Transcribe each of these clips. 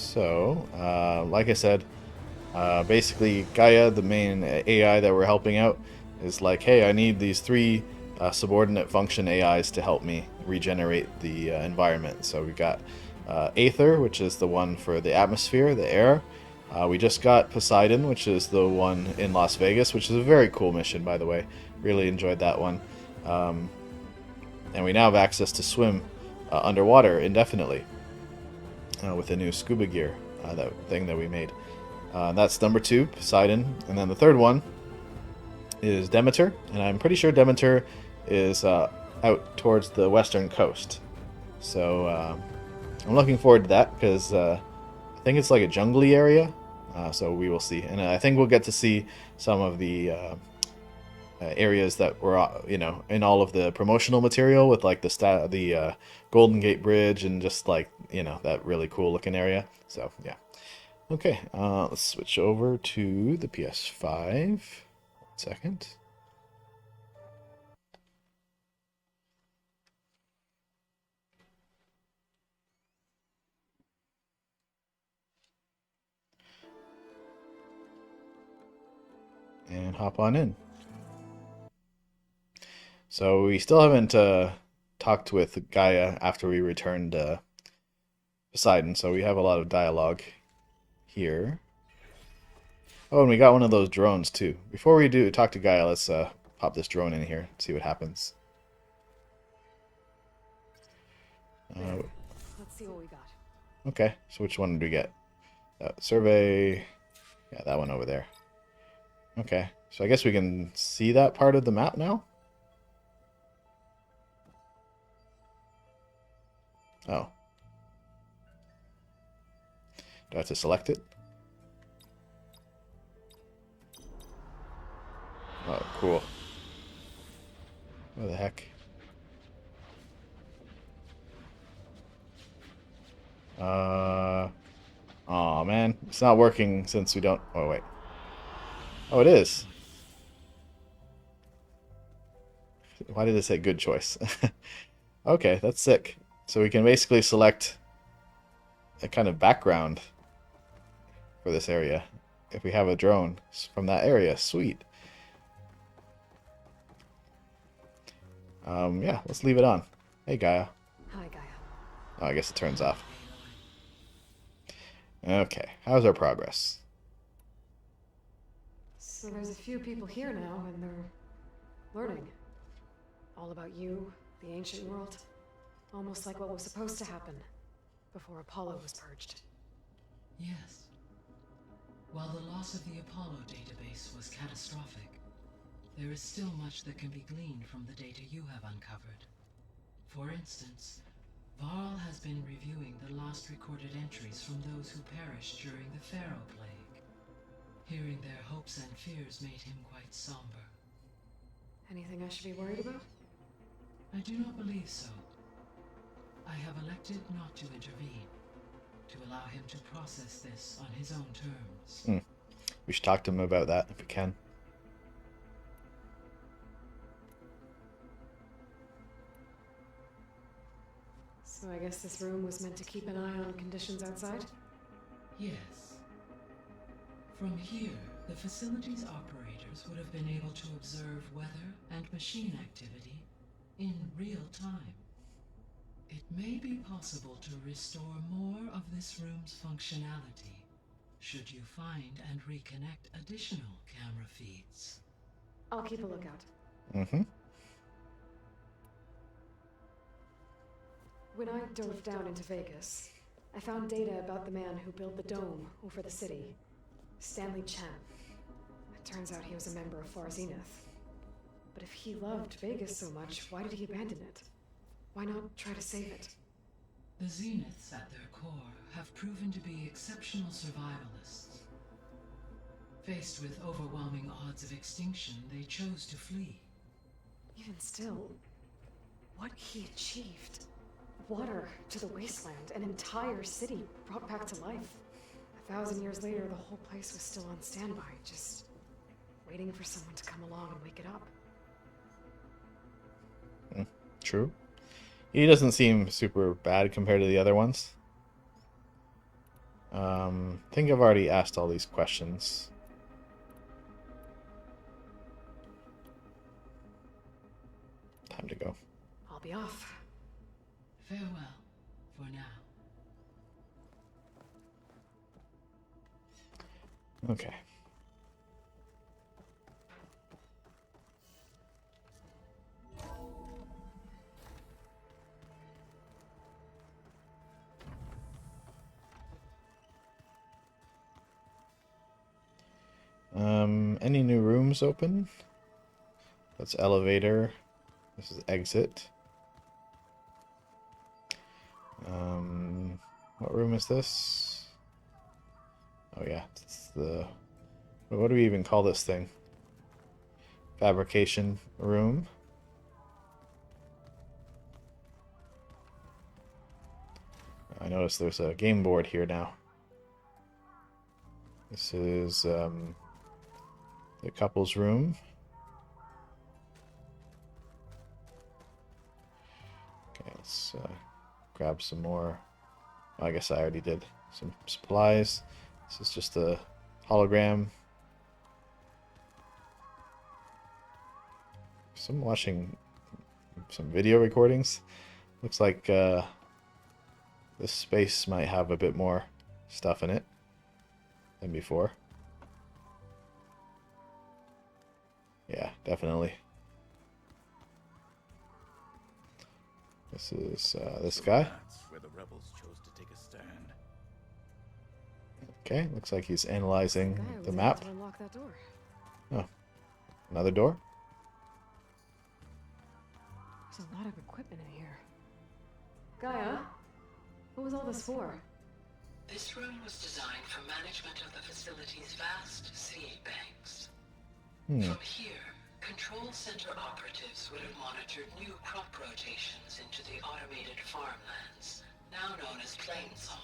So, like I said, basically Gaia, the main AI that we're helping out, is like, hey, I need these three subordinate function AIs to help me regenerate the environment. So we got Aether, which is the one for the atmosphere, the air. We just got Poseidon, which is the one in Las Vegas, which is a very cool mission, by the way. Really enjoyed that one. Um, and we now have access to swim underwater indefinitely with the new scuba gear, that thing that we made. That's number two, Poseidon. And then the third one is Demeter. And I'm pretty sure Demeter is out towards the western coast. So I'm looking forward to that because I think it's like a jungly area. So we will see. And I think we'll get to see some of the areas that were, in all of the promotional material with like the Golden Gate Bridge and just like, that really cool looking area. So, yeah. Okay, let's switch over to the PS5. 1 second. And hop on in. So we still haven't talked with Gaia after we returned Poseidon, so we have a lot of dialogue here. Oh, and we got one of those drones too. Before we do talk to Gaia, let's pop this drone in here, see what happens. Let's see what we got. Okay, so which one did we get? Survey. Yeah, that one over there. Okay, so I guess we can see that part of the map now? Oh. Do I have to select it? Oh, cool. What the heck? Oh man, it's not working since we don't. Oh wait. Oh, it is. Why did it say good choice? Okay, that's sick. So we can basically select a kind of background for this area if we have a drone from that area. Sweet. Yeah, let's leave it on. Hey, Gaia. Hi, Gaia. Oh, I guess it turns off. Okay, how's our progress? So there's a few people here now, and they're learning. All about you, the ancient world. Almost like what was supposed to happen before Apollo was purged. Yes. While the loss of the Apollo database was catastrophic, there is still much that can be gleaned from the data you have uncovered. For instance, Varl has been reviewing the last recorded entries from those who perished during the Pharaoh Plague. Hearing their hopes and fears made him quite somber. Anything I should be worried about? I do not believe so. I have elected not to intervene, to allow him to process this on his own terms. We should talk to him about that if we can. So I guess this room was meant to keep an eye on conditions outside? Yes. From here, the facility's operators would have been able to observe weather and machine activity in real time. It may be possible to restore more of this room's functionality, should you find and reconnect additional camera feeds. I'll keep a lookout. Mm-hmm. When I dove down into Vegas, I found data about the man who built the dome over the city, Stanley Chan. It turns out he was a member of Far Zenith. But if he loved Vegas so much, why did he abandon it? Why not try to save it? The Zeniths at their core have proven to be exceptional survivalists. Faced with overwhelming odds of extinction, they chose to flee. Even still, what he achieved. Water to the wasteland, an entire city brought back to life. 1,000 years later, the whole place was still on standby, just waiting for someone to come along and wake it up. True. He doesn't seem super bad compared to the other ones. I think I've already asked all these questions. Time to go. I'll be off. Farewell, for now. Okay. Any new rooms open? That's elevator. This is exit. What room is this? Oh yeah, it's the... What do we even call this thing? Fabrication room. I noticed there's a game board here now. This is the couple's room. Okay, let's grab some more. I guess I already did. Some supplies. This is just a hologram. So I'm watching some video recordings. Looks like this space might have a bit more stuff in it than before. Yeah, definitely. This is this guy. That's where the rebels chose to take a stand. Okay, looks like he's analyzing Guy the was map. able to unlock that door. Oh, another door? There's a lot of equipment in here. Gaia, what was all this for? This room was designed for management of the facility's vast seed banks. From here, control center operatives would have monitored new crop rotations into the automated farmlands, now known as Plainsong.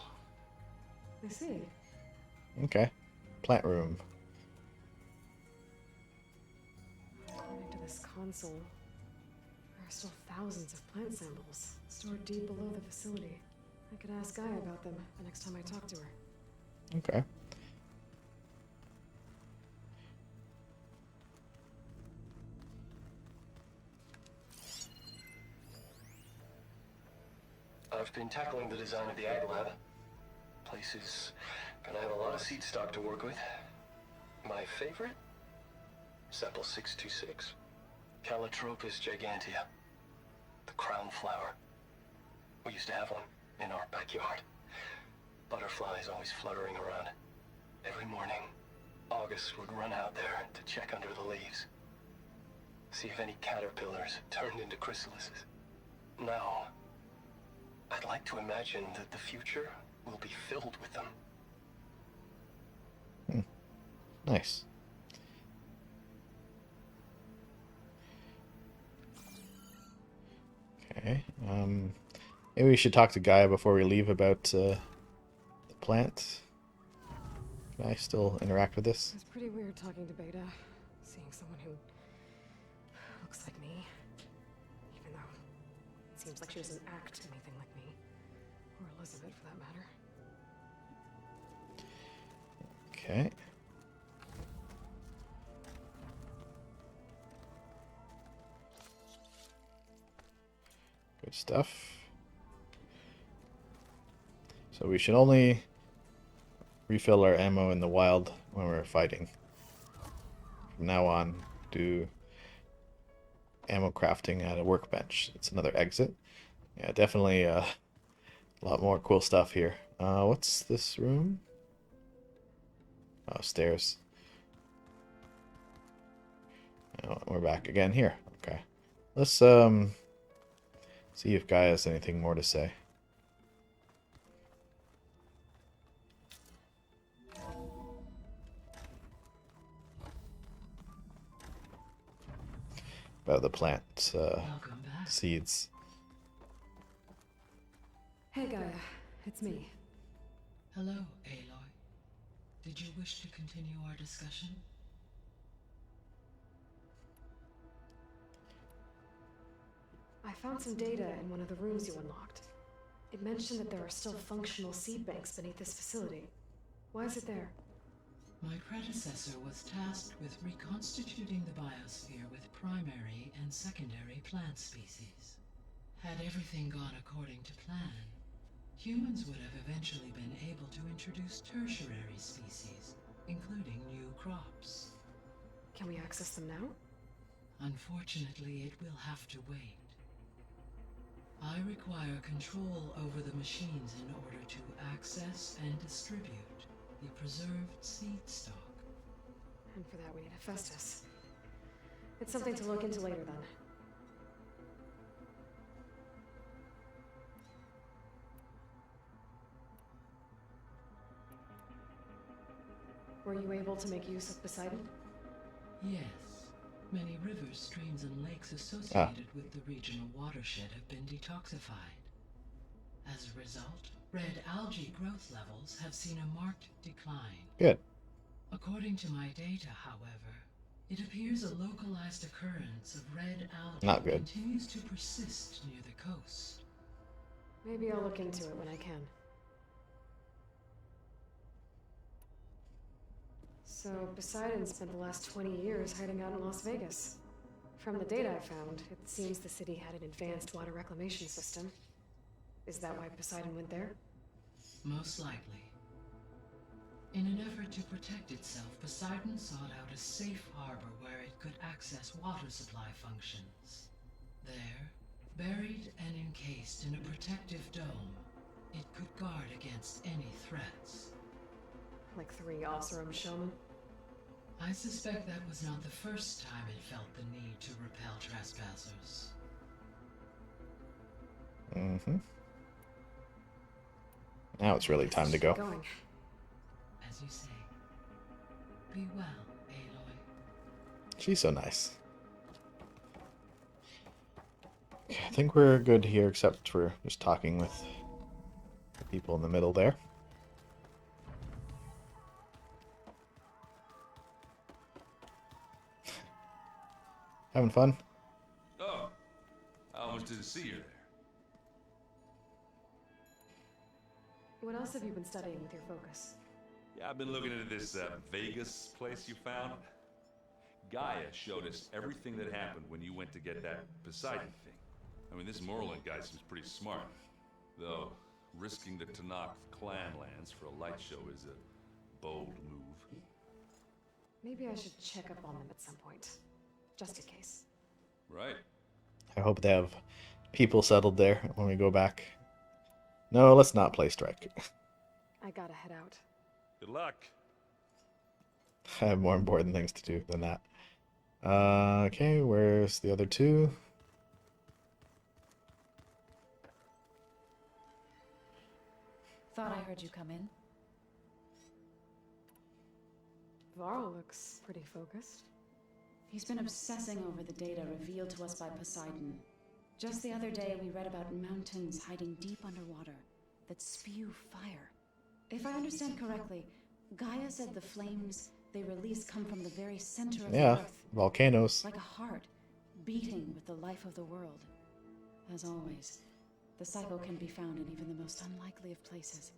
I see. Okay, plant room. According to this console, there are still thousands of plant samples stored deep below the facility. I could ask Gaia about them the next time I talk to her. Okay. I've been tackling the design of the Ag Lab. Place is gonna have a lot of seed stock to work with. My favorite? Sample 626. Calotropis gigantea. The crown flower. We used to have one in our backyard. Butterflies always fluttering around. Every morning, August would run out there to check under the leaves. See if any caterpillars turned into chrysalises. Now, I'd like to imagine that the future will be filled with them. Nice. Okay. Maybe we should talk to Gaia before we leave about the plant. Can I still interact with this? It's pretty weird talking to Beta, seeing someone who looks like me. Even though it seems like she doesn't act anything like me. Or Elizabeth, for that matter. Okay. Good stuff. So we should only refill our ammo in the wild when we're fighting. From now on, do ammo crafting at a workbench. It's another exit. Yeah, definitely a lot more cool stuff here. What's this room? Oh, stairs. Oh, we're back again here. Okay. Let's see if Gaia has anything more to say. About the plant Welcome back. seeds. Hey Gaia, it's me. Hello, Aloy. Did you wish to continue our discussion? I found some data in one of the rooms you unlocked. It mentioned that there are still functional seed banks beneath this facility. Why is it there? My predecessor was tasked with reconstituting the biosphere with primary and secondary plant species. Had everything gone according to plan, humans would have eventually been able to introduce tertiary species, including new crops. Can we access them now? Unfortunately, it will have to wait. I require control over the machines in order to access and distribute the preserved seed stock. And for that we need a Festus. It's something to look into later then. Were you able to make use of Poseidon? Yes. Many rivers, streams, and lakes associated with the regional watershed have been detoxified. As a result, red algae growth levels have seen a marked decline. Good. According to my data, however, it appears a localized occurrence of red algae Not good. continues to persist near the coast. Maybe I'll look into it when I can. So, Poseidon spent the last 20 years hiding out in Las Vegas. From the data I found, it seems the city had an advanced water reclamation system. Is that why Poseidon went there? Most likely. In an effort to protect itself, Poseidon sought out a safe harbor where it could access water supply functions. There, buried and encased in a protective dome, it could guard against any threats. Like 3 Osram showmen? I suspect that was not the first time it felt the need to repel trespassers. Mm-hmm. Now it's really time to go. Going. As you say. Be well, Aloy. She's so nice. Okay, I think we're good here, except for just talking with the people in the middle there. Having fun? Oh, I almost didn't see you there. What else have you been studying with your focus? Yeah, I've been looking into this Vegas place you found. Gaia showed us everything that happened when you went to get that Poseidon thing. I mean, this Merlin guy seems pretty smart. Though, risking the Tanakh clan lands for a light show is a bold move. Maybe I should check up on them at some point. Just in case. Right. I hope they have people settled there when we go back. No, let's not play Strike. I gotta head out. Good luck. I have more important things to do than that. Okay, where's the other two? Thought I heard you come in. Varl looks pretty focused. He's been obsessing over the data revealed to us by Poseidon. Just the other day, we read about mountains hiding deep underwater that spew fire. If I understand correctly, Gaia said the flames they release come from the very center of the Yeah, earth. volcanoes. Like a heart, beating with the life of the world. As always, the cycle can be found in even the most unlikely of places.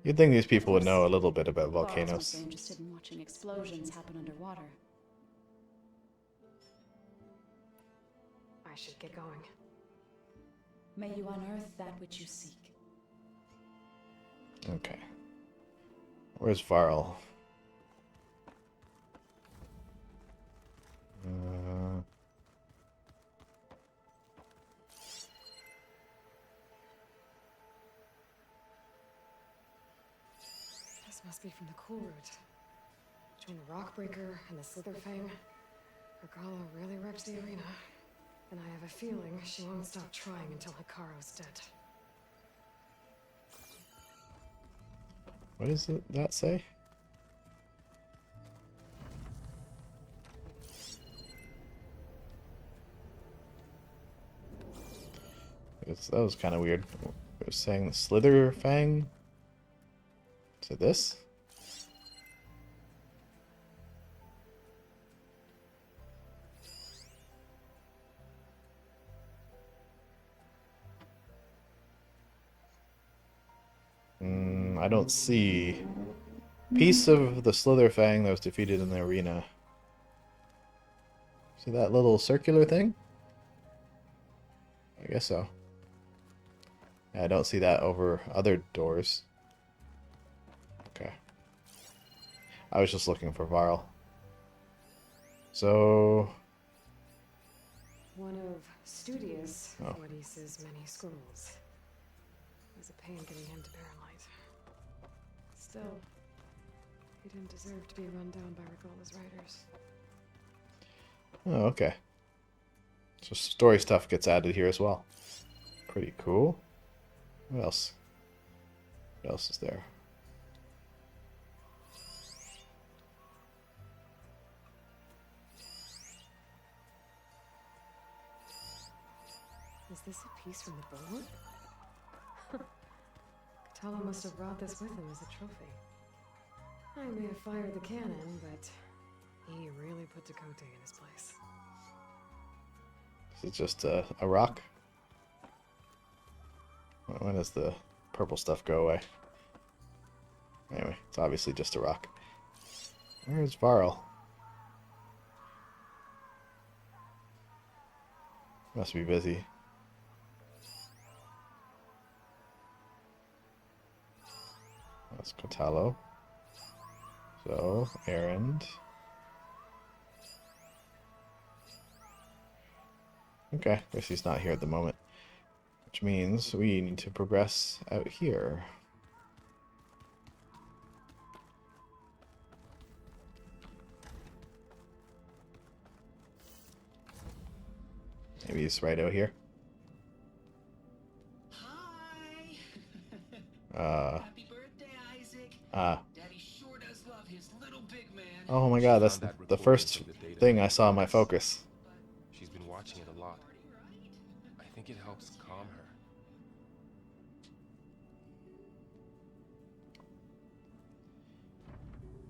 You'd think these people would know a little bit about Varl's volcanoes. mostly interested in watching explosions happen underwater. I should get going. May you unearth that which you seek. Okay. Where's Varl? This must be from the cool route. Between the Rockbreaker and the Slitherfang, Regala really wrecked the arena. And I have a feeling she won't stop trying until Hikaru's dead. What does that say? That was kind of weird. It was saying the Slither Fang to this. I don't see piece of the Slither Fang that was defeated in the arena. See that little circular thing? I guess so. Yeah, I don't see that over other doors. Okay. I was just looking for Varl. So... One of Studious Oh. Fordice's many scrolls. It was a pain getting him to Paramite. Still, he didn't deserve to be run down by Regola's riders. Oh, okay. So story stuff gets added here as well. Pretty cool. What else? What else is there? Is this a piece from the bulwark? Katala must have brought this with him as a trophy. I may have fired the cannon, but he really put Dakota in his place. Is it just a rock? When does the purple stuff go away? Anyway, it's obviously just a rock. Where's Varl? Must be busy. That's Kotalo. So, errand. Okay, guess he's not here at the moment. Which means we need to progress out here. Maybe he's right out here. Hi. Happy birthday, Isaac. Daddy sure does love his little big man. Oh my god, that's the first thing I saw in my focus. She's been watching it a lot. I think it helps calm her.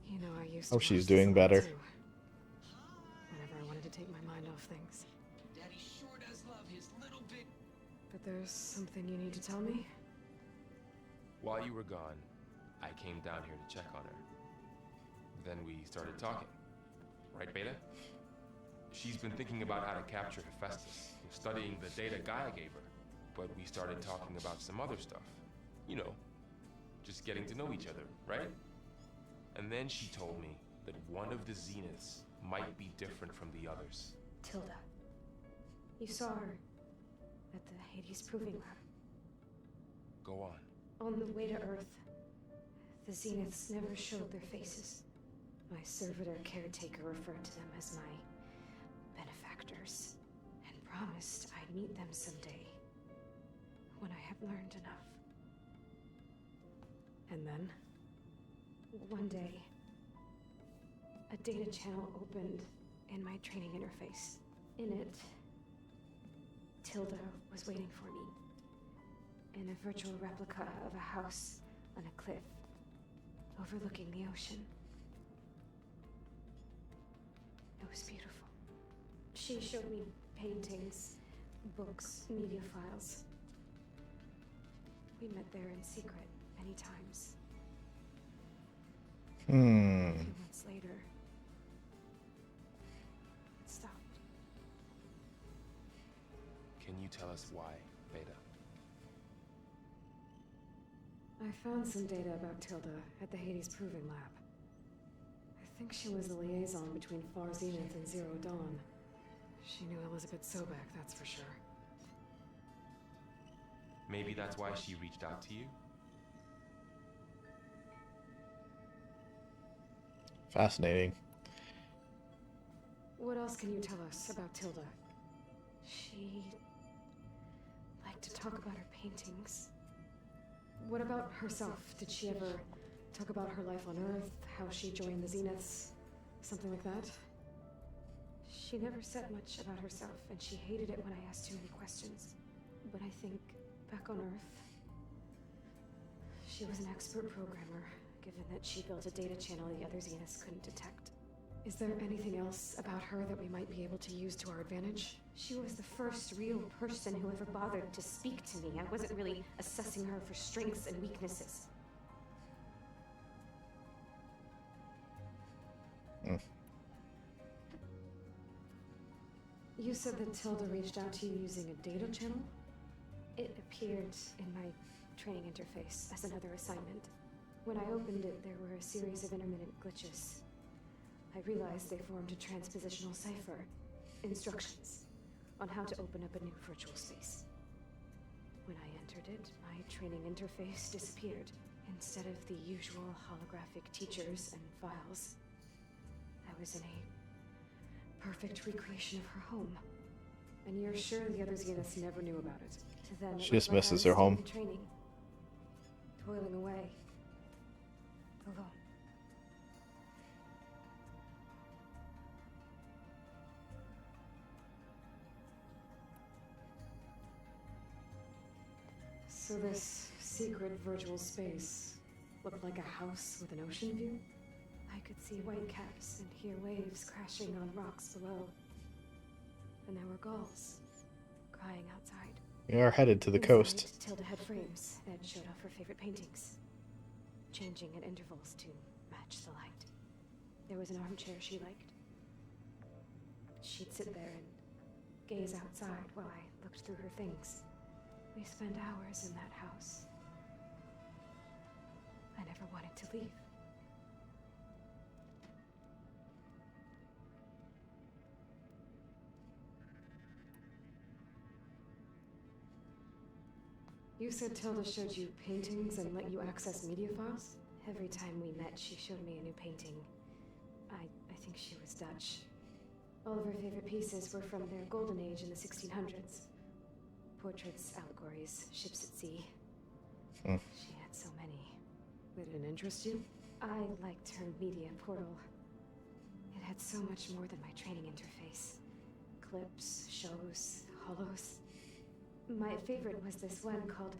You know, I used Oh, to she's watch doing this a lot, better. too. Whenever I wanted to take my mind off things. Daddy sure does love his little big. But there's something you need to tell me? While you were gone, I came down here to check on her. Then we started talking. Right, Beta? She's been thinking about how to capture Hephaestus, studying the data Gaia gave her. But we started talking about some other stuff. You know, just getting to know each other, right? And then she told me that one of the Zeniths might be different from the others. Tilda. You saw her at the Hades Proving Lab. Go on. On the way to Earth, the Zeniths never showed their faces. My servitor caretaker referred to them as my benefactors, and promised I'd meet them someday, when I had learned enough. And then, one day, a data channel opened in my training interface. In it, Tilda was waiting for me. In a virtual replica of a house on a cliff, overlooking the ocean. It was beautiful. She showed me paintings, books, media files. We met there in secret many times. A few months later, it stopped. Can you tell us why, Beta? I found some data about Tilda at the Hades Proving Lab. I think she was the liaison between Far Zenith and Zero Dawn. She knew Elizabeth Sobek, that's for sure. Maybe that's why she reached out to you? Fascinating. What else can you tell us about Tilda? She liked to talk about her paintings. What about herself? Did she ever talk about her life on Earth, how she joined the Zeniths, something like that? She never said much about herself, and she hated it when I asked too many questions. But I think, back on Earth, she was an expert programmer, given that she built a data channel the other Zeniths couldn't detect. Is there anything else about her that we might be able to use to our advantage? She was the first real person who ever bothered to speak to me. I wasn't really assessing her for strengths and weaknesses. Mm. You said that Tilda reached out to you using a data channel? It appeared in my training interface as another assignment. When I opened it, there were a series of intermittent glitches. I realized they formed a transpositional cipher, instructions on how to open up a new virtual space. When I entered it, my training interface disappeared. Instead of the usual holographic teachers and files, I was in a perfect recreation of her home. And you're sure the other Zeniths never knew about it? Then She just misses her home. Training, toiling away, alone. So this secret virtual space looked like a house with an ocean view? I could see white caps and hear waves crashing on rocks below. And there were gulls crying outside. We are headed to the Inside, coast. Tilda had frames that showed off her favorite paintings, changing at intervals to match the light. There was an armchair she liked. She'd sit there and gaze outside while I looked through her things. We spent hours in that house. I never wanted to leave. You said Tilda showed you paintings and let you access media files? Every time we met, she showed me a new painting. I think she was Dutch. All of her favorite pieces were from their golden age in the 1600s. Portraits, allegories, ships at sea. She had so many. Did it interest you? I liked her media portal. It had so much more than my training interface. Clips, shows, holos. My favorite was this one called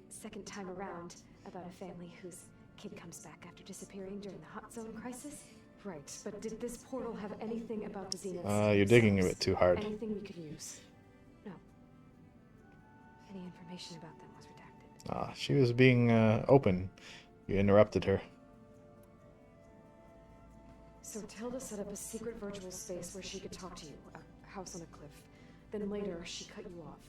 Second Time Around, about a family whose kid comes back after disappearing during the Hot Zone crisis. Right, but did this portal have anything about the Zeniths? You're digging a bit too hard. Anything we could use? No. Any information about them was redacted. She was being open. You interrupted her. So Tilda set up a secret virtual space where she could talk to you, a house on a cliff. Then later, she cut you off.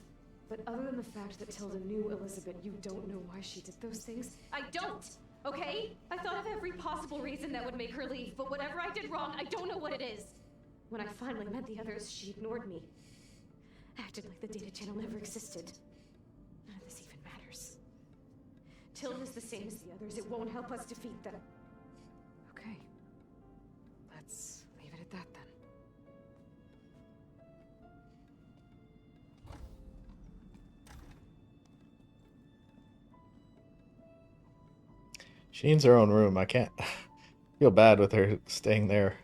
But other than the fact that Tilda knew Elizabeth, you don't know why she did those things? I don't! Okay? I thought of every possible reason that would make her leave, but whatever I did wrong, I don't know what it is. When I finally met the others, she ignored me. Acted like the data channel never existed. None of this even matters. Tilda's the same as the others. It won't help us defeat them. Okay. Let's leave it at that then. She needs her own room. I can't feel bad with her staying there.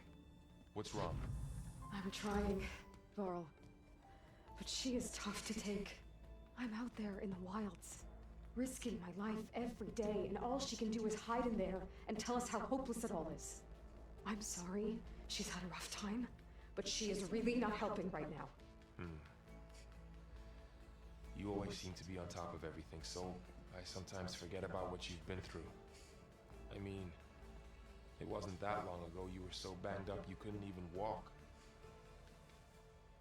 What's wrong? I'm trying, Varl. But she is tough to take. I'm out there in the wilds, risking my life every day, and all she can do is hide in there and tell us how hopeless it all is. I'm sorry she's had a rough time, but she is really not helping right now. You always seem to be on top of everything, so I sometimes forget about what you've been through. I mean, it wasn't that long ago you were so banged up you couldn't even walk.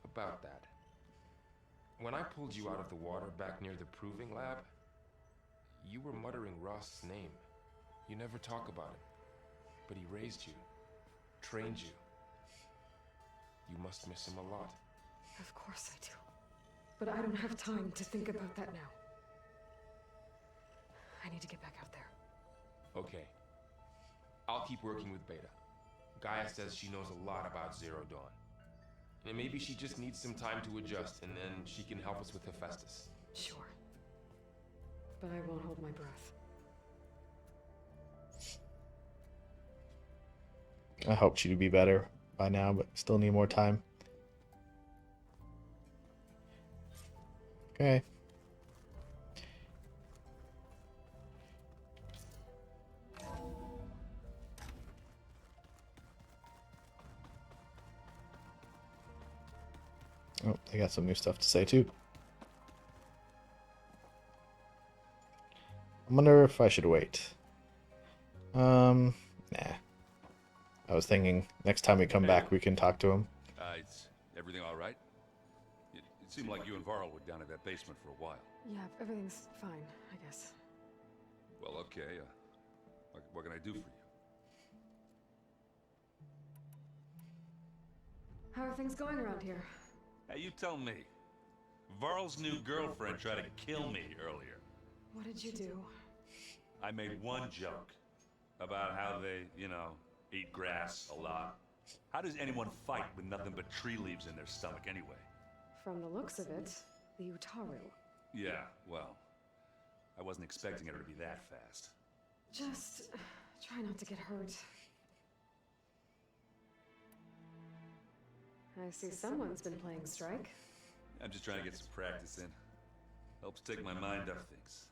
About that. When I pulled you out of the water back near the proving lab, you were muttering Ross's name. You never talk about him. But he raised you, trained you. You must miss him a lot. Of course I do. But I don't have time to think about that now. I need to get back out there. Okay. I'll keep working with Beta. Gaia says she knows a lot about Zero Dawn. And maybe she just needs some time to adjust, and then she can help us with Hephaestus. Sure. But I won't hold my breath. I hoped she'd be better by now, but still need more time. Okay. Oh, they got some new stuff to say too. I wonder if I should wait. Nah. I was thinking next time we come back, we can talk to him. Is everything all right? It seemed like you and Varl were down in that basement for a while. Yeah, everything's fine, I guess. Well, okay. What can I do for you? How are things going around here? Hey, you tell me. Varl's new girlfriend tried to kill me earlier. What did you do? I made one joke about how they, eat grass a lot. How does anyone fight with nothing but tree leaves in their stomach anyway? From the looks of it, the Utaru. Yeah, well, I wasn't expecting her to be that fast. Just try not to get hurt. I see someone's been playing Strike. I'm just trying to get some practice in. Helps take my mind off things.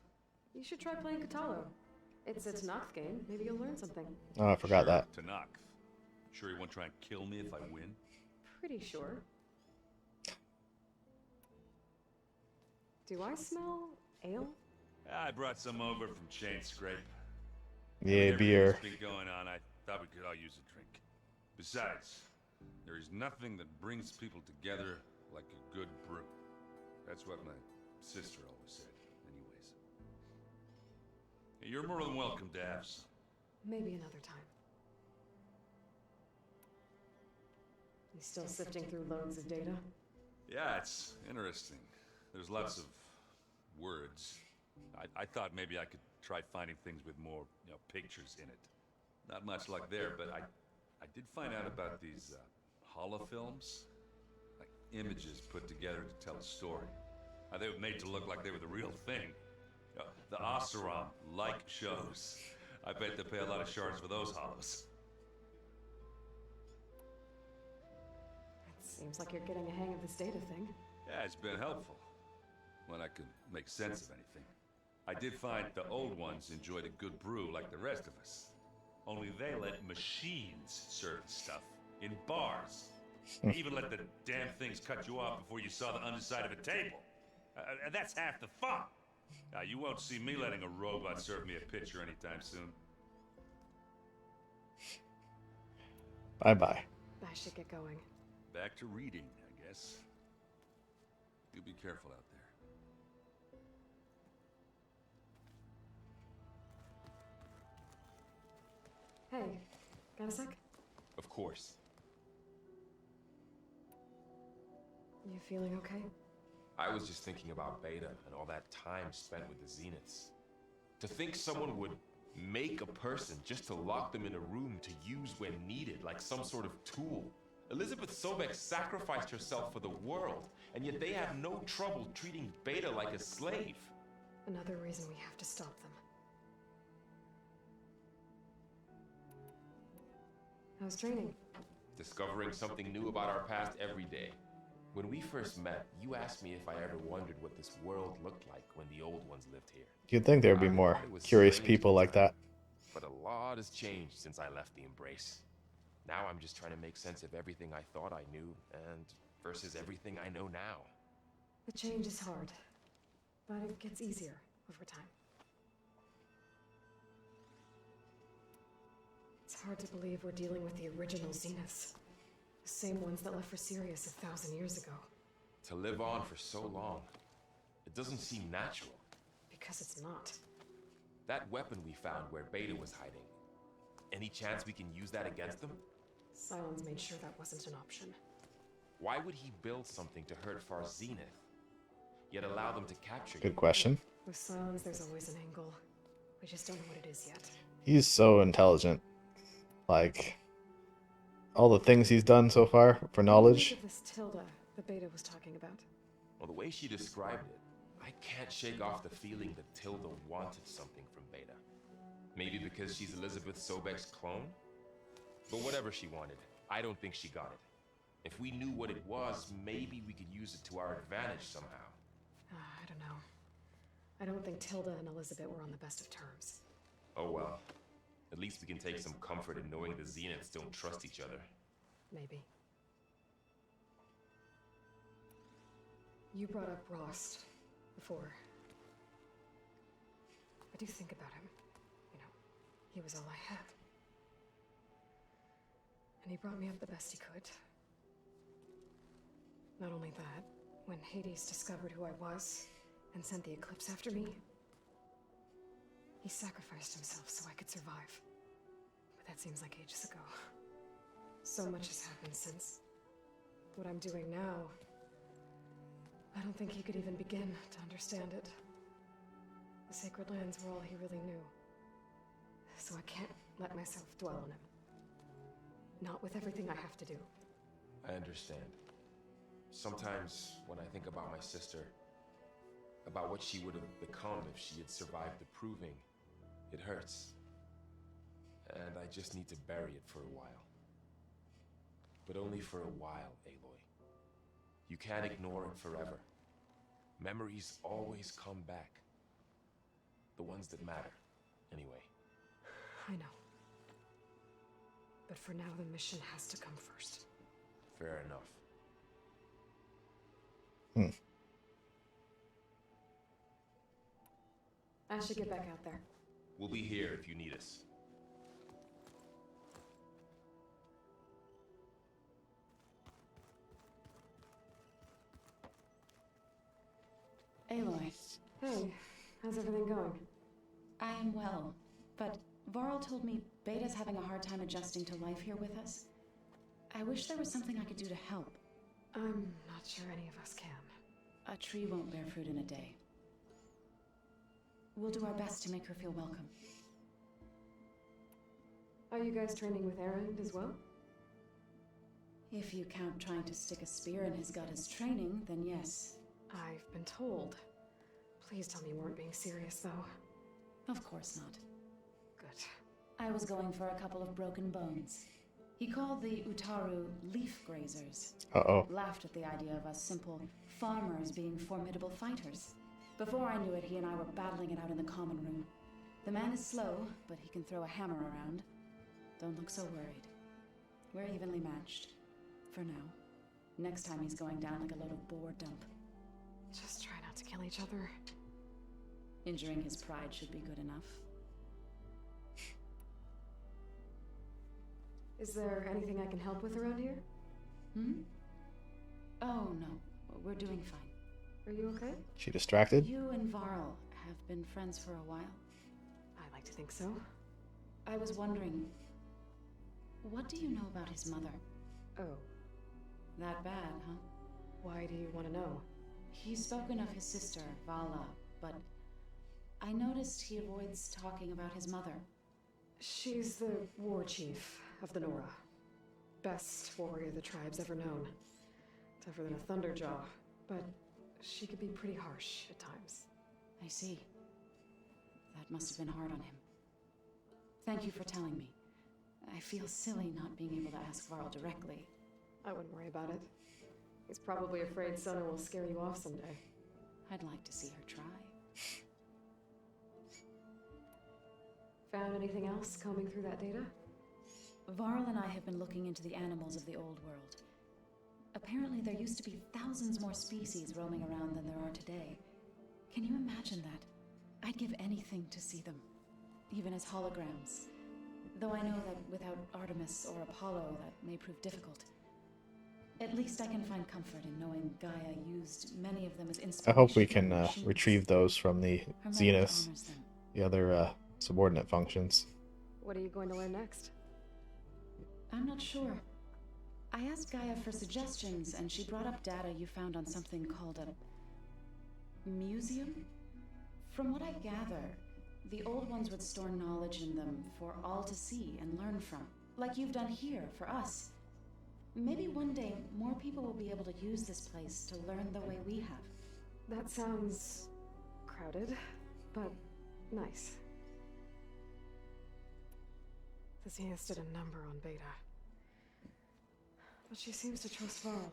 You should try playing Katalo. It's a Tanakh game. Maybe you'll learn something. Oh, I forgot that. Tanakh. Sure you won't try and kill me if I win? Pretty sure. Do I smell ale? I brought some over from Chain Scrape. Yeah, beer. Been going on, I thought we could all use a drink. Besides, there is nothing that brings people together like a good brew. That's what my sister always said, anyways. You're more than welcome to have some. Maybe another time. You still sifting through loads of data? Yeah, it's interesting. There's lots of words. I thought maybe I could try finding things with more, pictures in it. Not much luck there, but I did find out about these holofilms. Like images put together to tell a story. They were made to look like they were the real thing. The Oseram like shows. I bet they pay a lot of shards for those hollows. It seems like you're getting a hang of this data thing. Yeah, it's been helpful. When I could make sense of anything. I did find the old ones enjoyed a good brew like the rest of us. Only they let machines serve the stuff in bars. They even let the damn things cut you off before you saw the underside of a table. And that's half the fun. You won't see me letting a robot serve me a pitcher anytime soon. Bye-bye. I should get going. Back to reading, I guess. You be careful out there. Hey, got a sec? Of course. You feeling okay? I was just thinking about Beta and all that time spent with the Zeniths. To think someone would make a person just to lock them in a room to use when needed, like some sort of tool. Elizabeth Sobek sacrificed herself for the world, and yet they have no trouble treating Beta like a slave. Another reason we have to stop them. How's training? Discovering something new about our past every day. When we first met, you asked me if I ever wondered what this world looked like when the old ones lived here. You'd think there'd be more curious people like that. But a lot has changed since I left the Embrace. Now I'm just trying to make sense of everything I thought I knew and versus everything I know now. The change is hard, but it gets easier over time. It's hard to believe we're dealing with the original Zeniths. The same ones that left for Sirius 1,000 years ago. To live on for so long, it doesn't seem natural. Because it's not. That weapon we found where Beta was hiding. Any chance we can use that against them? Sylens made sure that wasn't an option. Why would he build something to hurt Far Zenith, yet allow them to capture you? Good question. With Sylens, there's always an angle. We just don't know what it is yet. He's so intelligent. Like, all the things he's done so far for knowledge. What is this Tilda the Beta was talking about? Well, the way she described it, I can't shake off the feeling that Tilda wanted something from Beta. Maybe because she's Elizabeth Sobek's clone? But whatever she wanted, I don't think she got it. If we knew what it was, maybe we could use it to our advantage somehow. I don't know. I don't think Tilda and Elizabeth were on the best of terms. Oh well. At least we can take some comfort in knowing the Zeniths don't trust each other. Maybe. You brought up Rost before. I do think about him. He was all I had. And he brought me up the best he could. Not only that, when Hades discovered who I was and sent the Eclipse after me, he sacrificed himself so I could survive. But that seems like ages ago. So much has happened since. What I'm doing now, I don't think he could even begin to understand it. The sacred lands were all he really knew. So I can't let myself dwell on him. Not with everything I have to do. I understand. Sometimes when I think about my sister, about what she would have become if she had survived the proving, it hurts. And I just need to bury it for a while. But only for a while, Aloy. You can't ignore it forever. Memories always come back. The ones that matter, anyway. I know. But for now, the mission has to come first. Fair enough. I should get back out there. We'll be here if you need us. Aloy, Hey, how's everything going? I am well, but Varl told me Beta's having a hard time adjusting to life here with us. I wish there was something I could do to help. I'm not sure any of us can. A tree won't bear fruit in a day. We'll do our best to make her feel welcome. Are you guys training with Erend as well? If you count trying to stick a spear in his gut as training, then yes. I've been told. Please tell me you weren't being serious, though. Of course not. Good. I was going for a couple of broken bones. He called the Utaru leaf grazers. Uh-oh. Laughed at the idea of us simple farmers being formidable fighters. Before I knew it, he and I were battling it out in the common room. The man is slow, but he can throw a hammer around. Don't look so worried. We're evenly matched. For now. Next time he's going down like a load of boar dump. Just try not to kill each other. Injuring his pride should be good enough. Is there anything I can help with around here? Oh, no. We're doing fine. Are you okay? She distracted? You and Varl have been friends for a while. I like to think so. I was wondering, what do you know about his mother? Oh, That bad, huh? why do you want to know? He's spoken of his sister, Vala, but I noticed he avoids talking about his mother. She's the war chief of the Nora. Best warrior the tribe's ever known. Tougher than a Thunderjaw, but she could be pretty harsh at times. I see. That must have been hard on him. Thank you for telling me. I feel silly not being able to ask Varl directly. I wouldn't worry about it. He's probably afraid Sona will scare you off someday. I'd like to see her try. Found anything else combing through that data? Varl and I have been looking into the animals of the old world. Apparently there used to be thousands more species roaming around than there are today. Can you imagine that? I'd give anything to see them, even as holograms. Though I know that without Artemis or Apollo, that may prove difficult. At least I can find comfort in knowing Gaia used many of them as inspiration. I hope we for can machines. retrieve those from the Her memory Zeniths, honors them. the other subordinate functions. What are you going to learn next? I'm not sure. I asked Gaia for suggestions, and she brought up data you found on something called a museum? From what I gather, the old ones would store knowledge in them for all to see and learn from, like you've done here for us. Maybe one day more people will be able to use this place to learn the way we have. That sounds crowded, but nice. The Zeniths did a number on Beta. But she seems to trust Varl.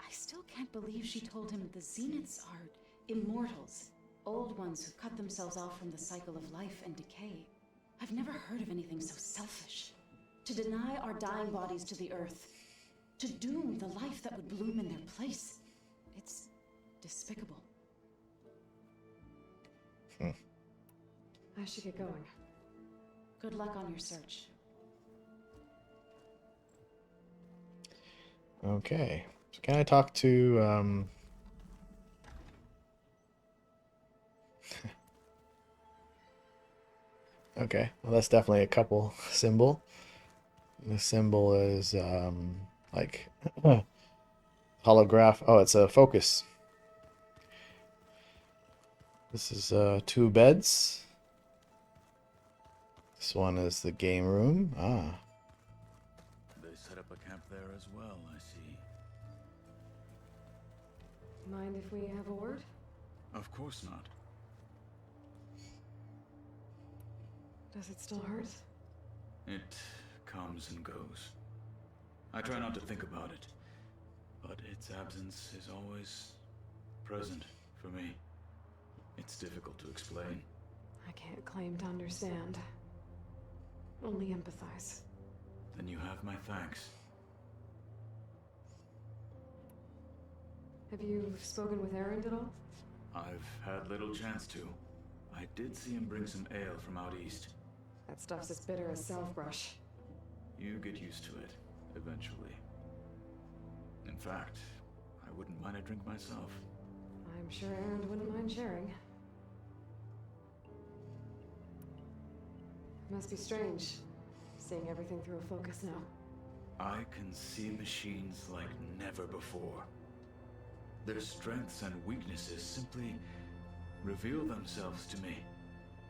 I still can't believe she told him the Zeniths are immortals. Old ones who cut themselves off from the cycle of life and decay. I've never heard of anything so selfish. To deny our dying bodies to the earth. To doom the life that would bloom in their place. It's despicable. I should get going. Good luck on your search. Okay. So can I talk to Okay, well that's definitely a couple symbol. The symbol is like holograph. Oh, it's a focus. This is 2 beds. This one is the game room. Ah. They set up a camp there as well, I see. Mind if we have a word? Of course not. Does it still hurt? It comes and goes. I try not to think about it, but its absence is always present for me. It's difficult to explain. I can't claim to understand. Only empathize. Then you have my thanks. Have you spoken with Erend at all? I've had little chance to. I did see him bring some ale from out east. That stuff's as bitter as self-brush. You get used to it, eventually. In fact, I wouldn't mind a drink myself. I'm sure Erend wouldn't mind sharing. Must be strange, seeing everything through a focus now. I can see machines like never before. Their strengths and weaknesses simply reveal themselves to me.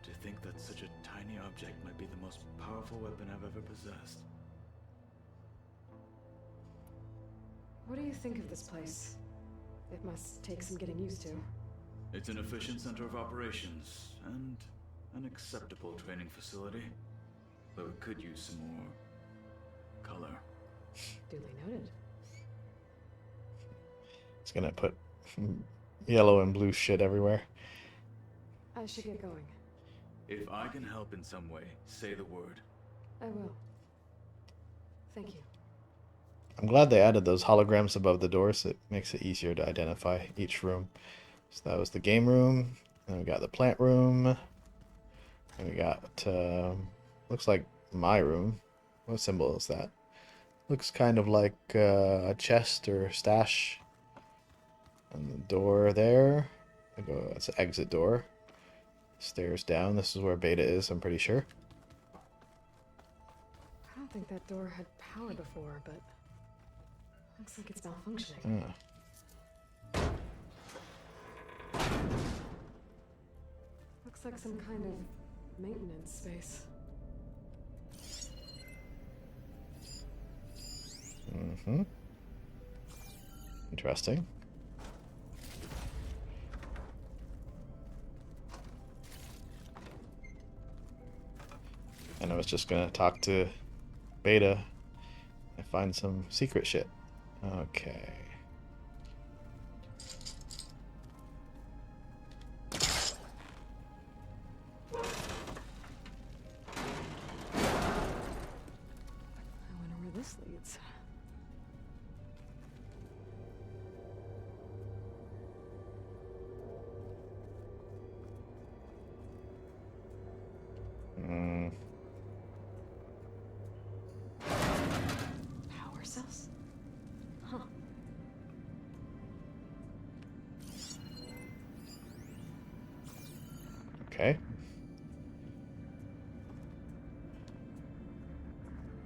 To think that such a tiny object might be the most powerful weapon I've ever possessed. What do you think of this place? It must take some getting used to. It's an efficient center of operations, and an acceptable training facility. Though it could use some more color. Duly noted. It's gonna put yellow and blue shit everywhere. I should get going. If I can help in some way, say the word. I will. Thank you. I'm glad they added those holograms above the doors. It makes it easier to identify each room. So that was the game room. Then we got the plant room. And we got, looks like my room. What symbol is that? Looks kind of like a chest or stash. And the door there. It's an exit door. Stairs down. This is where Beta is, I'm pretty sure. I don't think that door had power before, but looks like it's malfunctioning. Looks like some kind of maintenance space. Mm-hmm. Interesting. And I was just gonna talk to Beta and find some secret shit. Okay. I wonder where this leads. Power cells? Huh. Okay.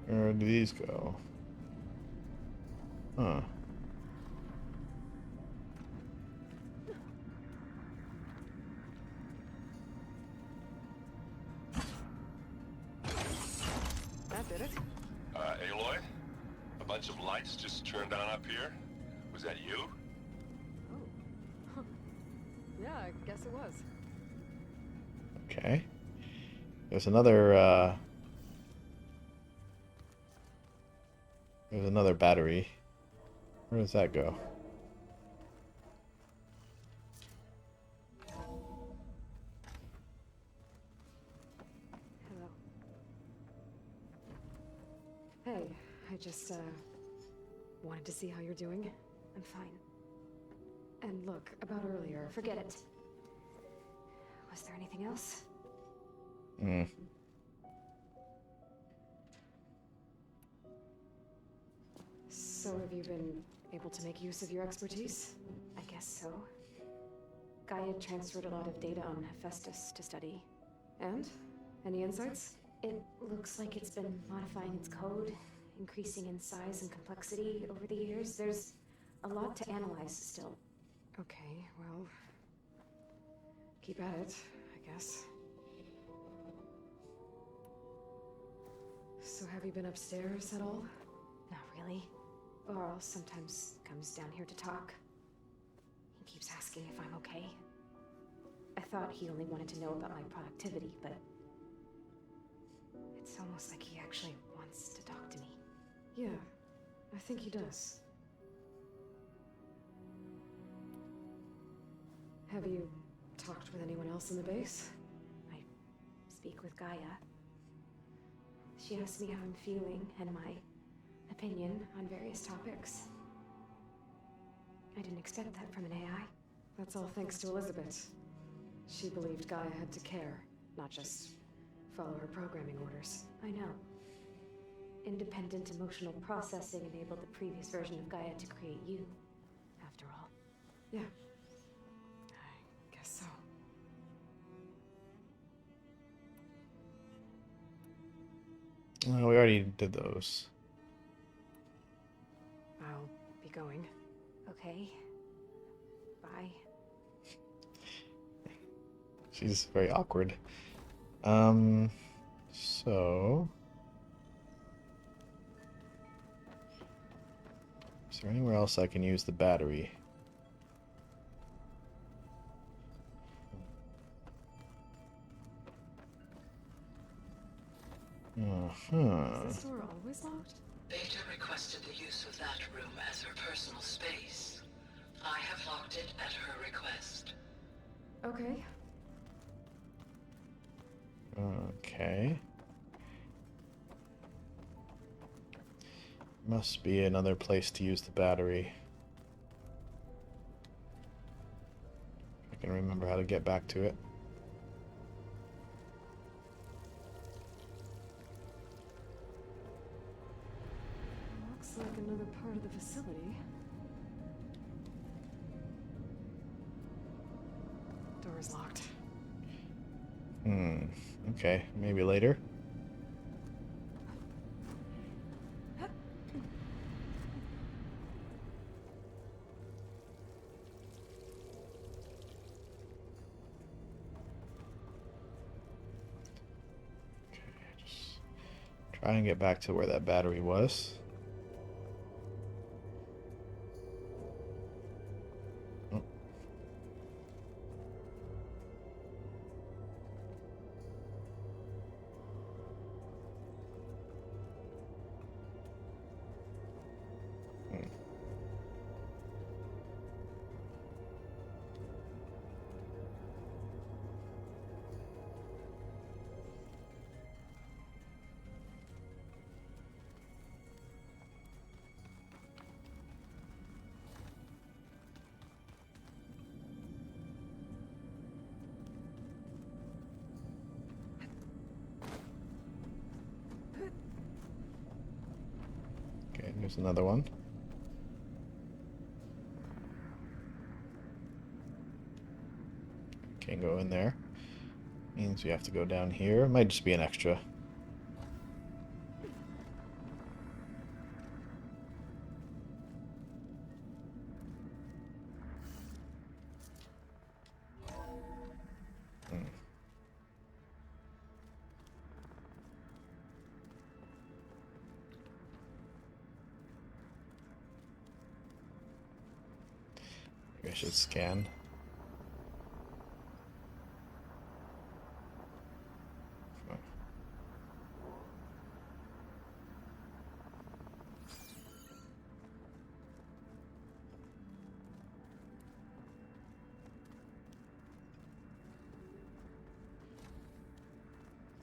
Where do these go? Huh. That did it. Aloy? A bunch of lights just turned on up here? Was that you? Oh. Huh. Yeah, I guess it was. Okay. There's another battery. Where does that go? Hello. Hey, I just, wanted to see how you're doing. I'm fine. And look, about earlier, forget it. Was there anything else? So have you been able to make use of your expertise? I guess so. Gaia transferred a lot of data on Hephaestus to study. And? Any insights? It looks like it's been modifying its code, increasing in size and complexity over the years. There's a lot to analyze still. Okay, well... keep at it, I guess. So have you been upstairs at all? Not really. Varl sometimes comes down here to talk. He keeps asking if I'm okay. I thought he only wanted to know about my productivity, but... it's almost like he actually wants to talk to me. Yeah, I think he does. Have you talked with anyone else in the base? I speak with Gaia. She asks me how I'm feeling and my opinion on various topics. I didn't expect that from an AI. That's all thanks to Elizabeth. She believed Gaia had to care, not just follow her programming orders. I know. Independent emotional processing enabled the previous version of Gaia to create you, after all. Yeah. I guess so. Well, we already did those. I'll be going. Okay. Bye. She's very awkward. So... is there anywhere else I can use the battery? Is this door always locked? Beta requested the use of that room as her personal space. I have locked it at her request. Okay. Okay. Must be another place to use the battery. I can remember how to get back to it. Looks like another part of the facility. Door's locked. Okay, maybe later. Try and get back to where that battery was. Oh. Okay, here's another one. Can't go in there. Means we have to go down here. Might just be an extra. Maybe I should scan.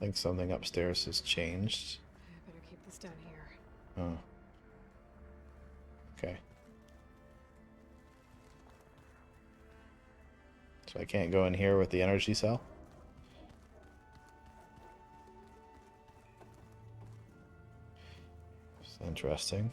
I think something upstairs has changed. I better keep this down here. Oh. Okay. So I can't go in here with the energy cell? It's interesting.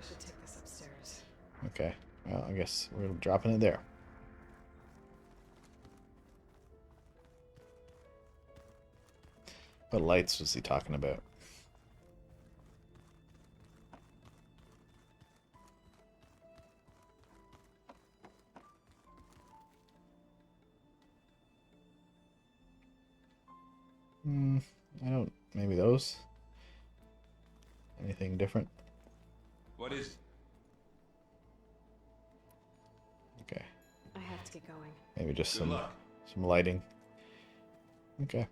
should take this upstairs. Okay. Well, I guess we're dropping it there. What lights was he talking about? I don't... Maybe those? Anything different? What is it? Okay. I have to get going. Maybe just Good luck. some lighting. Okay.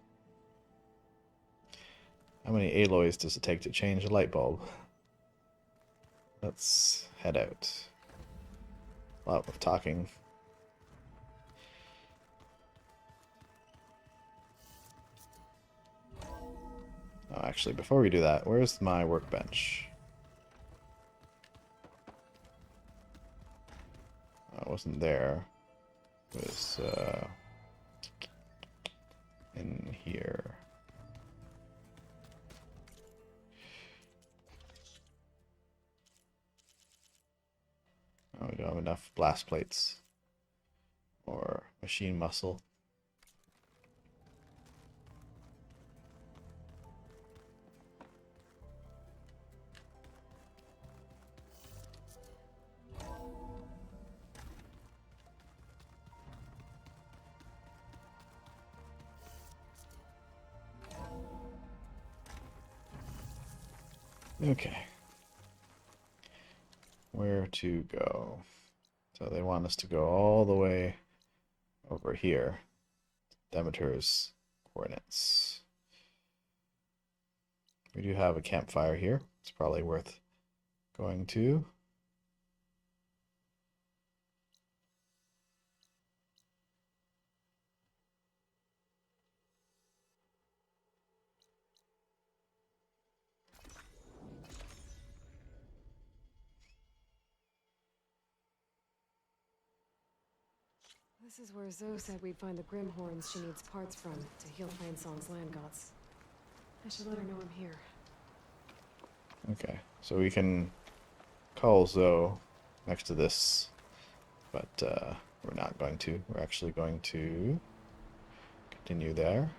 How many alloys does it take to change a light bulb? Let's head out. A lot of talking. Oh, actually, before we do that, where's my workbench? It wasn't there. It was in here. Oh, we don't have enough blast plates or machine muscle. Okay. Where to go? So they want us to go all the way over here. Demeter's coordinates. We do have a campfire here. It's probably worth going to. This is where Zoe said we'd find the Grimhorns she needs parts from to heal Fainsong's land gods. I should let her know I'm here. Okay, so we can call Zoe next to this, but we're not going to. We're actually going to continue there.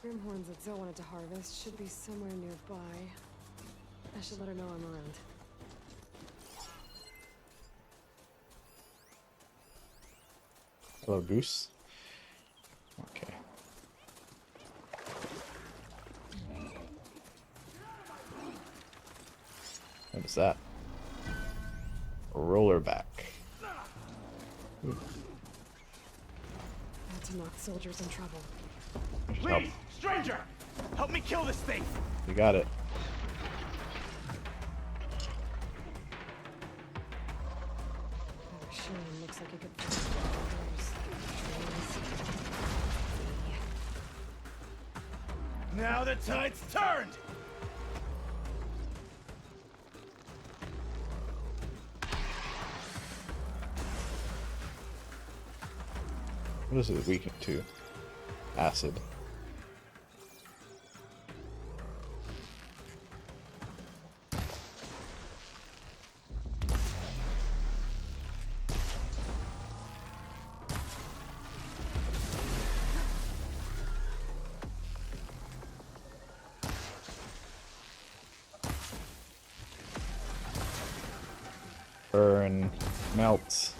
The Grimhorns that Zoe wanted to harvest should be somewhere nearby. I should let her know I'm around. Hello, Goose. Okay. What is that? A roller back. Ooh. Not to knock soldiers in trouble. Help. Stranger! Help me kill this thing! You got it. That machine looks like it could fix doors, trains. Now the tide's turned! What is it weak to? Acid. Burn, melt.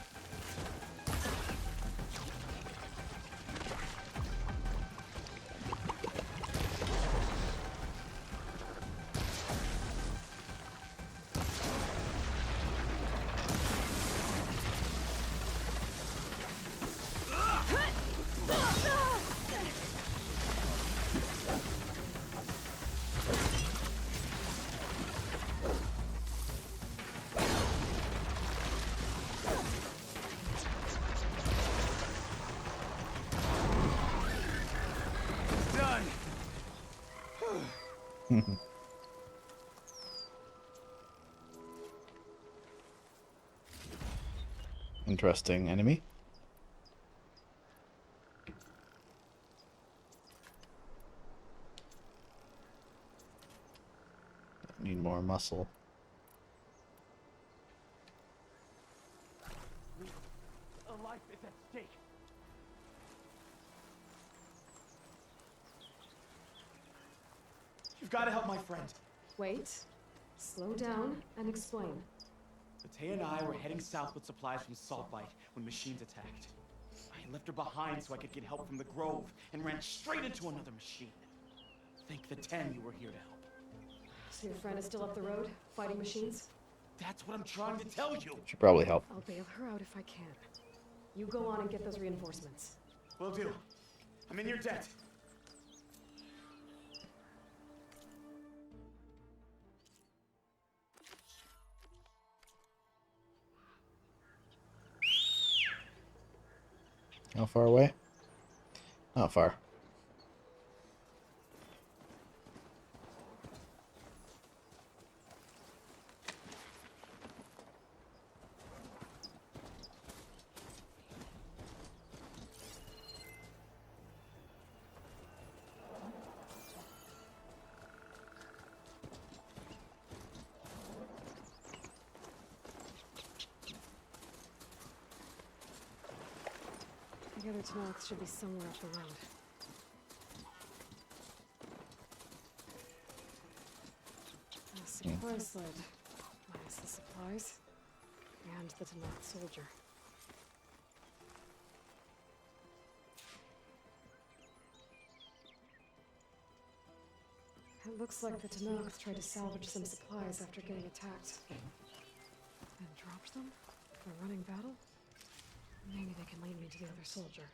Interesting enemy. Need more muscle. A life is at stake. You've got to help my friend. Wait. Slow down and explain. Matei and I were heading south with supplies from Salt Light when machines attacked. I left her behind so I could get help from the Grove and ran straight into another machine. Thank the 10 you were here to help. So your friend is still up the road, fighting machines? That's what I'm trying to tell you. Should probably help. I'll bail her out if I can. You go on and get those reinforcements. Will do. I'm in your debt. How far away? Not far. The other Tanakh should be somewhere up the road. A supply sled. Minus the supplies. And the Tanakh soldier. It looks like the Tanakh tried to salvage some supplies after getting attacked. And dropped them for a running battle? Maybe they can lead me to the other soldier.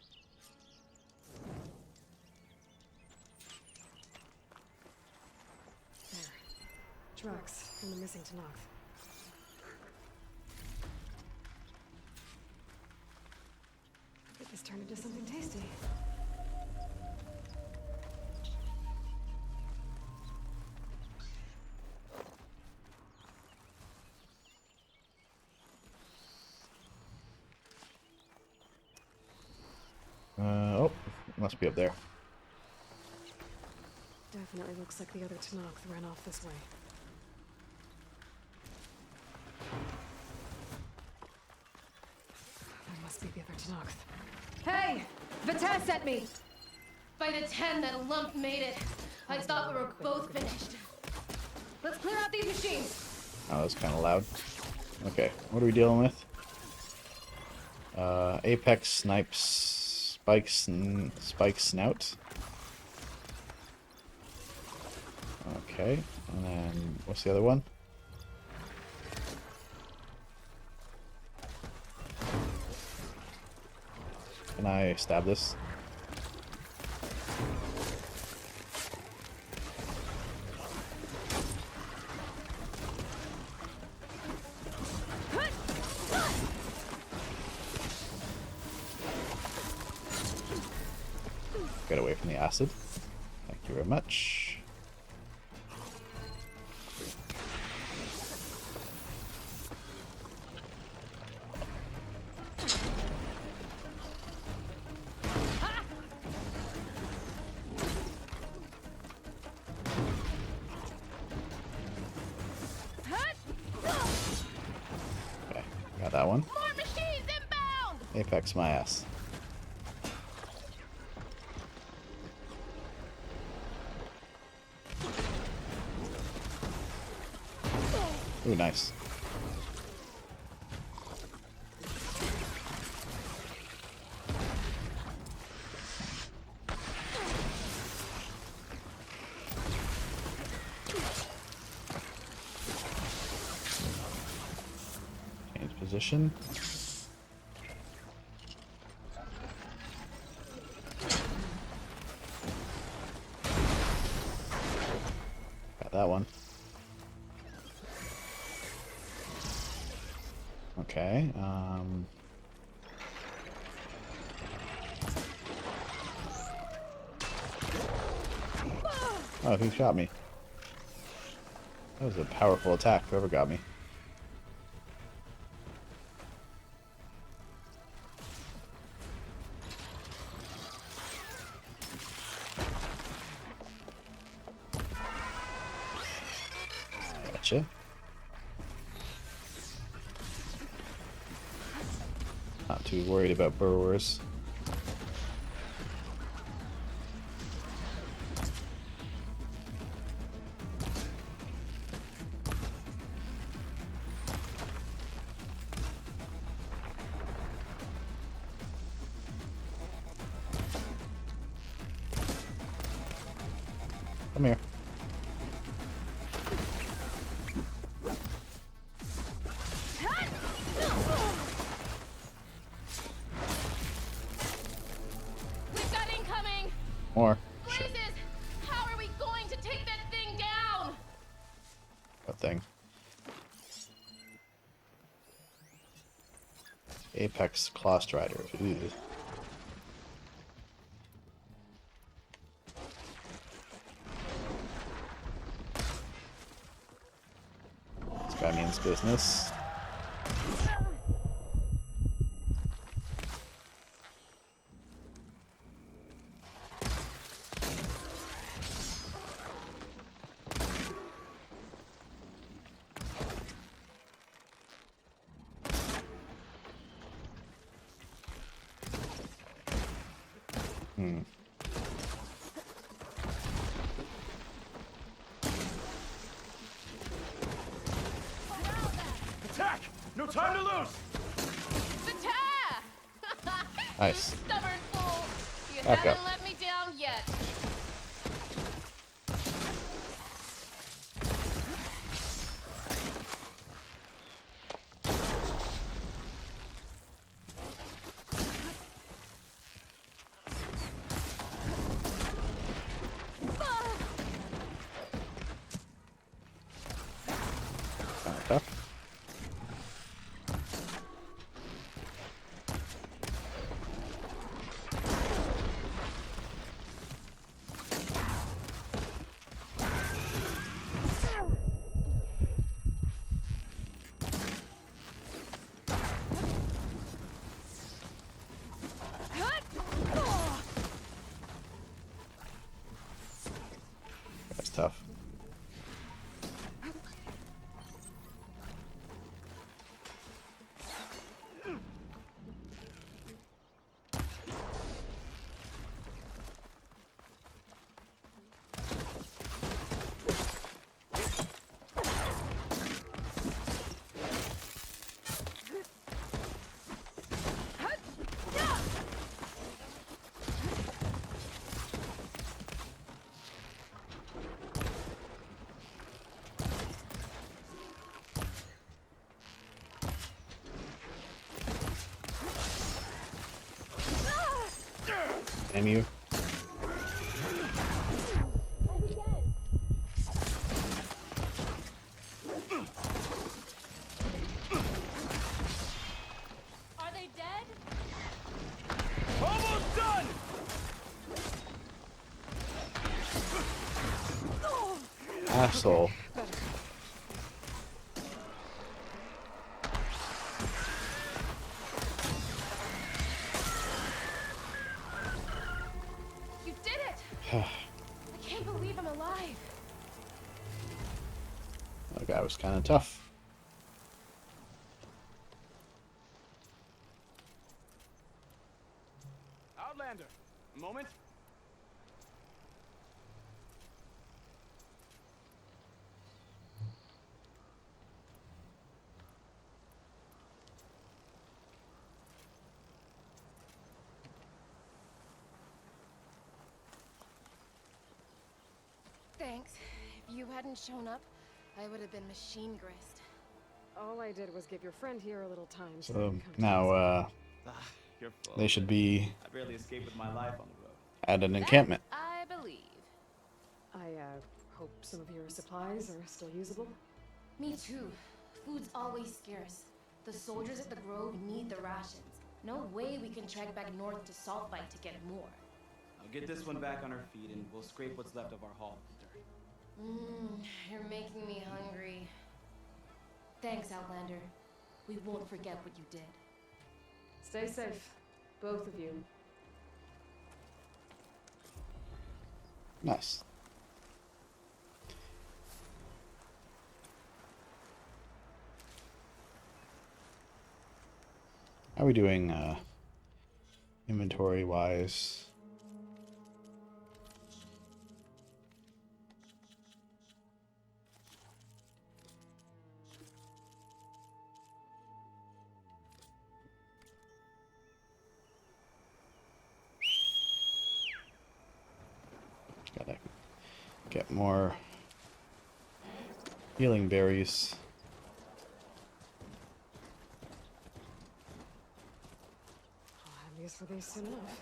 There. Tracks from the missing Tanakh. Get this turned into something tasty. Oh, must be up there. Definitely looks like the other Tanakh ran off this way. That must be the other Tanakh. Hey! Vita sent me! By the 10, that lump made it. I thought we were both finished. Let's clear out these machines! Oh, that's kind of loud. Okay, what are we dealing with? Apex snipes. Spike snout. Okay, and then what's the other one? Can I stab this? Get away from the acid. Thank you very much. Okay, got that one. More machines inbound! Apex my ass. Ooh, nice. Change position. Got that one. Okay, oh, who shot me? That was a powerful attack, whoever got me. Gotcha. Not too worried about burrowers. Come here. We've got incoming! More. Blazes! How are we going to take that thing down? What thing? Apex Claw Strider. Ooh. This guy means business. Attack! No time to lose! Attack! Nice. You stubborn fool! You Back haven't up. let me down yet. Back up. That's tough. Damn you. Are they dead? Almost done! Asshole. You did it! I can't believe I'm alive. That guy was kind of tough. Outlander, a moment. Thanks. If you hadn't shown up, I would have been machine grist. All I did was give your friend here a little time. So you can come to now, us. You're full. they should be I barely escaped with my life on the road. at an encampment. I believe. I hope some of your supplies are still usable. Me too. Food's always scarce. The soldiers at the Grove need the rations. No way we can trek back north to Saltbite to get more. I'll get this one back on her feet and we'll scrape what's left of our haul with the dirt. You're making me hungry. Thanks, Outlander. We won't forget what you did. Stay safe, both of you. Nice. How are we doing inventory wise? Gotta get more healing berries. I'll have use for these soon enough.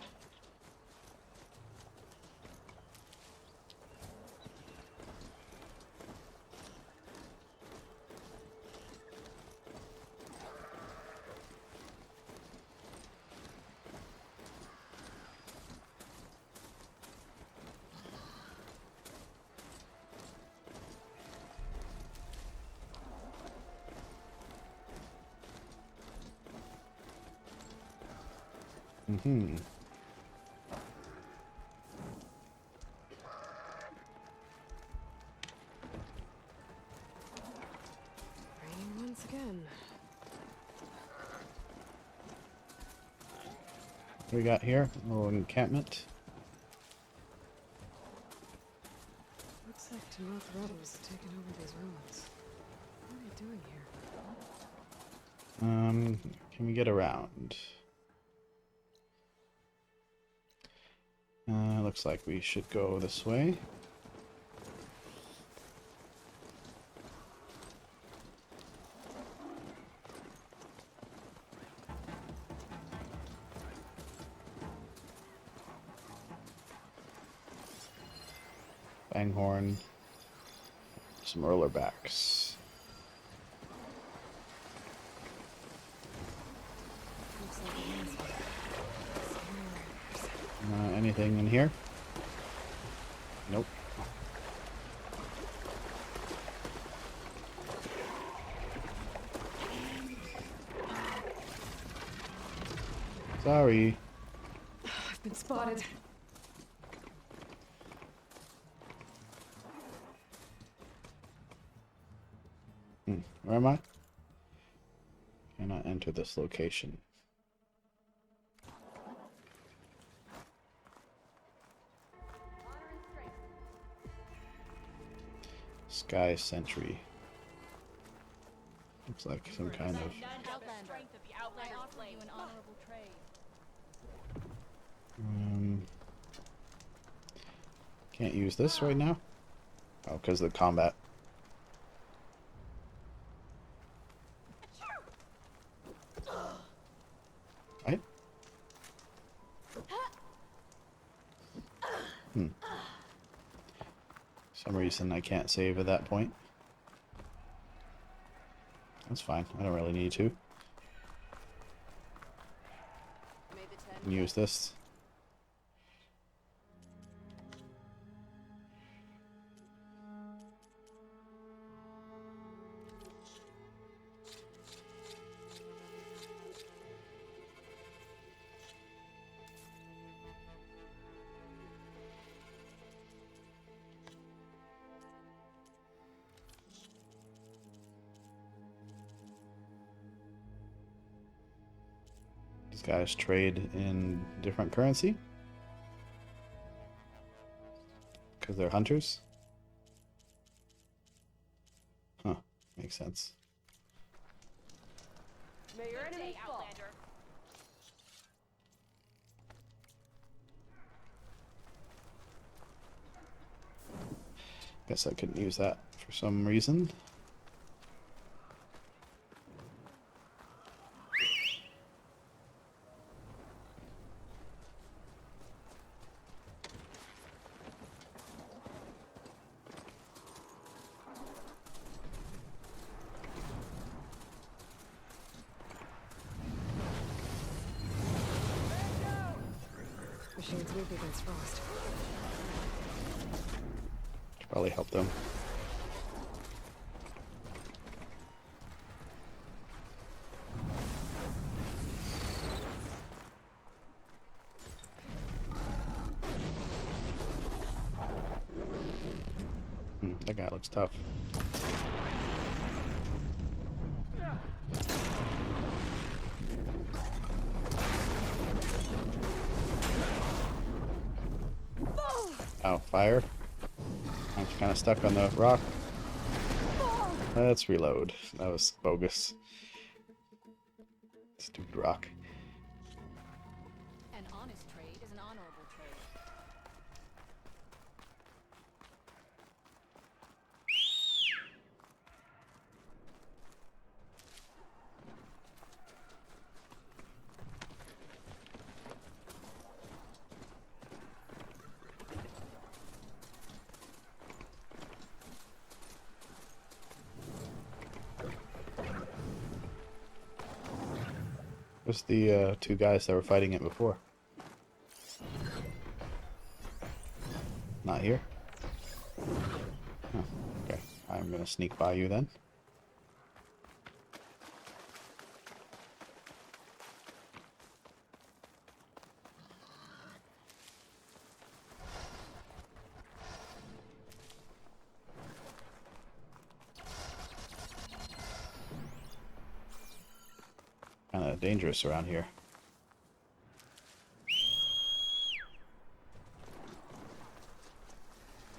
Mm-hmm. Raining once again. What we got here? A little encampment. Looks like Timoth rebels have taken over these ruins. What are they doing here? Can we get around? Looks like we should go this way. Banghorn. Some Erlerbacks. Looks like it has Anything in here? Nope. Sorry. I've been spotted. Where am I? Cannot enter this location. Sky Sentry. Looks like some kind of... Can't use this right now? Oh, because of the combat. Right? Some reason I can't save at that point. That's fine. I don't really need to. Use this. These guys trade in different currency because they're hunters. Huh, makes sense. May your enemy fall. Guess I couldn't use that for some reason. Machines weak against frost. Should probably help them. That guy looks tough. Oh, fire. I'm kind of stuck on the rock. Let's reload. That was bogus. Stupid rock. An honest trade is an honorable trade. Where's the two guys that were fighting it before? Not here? Oh, okay. I'm gonna sneak by you then. Kind of dangerous around here.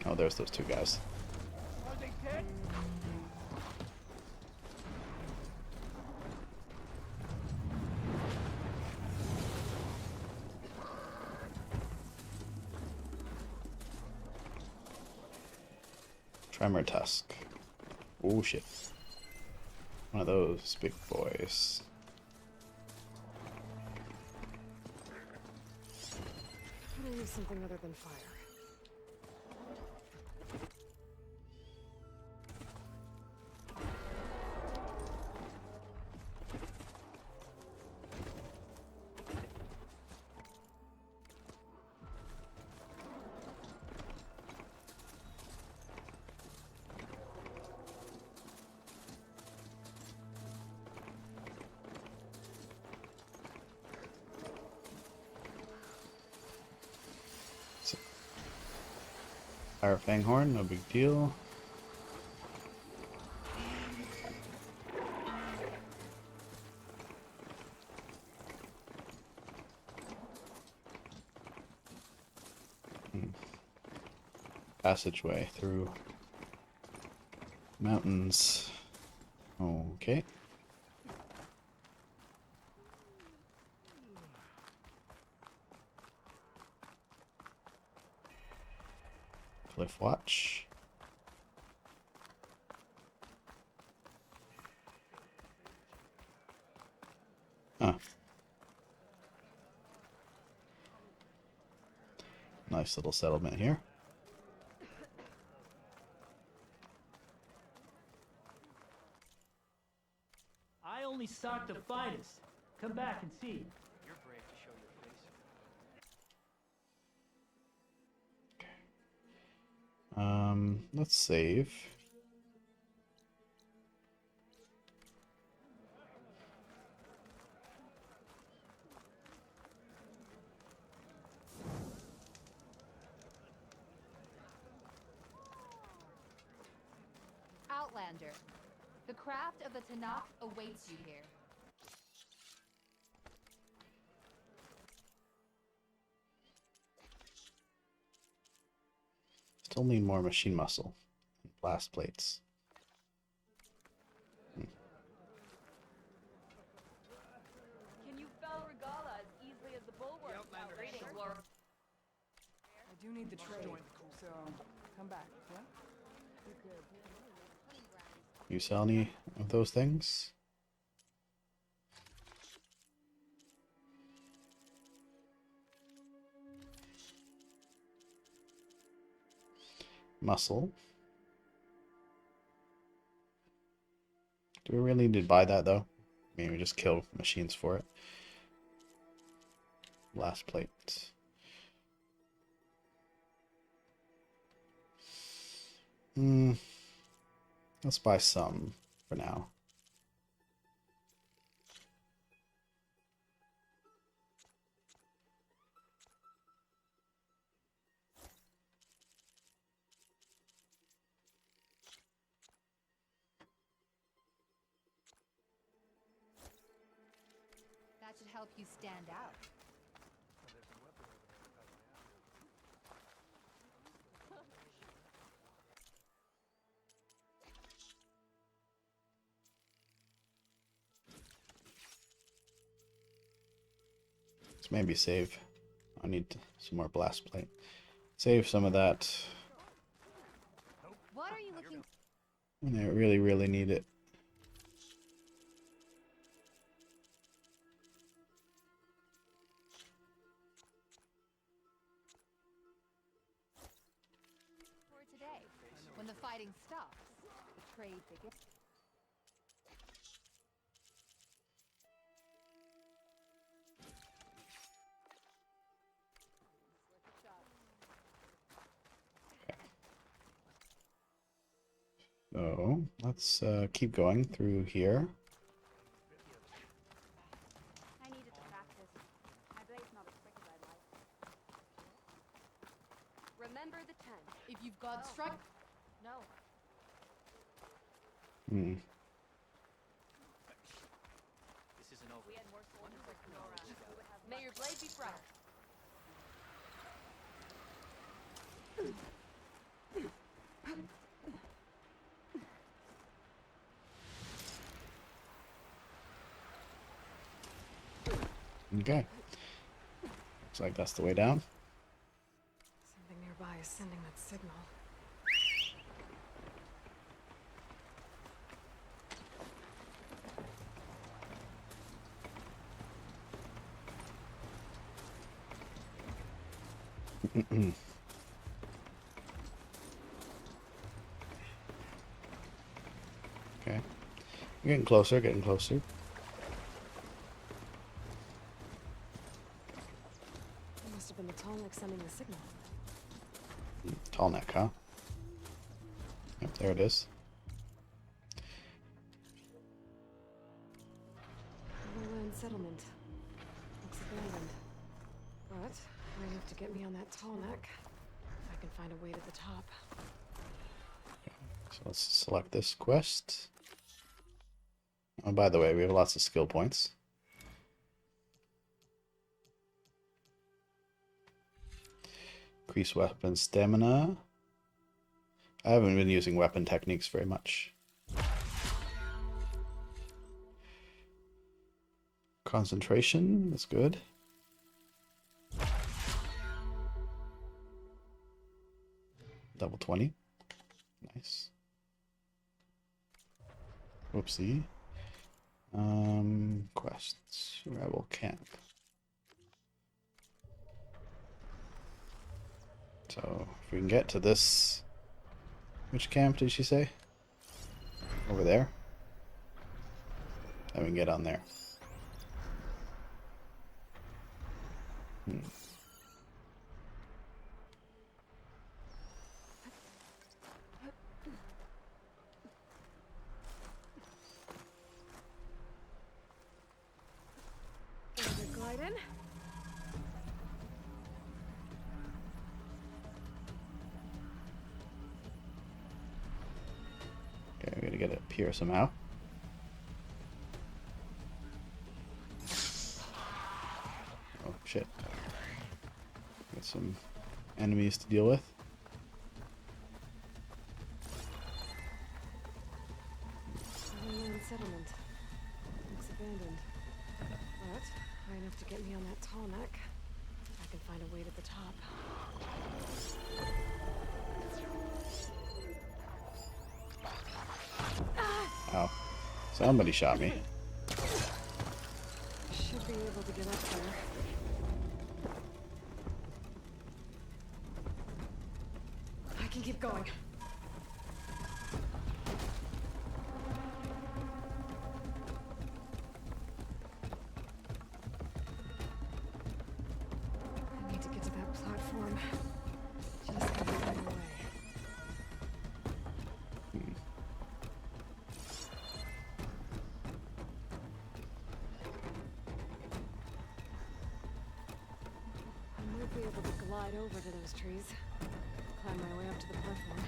Oh, there's those two guys. Are they dead? Tremor Tusk. Oh shit. One of those big boys. I need something other than fire. Fire Fanghorn, no big deal. Passageway through mountains. Okay. Cliff Watch. Huh. Nice little settlement here. I only stock the finest. Come back and see. You're brave to show your face. Let's save. Outlander, the craft of the Tanakh awaits you here. Still need more machine muscle and blast plates. Can you fell Regala as easily as the bulwark without raiding Lord? I do need the trade, so come back, yeah? You sell any of those things? Muscle. Do we really need to buy that though? I mean, we just kill machines for it. Blast plate. Let's buy some for now. That should help you stand out. Let's maybe save. I need some more blast plate. Save some of that. What are you looking And I really, really need it. for today? When the fighting stops, the trade begins. So let's keep going through here. I needed to practice. My blade's not as quick as I'd like. Remember the 10. If you've got strike. No. Hmm. This isn't over. We had more soldiers like you around. We would have May your blade be bright. Okay. Looks like that's the way down. Something nearby is sending that signal. Okay. Getting closer, getting closer. It must have been the Tallneck sending the signal. Tall neck, huh? Yep, there it is. Lowland settlement. Looks abandoned. But high enough to get me on that Tallneck. If I can find a way to the top. So let's select this quest. Oh, by the way, we have lots of skill points. Increase weapon stamina. I haven't been using weapon techniques very much. Concentration, that's good. Level 20. Nice. Whoopsie. Quests. Rebel camp. So, if we can get to this... Which camp did she say? Over there? Then we can get on there. Gliding. Okay, we gotta get it up here somehow. Oh shit. Got some enemies to deal with. Lowland settlement. Looks abandoned. But high enough to get me on that Tallneck. I can find a way to the top. Oh, somebody shot me. Should be able to get up there. I can keep going. I need to get to that platform. Just gotta find a way. I might be able to glide over to those trees. Climb my way up to the platform.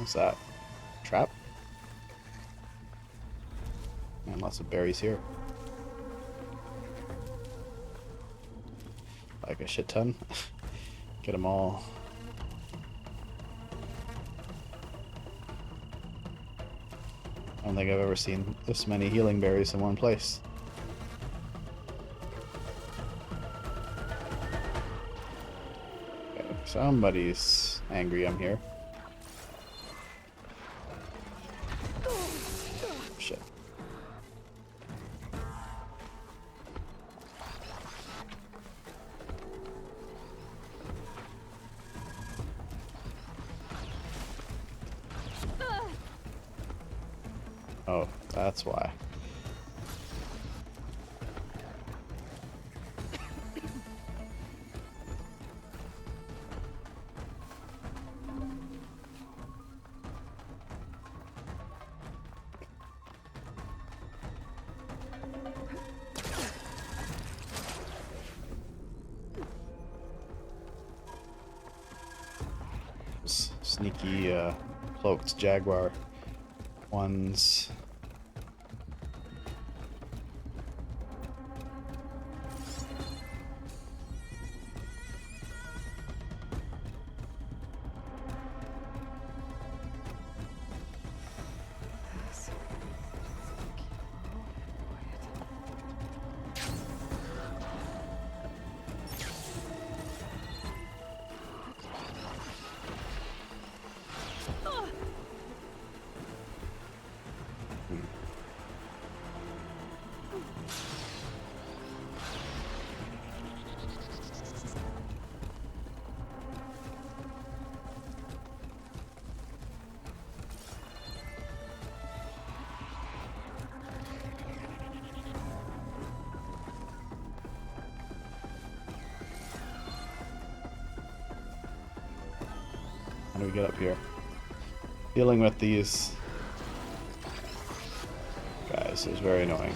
What's that? Trap? And lots of berries here. Like a shit ton. Get them all. I don't think I've ever seen this many healing berries in one place. Okay, somebody's angry I'm here. Shit. Oh, that's why. Sneaky cloaked jaguar ones. How do we get up here? Dealing with these guys is very annoying.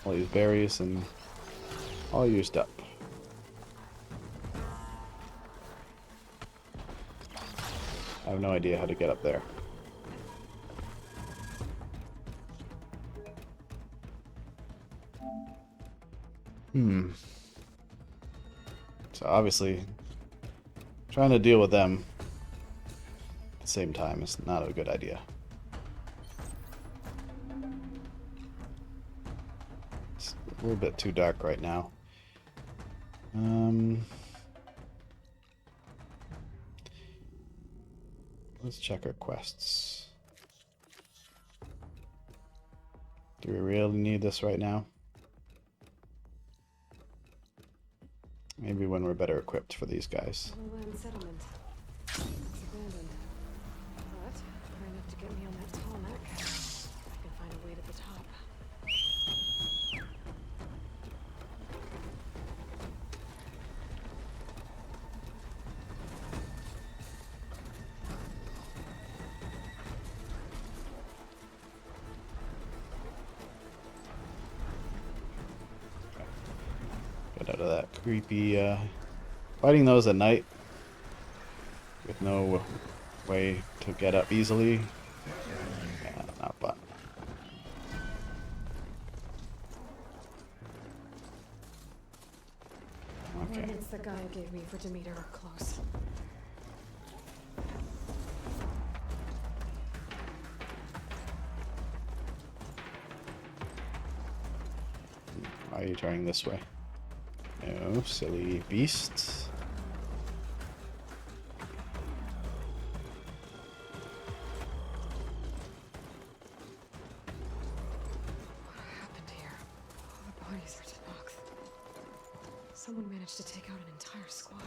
All these berries and all used up. I have no idea how to get up there. So obviously, trying to deal with them at the same time is not a good idea. It's a little bit too dark right now. Let's check our quests. Do we really need this right now? Maybe when we're better equipped for these guys. Land settlement. It's abandoned. But far enough to get me on that tarmac. I can find a way to the top. Get out of that creepy, fighting those at night with no way to get up easily. Yeah, not fun. Okay. It's the guy gave me for Demeter are close. Why are you turning this way? No, silly beast. What happened here? All the bodies are Tennox. Someone managed to take out an entire squad.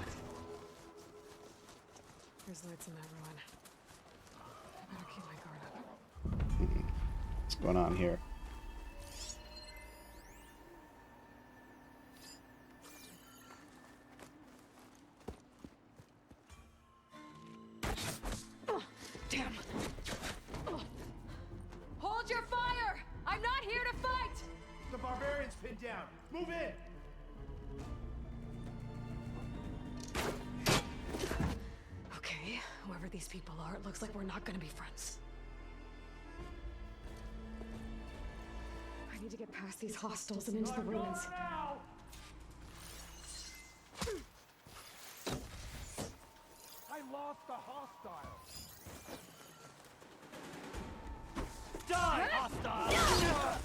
There's lights in that ruin. I better keep my guard up. What's going on here? Damn! Hold your fire! I'm not here to fight! The barbarian's pinned down. Move in! Okay, whoever these people are, it looks like we're not gonna be friends. I need to get past these hostiles and into the ruins. I lost the hostile. Die, hostile!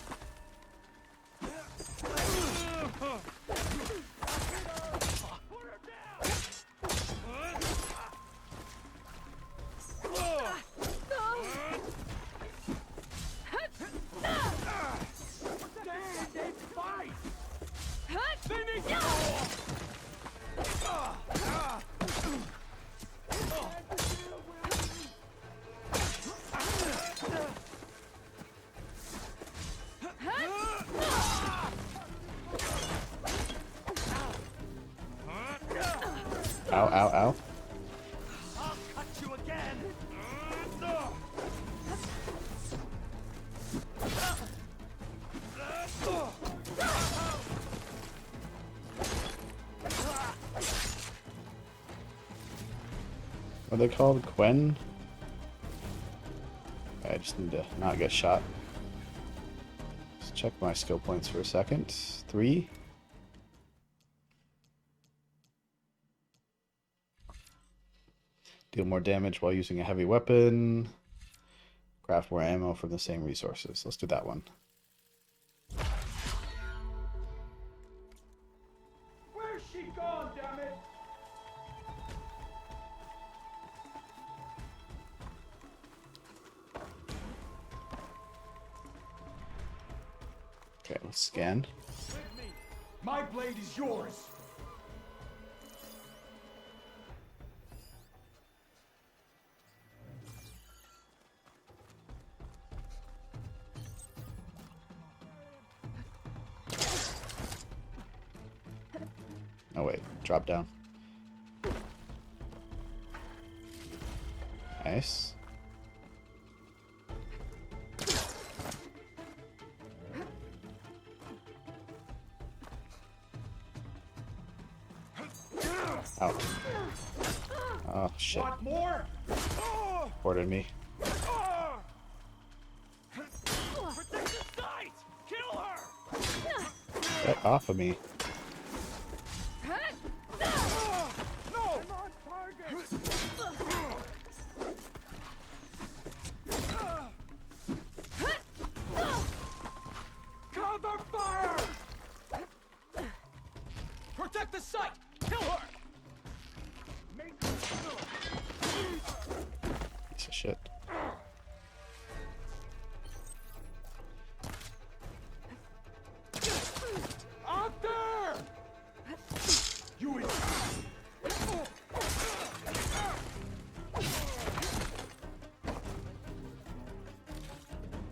Ow, ow, ow. I'll cut you again. What are they called? Quen? I just need to not get shot. Let's check my skill points for a second. 3. Deal more damage while using a heavy weapon. Craft more ammo from the same resources. Let's do that one. Where's she gone, damn it? Okay, let's scan. With me. My blade is yours. Oh wait, drop down. Nice. Ow. Oh shit. Want more? Ordered me. Protect the site! Kill her! Get off of me. No! I'm on target! Cover fire! Protect the site! Kill her! Make Piece of shit. out there! You idiot!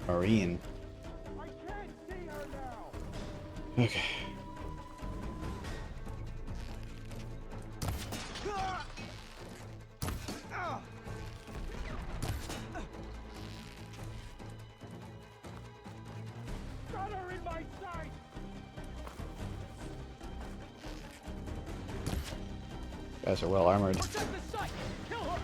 Marine. I can't see her now! Okay. Got her in my sight! Guys are well armored. Protect the site! Kill her!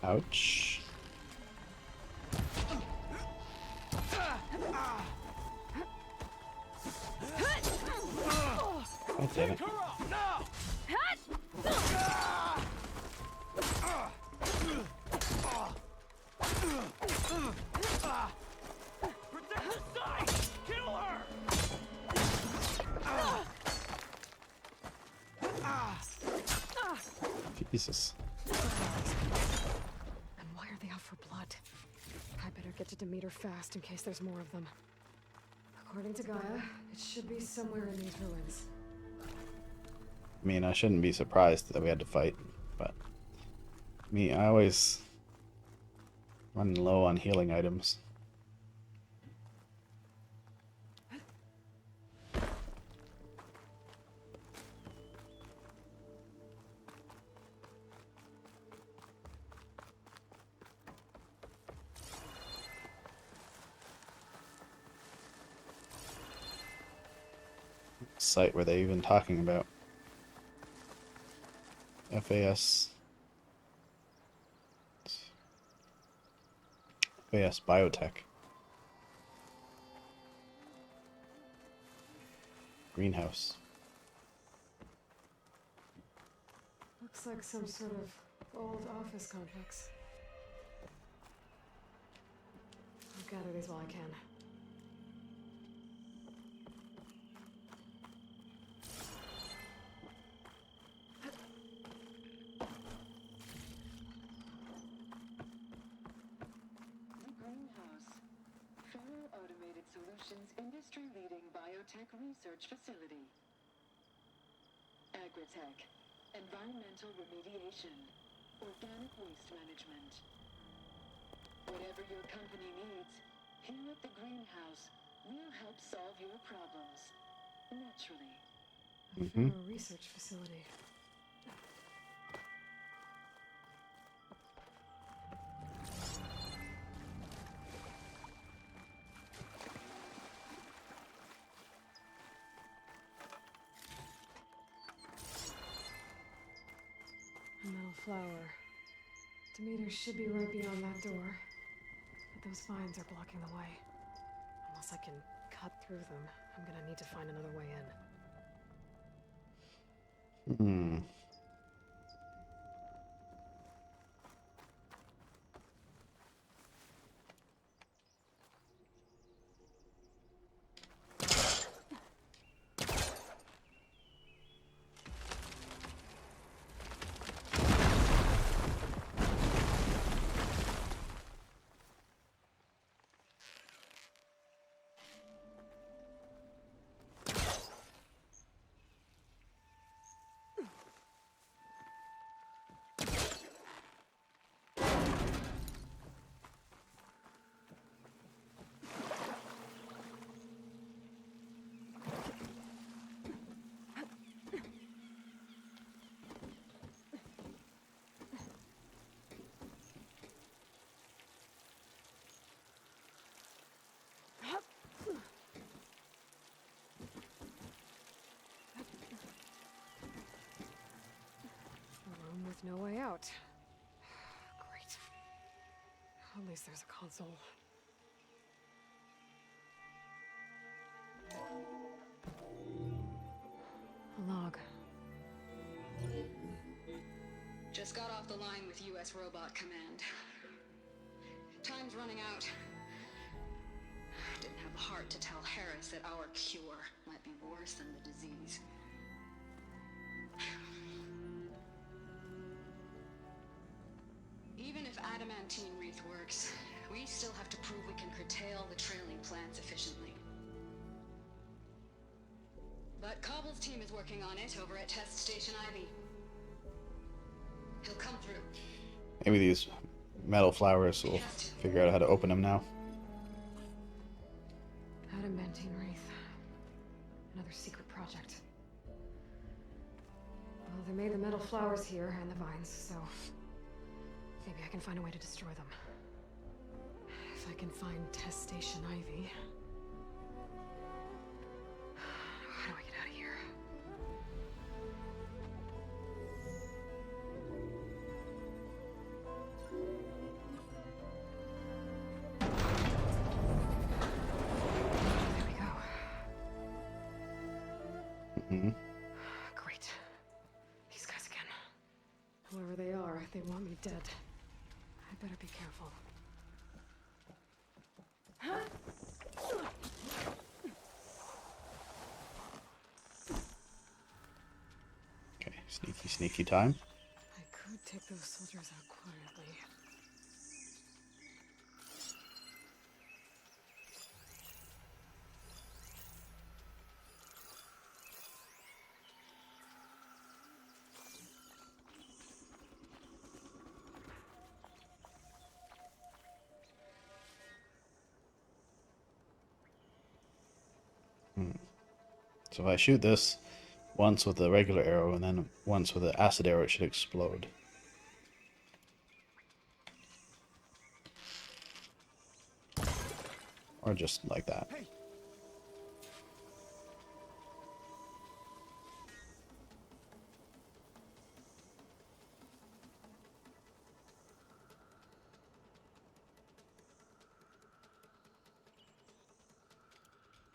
Ouch. God damn it. Jesus. And why are they out for blood? I get to Demeter fast in case there's more of them. According to Gaia, it should be somewhere in these ruins. I mean, I shouldn't be surprised that we had to fight, but me, I always run low on healing items. Site were they even talking about? FAS Biotech. Greenhouse. Looks like some sort of old office complex. I'll gather these while I can. Industry-leading biotech research facility. Agritech, environmental remediation, organic waste management. Whatever your company needs, here at the greenhouse, we'll help solve your problems. Naturally. A research facility. A metal flower. Demeter should be right beyond that door. But those vines are blocking the way. Unless I can cut through them, I'm gonna need to find another way in. With no way out. Great. At least there's a console. A log. Just got off the line with U.S. Robot Command. Time's running out. Didn't have the heart to tell Harris that our cure might be worse than the disease. Even if adamantine wreath works, we still have to prove we can curtail the trailing plants efficiently. But Cobble's team is working on it over at Test Station Ivy. He'll come through. Maybe these metal flowers will figure out how to open them now. Adamantine wreath. Another secret project. Well, they made the metal flowers here and the vines, so maybe I can find a way to destroy them. If I can find Test Station Ivy. How do I get out of here? There we go. Great. These guys again. Whoever they are, they want me dead. I better be careful. Okay, sneaky, sneaky time. I could take those soldiers out quietly. So if I shoot this once with a regular arrow and then once with an acid arrow, it should explode. Or just like that.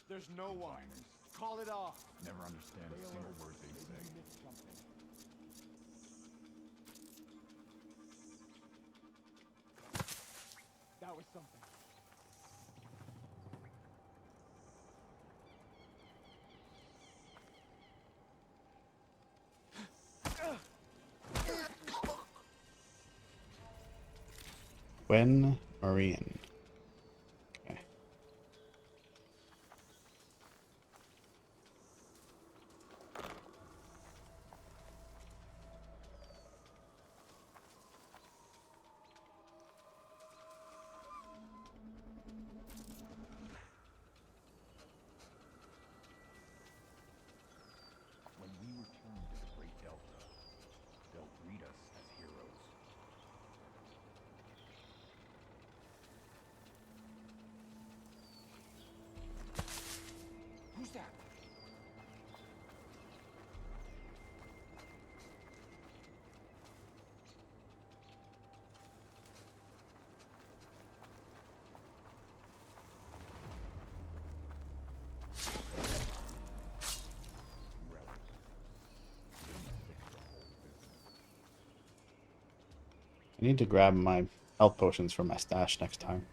There's no one. Call it off. Never understand a single word they say. That was something. When Marine. Okay. When we return to the Great Delta, they'll greet us as heroes. Who's that? I need to grab my health potions from my stash next time.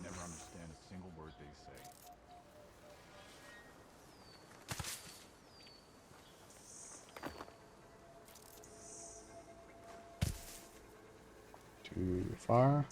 Never understand a single word they say. Too far.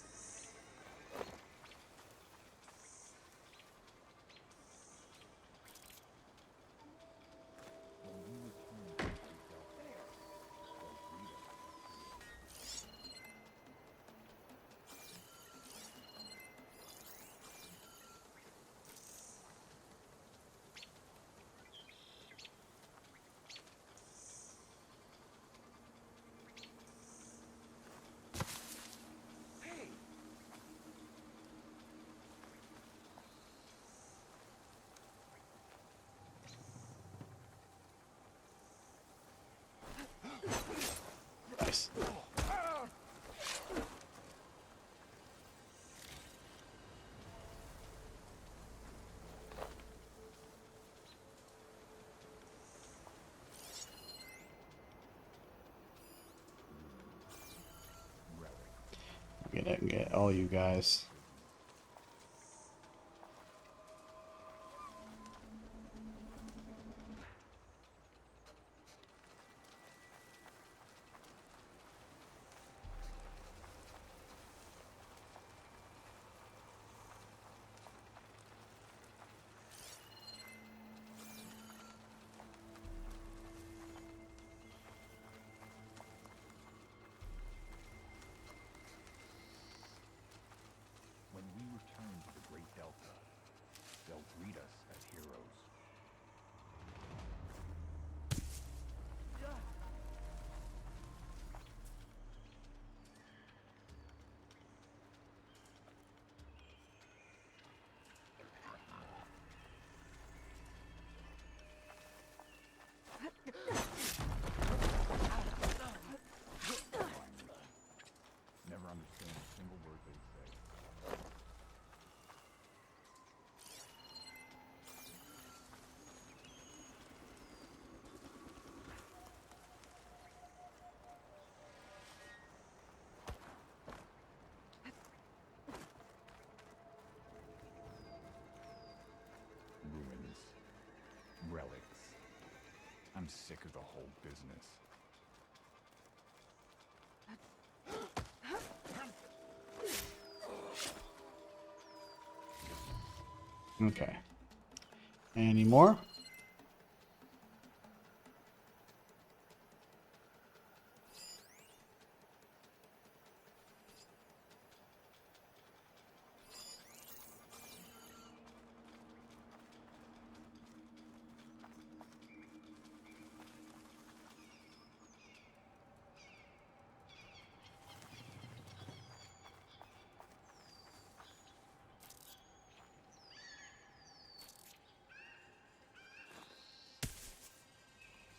Nice. I'm gonna get all you guys. When we return to the Great Delta, they'll greet us as heroes. Never understand a single word they say. Ruins. Relics. I'm sick of the whole business. Okay. Any more?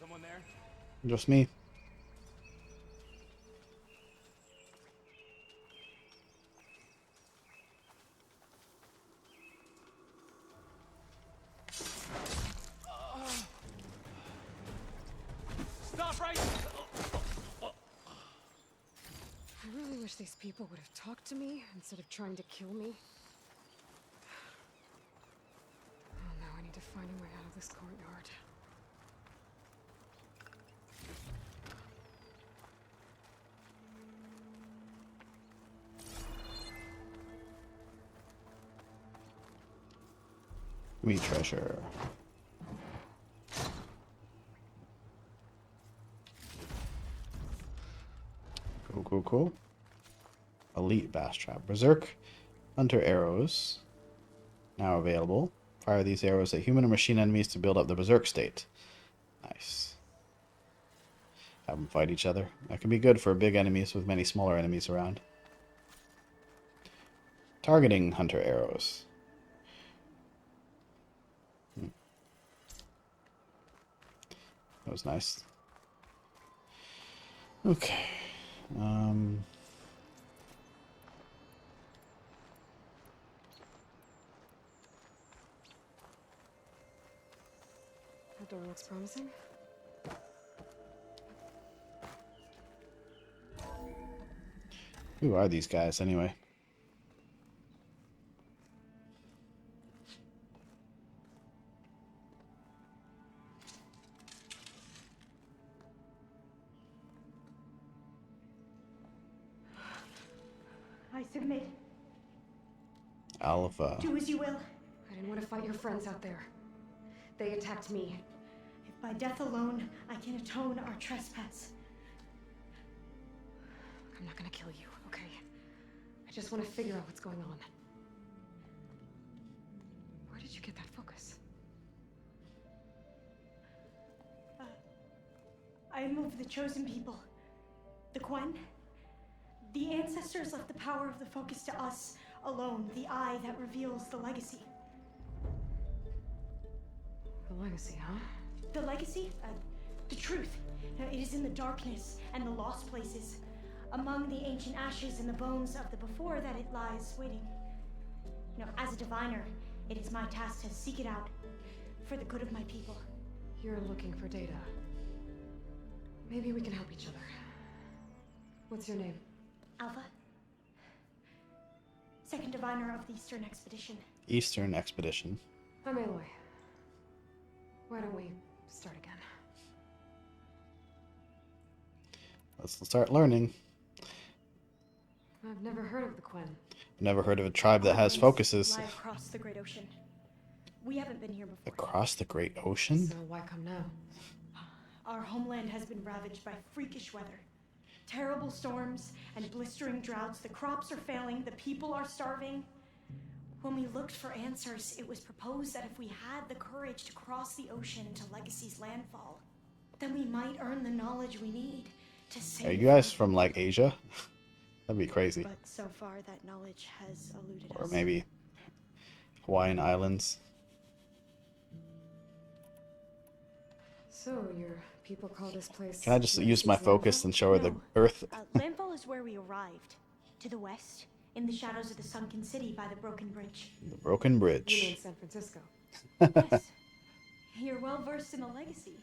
Someone there? Just me. Stop right! I really wish these people would have talked to me instead of trying to kill me. Oh, now I need to find a way out of this courtyard. We treasure. Cool. Elite bass trap. Berserk Hunter arrows. Now available. Fire these arrows at human or machine enemies to build up the berserk state. Nice. Have them fight each other. That can be good for big enemies with many smaller enemies around. Targeting hunter arrows. That was nice. Okay. That door looks promising. Who are these guys anyway? I submit. Alpha. Do as you will. I didn't want to fight your friends out there. They attacked me. If by death alone I can atone our trespass. I'm not gonna kill you, okay? I just want to figure out what's going on. Where did you get that focus? I moved the chosen people. The Quen. The ancestors left the power of the focus to us alone, the eye that reveals the legacy. The legacy, huh? The legacy? The truth. It is in the darkness and the lost places. Among the ancient ashes and the bones of the before that it lies waiting. As a diviner, it is my task to seek it out for the good of my people. You're looking for data. Maybe we can help each other. What's your name? Alpha. Second diviner of the Eastern Expedition. Eastern Expedition. I'm Aloy. Why don't we start again? Let's start learning. I've never heard of the Quen. Never heard of a tribe that has focuses. Lie across the Great Ocean. We haven't been here before. Across the Great Ocean? So why come now? Our homeland has been ravaged by freakish weather. Terrible storms and blistering droughts. The crops are failing. The people are starving. When we looked for answers, it was proposed that if we had the courage to cross the ocean to Legacy's landfall, then we might earn the knowledge we need to save. Are you guys from like Asia? That'd be crazy. But so far, that knowledge has eluded us. Or maybe Hawaiian Islands. So your people call this place... Can I just use my focus and show her the Earth? Landfall is where we arrived. To the west, in the shadows of the sunken city by the broken bridge. The Broken You Bridge. mean San Francisco? Yes. You're well versed in the legacy.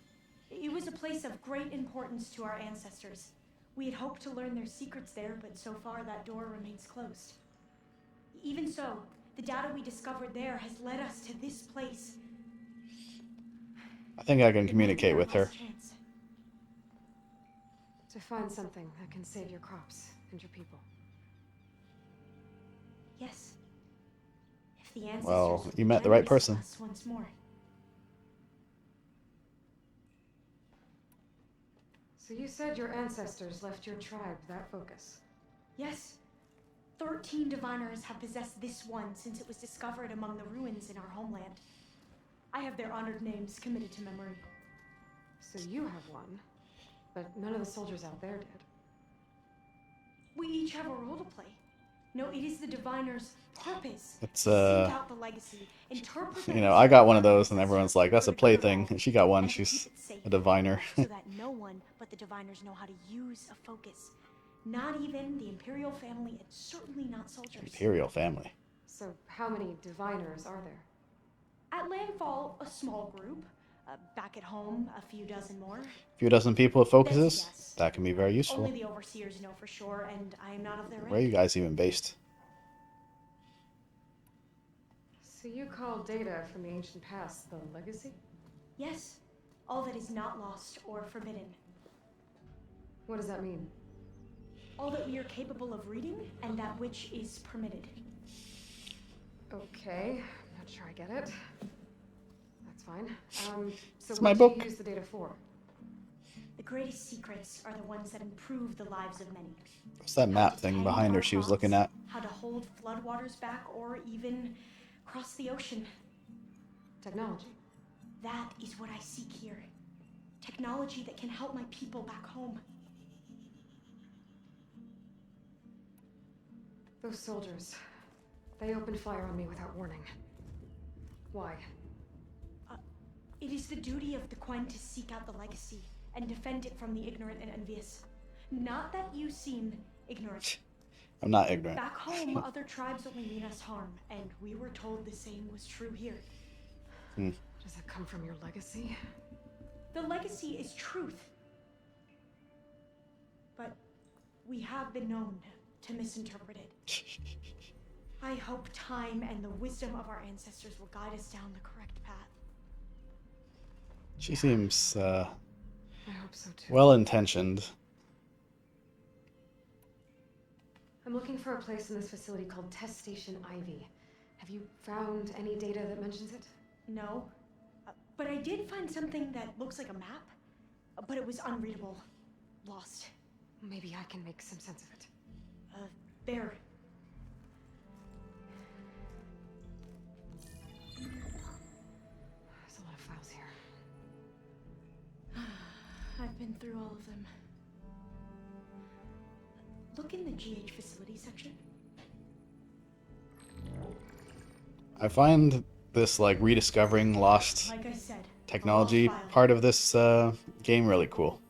It was a place of great importance to our ancestors. We had hoped to learn their secrets there, but so far that door remains closed. Even so, the data we discovered there has led us to this place. I think I can communicate with her. To find something that can save your crops and your people. Yes. the ancestors Well, would you met the right generate person. us once more. So you said your ancestors left your tribe that focus? Yes. 13 diviners have possessed this one since it was discovered among the ruins in our homeland. I have their honored names committed to memory. So you have one, but none of the soldiers out there did. We each have a role to play. No, it is the diviner's purpose It's, to seek out the legacy, interpret you know, I got one of those, and everyone's like, that's a plaything. And she got one. She's a diviner. so that no one but the diviners know how to use a focus. Not even the Imperial family, and certainly not soldiers. Imperial family. So how many diviners are there? At landfall, a small group. Back at home, a few dozen more. A few dozen people with focuses? Yes. That can be very useful. Only the overseers know for sure, and I am not of their rank. Where are you guys even based? So you call data from the ancient past the legacy? Yes. All that is not lost or forbidden. What does that mean? All that we are capable of reading, and that which is permitted. Okay, I'm not sure I get it. That's fine. So It's my what do book. you use the data for? The greatest secrets are the ones that improve the lives of many. What's that map thing behind her she was looking at? How to hold floodwaters back or even cross the ocean. Technology. That is what I seek here. Technology that can help my people back home. Those soldiers, they opened fire on me without warning. Why? It is the duty of the Quen to seek out the legacy and defend it from the ignorant and envious. Not that you seem ignorant. I'm not ignorant. Back home, other tribes only mean us harm, and we were told the same was true here. Does that come from your legacy? The legacy is truth. But we have been known to misinterpret it. I hope time and the wisdom of our ancestors will guide us down the correct path. She seems I hope so too. well-intentioned. I'm looking for a place in this facility called Test Station Ivy. Have you found any data that mentions it? No. But I did find something that looks like a map, but it was unreadable. Lost. Maybe I can make some sense of it. There. There's a lot of files here. I've been through all of them. Look in the GH facility section. I find this, like, rediscovering lost Like I said, technology a lost file. part of this game really cool.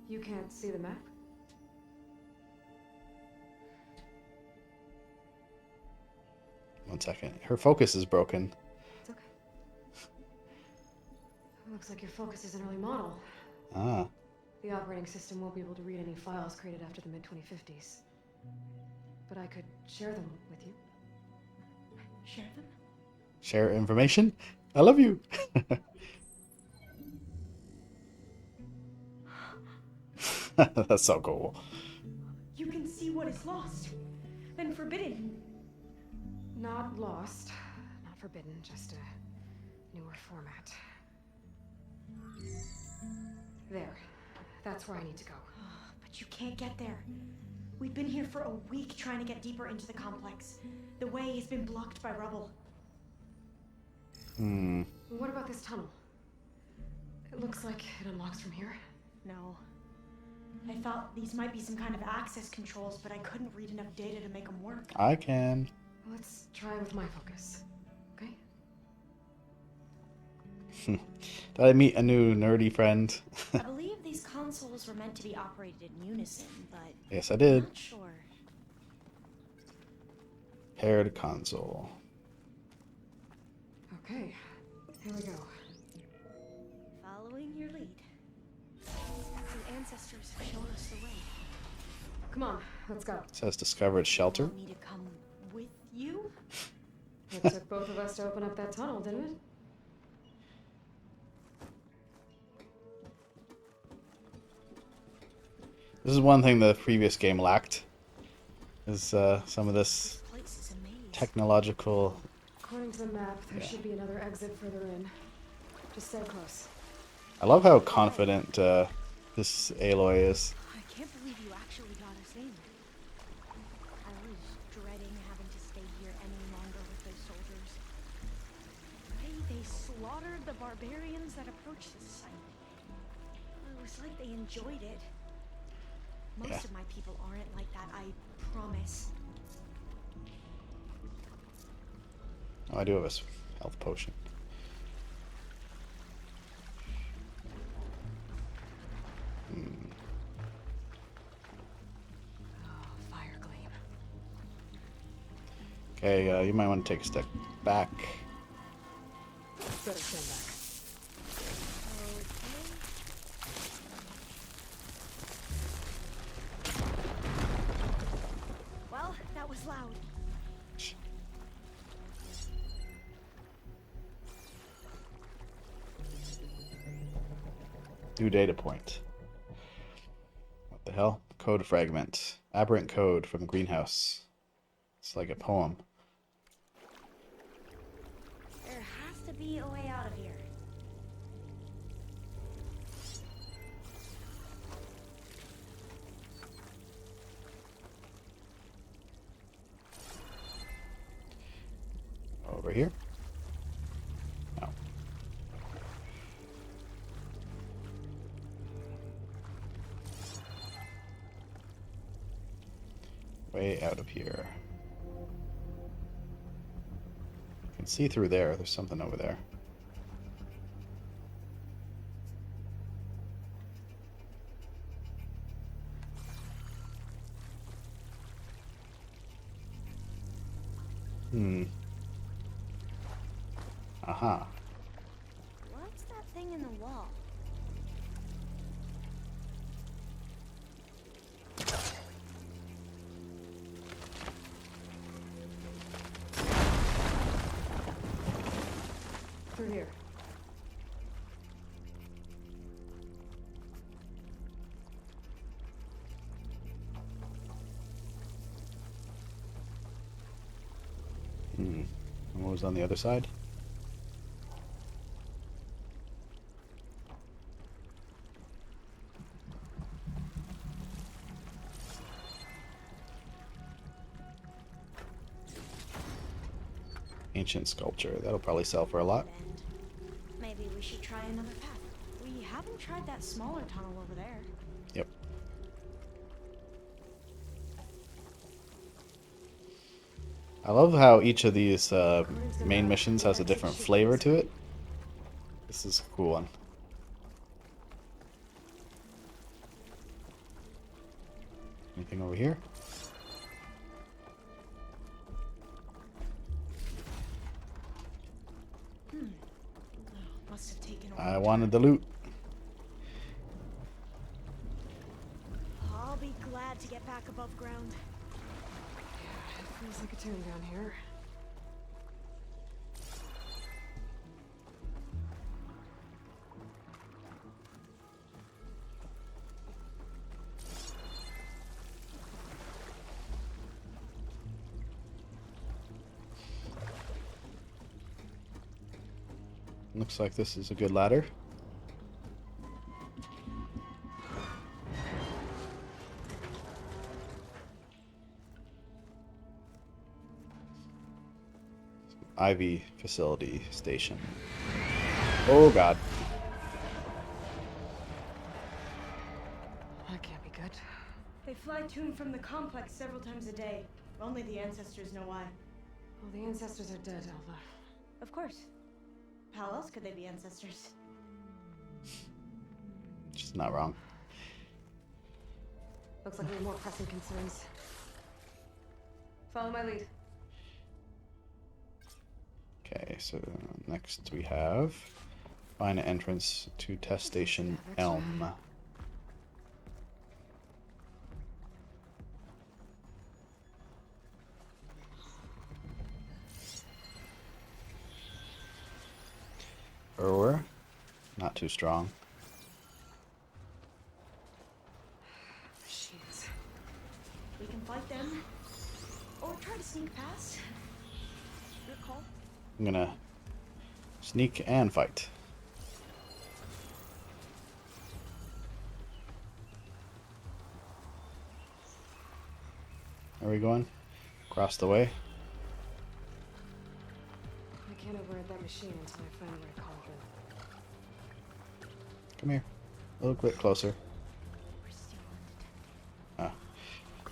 You can't see the map? One second. Her focus is broken. It's okay. Looks like your focus is an early model. Ah. The operating system won't be able to read any files created after the mid-2050s. But I could share them with you. Share them? Share information? I love you. That's so cool. You can see what is lost and forbidden. Not lost, not forbidden, just a newer format. There. That's where I need to go. But you can't get there. We've been here for a week trying to get deeper into the complex. The way has been blocked by rubble. What about this tunnel? It looks like it unlocks from here. No. I thought these might be some kind of access controls, but I couldn't read enough data to make them work. I can. Let's try with my focus. Okay? Did I meet a new nerdy friend? I believe these consoles were meant to be operated in unison, but Yes, I did. I'm not sure. Paired console. Okay. Here we go. Following your lead. The ancestors showed us the way. Come on, let's go. It says discovered shelter. Want me to come with you? It took both of us to open up that tunnel, didn't it? This is one thing the previous game lacked. Is some of this technological According to the map, there should be another exit further in. Just stay close. I love how confident this Aloy is. I can't believe you actually got us in. I was dreading having to stay here any longer with those soldiers. They slaughtered the barbarians that approached the site. It was like they enjoyed it. Most of my people aren't like that, I promise. Oh, I do have a health potion. Fire gleam. Okay, you might want to take a step back. Better stand back. Well, that was loud. New data point. What the hell? Code fragment. Aberrant code from greenhouse. It's like a poem. There has to be a way out of here. Over here? No. Way out of here. You can see through there. There's something over there. Aha. What's that thing in the wall? Through here. And what was on the other side? Ancient sculpture. That'll probably sell for a lot. Maybe we should try another path. We haven't tried that smaller tunnel over there. Yep. I love how each of these main missions has a different flavor to it. This is a cool one. Anything over here? Must have taken I wanted the loot. I'll be glad to get back above ground. It feels like a tomb down here. Looks like this is a good ladder. Ivy facility station. Oh god. That can't be good. They fly to and from the complex several times a day. Only the ancestors know why. Well, the ancestors are dead, Alva. Of course. How else could they be ancestors? She's not wrong. Looks like we have more pressing concerns. Follow my lead. Okay, so next we have find an entrance to test station Elm. Or not too strong. Shit. We can fight them, or try to sneak past. Your call. I'm gonna sneak and fight. Where are we going? Across the way. I can't override that machine until I find where to call it. Come here. A little bit closer. Ah.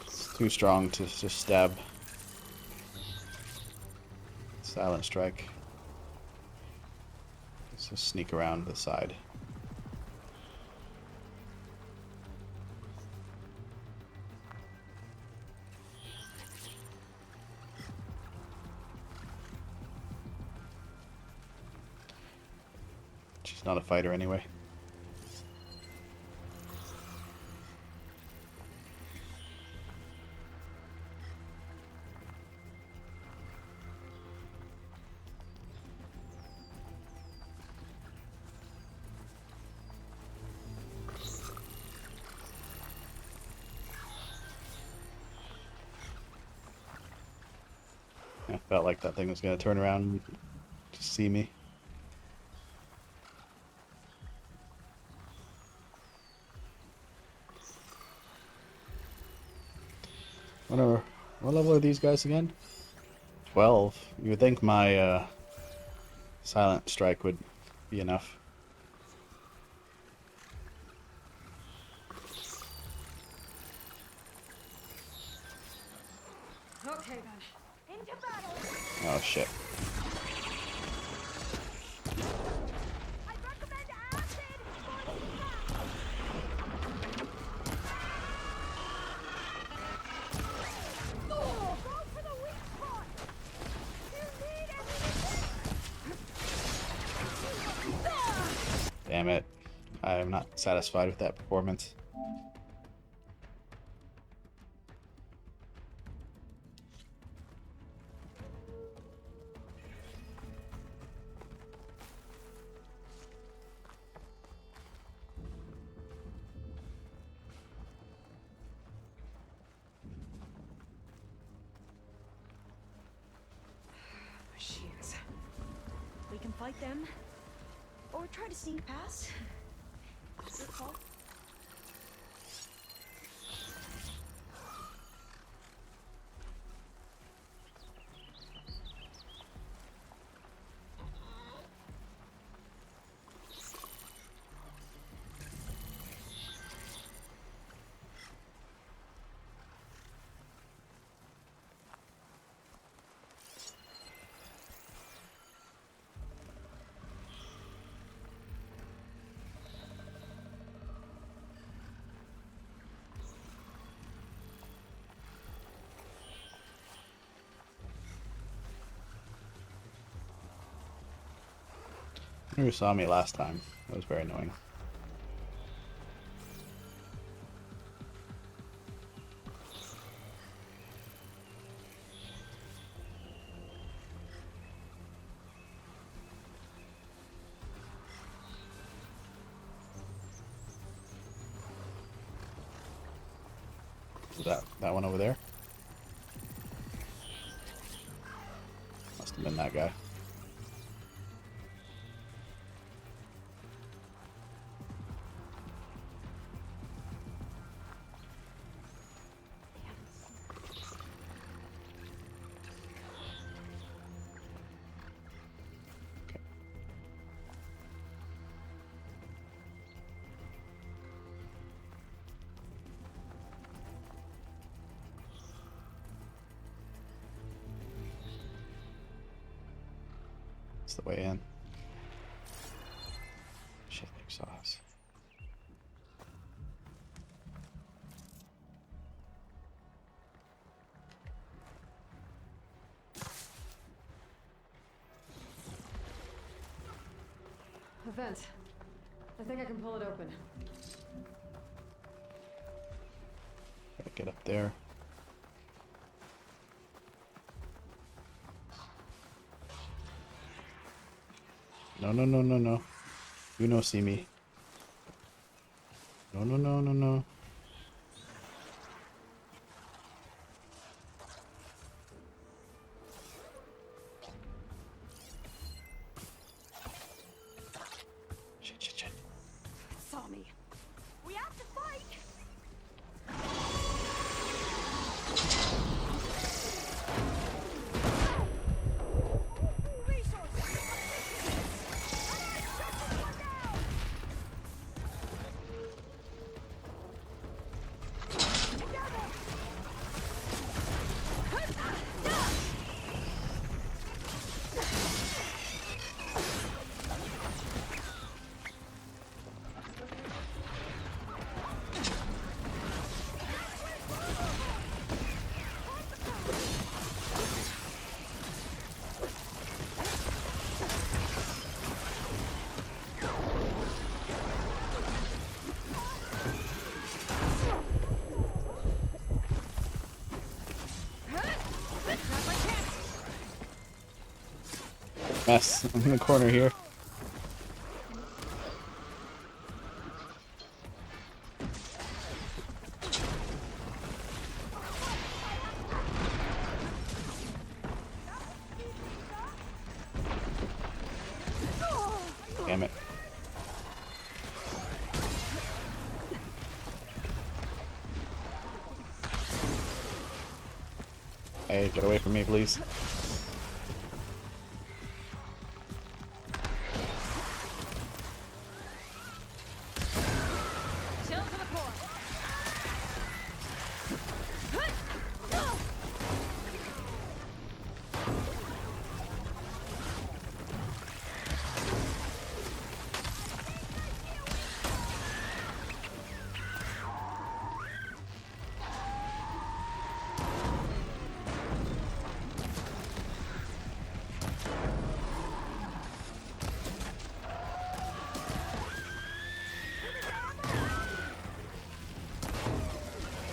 It's too strong to just stab. Silent strike. Let's just sneak around the side. She's not a fighter anyway. I felt like that thing was going to turn around and just see me. Whatever. What level are these guys again? 12. You would think my silent strike would be enough. Okay then. Into battle. Oh shit. I recommend acid for oh, go for the weak spot. You need ammunition. Damn it. I am not satisfied with that performance. Machines. We can fight them, or try to sneak past. It's your call. You saw me last time. That was very annoying. Was that one over there? Must have been that guy. That's the way in. Shit, exhaust. A vent. I think I can pull it open. Gotta get up there. No, no, no, no, no. You no see me. No, no, no, no, no. mess in the corner here. Damn it. Hey, get away from me, please.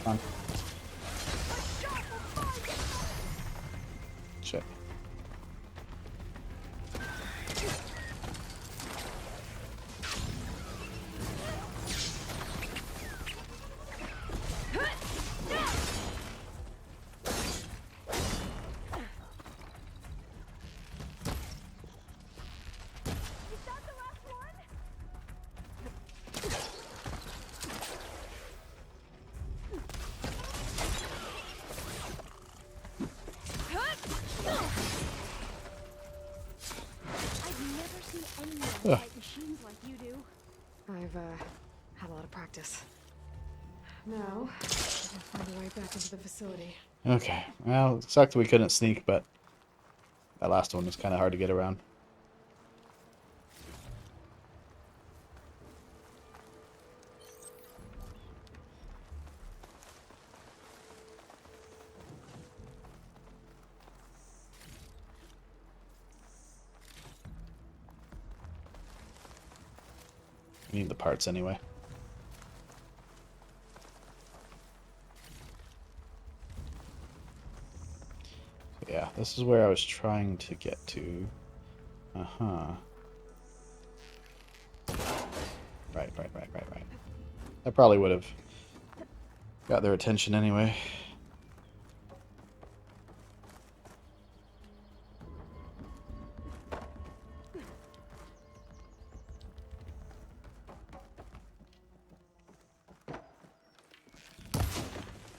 On. Shit. Ugh. Machines like you do. I've had a lot of practice. Now, I'll find a way back into the facility. Okay, well, it sucked we couldn't sneak, but that last one was kind of hard to get around. We need the parts anyway. So yeah, this is where I was trying to get to. Uh-huh. Right. That probably would have got their attention anyway.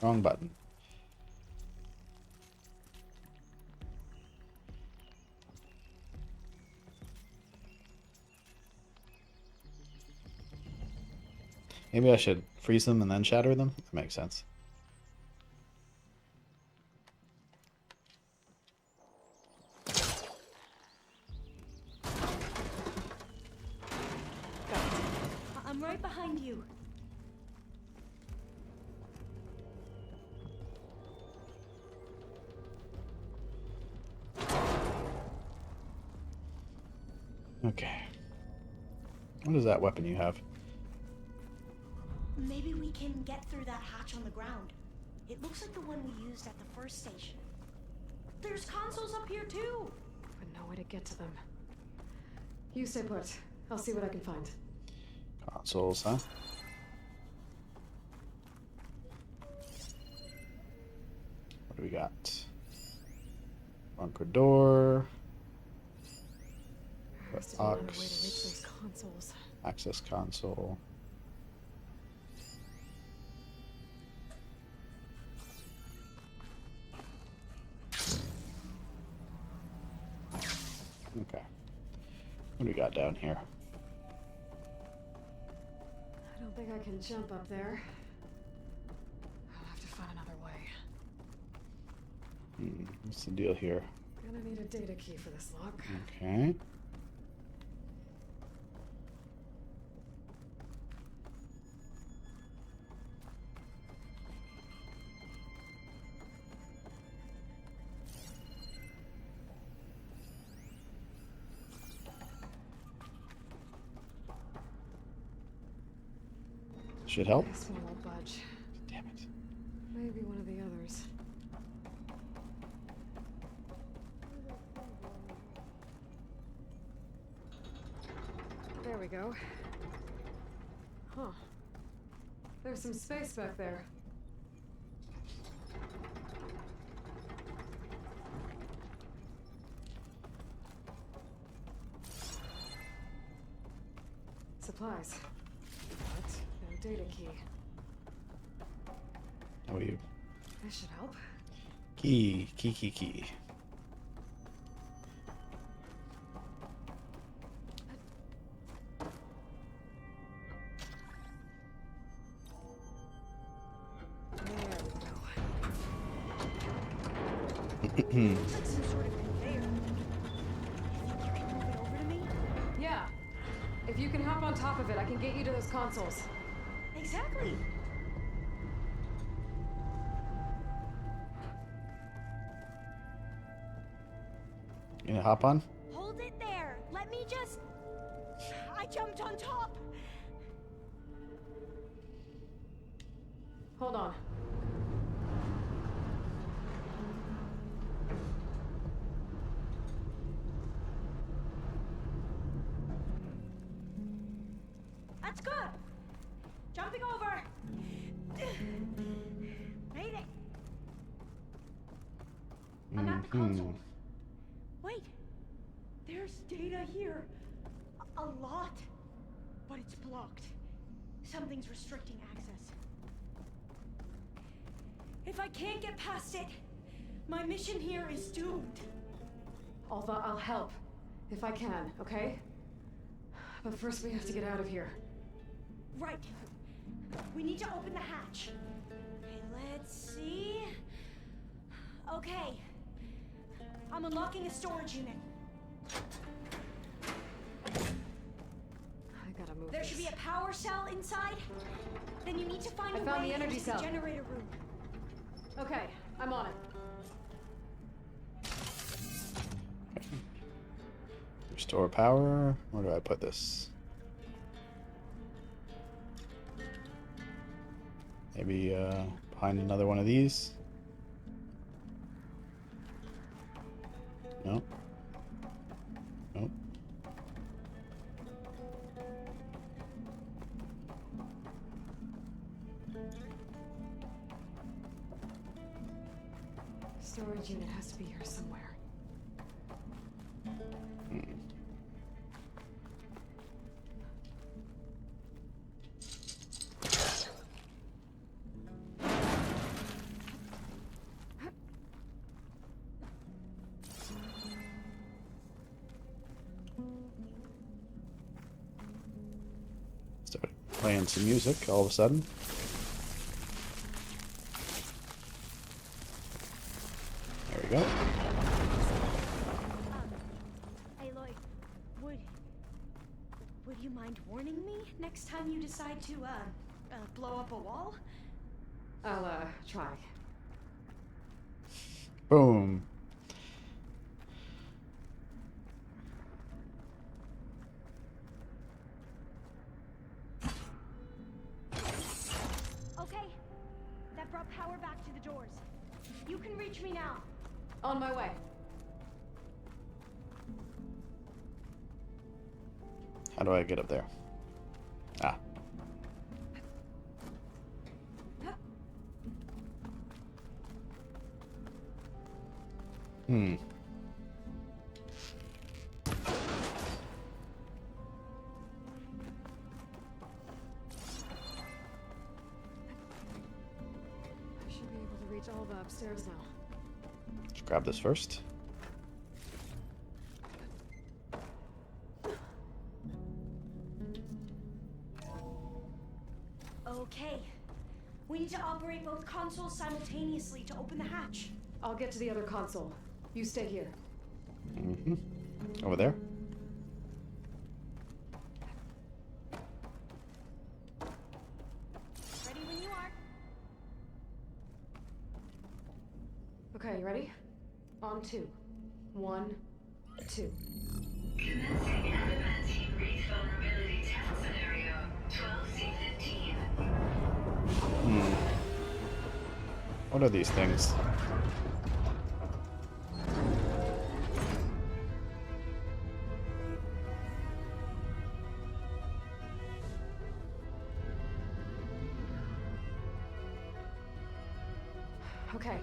Wrong button. Maybe I should freeze them and then shatter them? That makes sense. I'm right behind you. Okay. What is that weapon you have? Maybe we can get through that hatch on the ground. It looks like the one we used at the first station. There's consoles up here too. But no way to get to them. You stay put. I'll see what I can find. Consoles, huh? What do we got? Bunker door. There has to be another way to reach those consoles. Access console. Okay. What do we got down here? I don't think I can jump up there. I'll have to find another way. What's the deal here? Gonna need a data key for this lock. Okay. Should help. This one won't budge. Damn it. Maybe one of the others. There we go. Huh. There's some space back there. Supplies. But no data key. Oh, you. This should help. Key. Looks like some sort of conveyor. You think you can move it over to me? Yeah. If you can hop on top of it, I can get you to those consoles. Exactly. You gonna hop on? Hold it there. Let me just... I jumped on top. Hold on. That's good. Jumping over. Made it. I'm at the console. Wait. There's data here. A lot. But it's blocked. Something's restricting access. If I can't get past it, my mission here is doomed. Alva, I'll help. If I can, okay? But first we have to get out of here. Right. We need to open the hatch. Okay, let's see. Okay. I'm unlocking a storage unit. I gotta move There this. should be a power cell inside. Then you need to find I a found way the energy into cell. the generator room. Okay, I'm on it. Restore power. Where do I put this? Maybe behind another one of these. Nope. Nope. Storage unit has to be here somewhere. Start playing some music all of a sudden. There we go. Hey, Lloyd. Would you mind warning me next time you decide to blow up a wall? I'll try. Boom. Okay. That brought power back to the doors. You can reach me now. On my way. How do I get up there? Ah. Hmm. I should be able to reach Alva upstairs now. Let's grab this first. Okay. We need to operate both consoles simultaneously to open the hatch. I'll get to the other console. You stay here. Mm-hmm. Over there. Ready when you are. Okay, you ready? On 2. 1, 2. Commencing adamantine wreath vulnerability test scenario 12C15. Hmm. What are these things? Okay,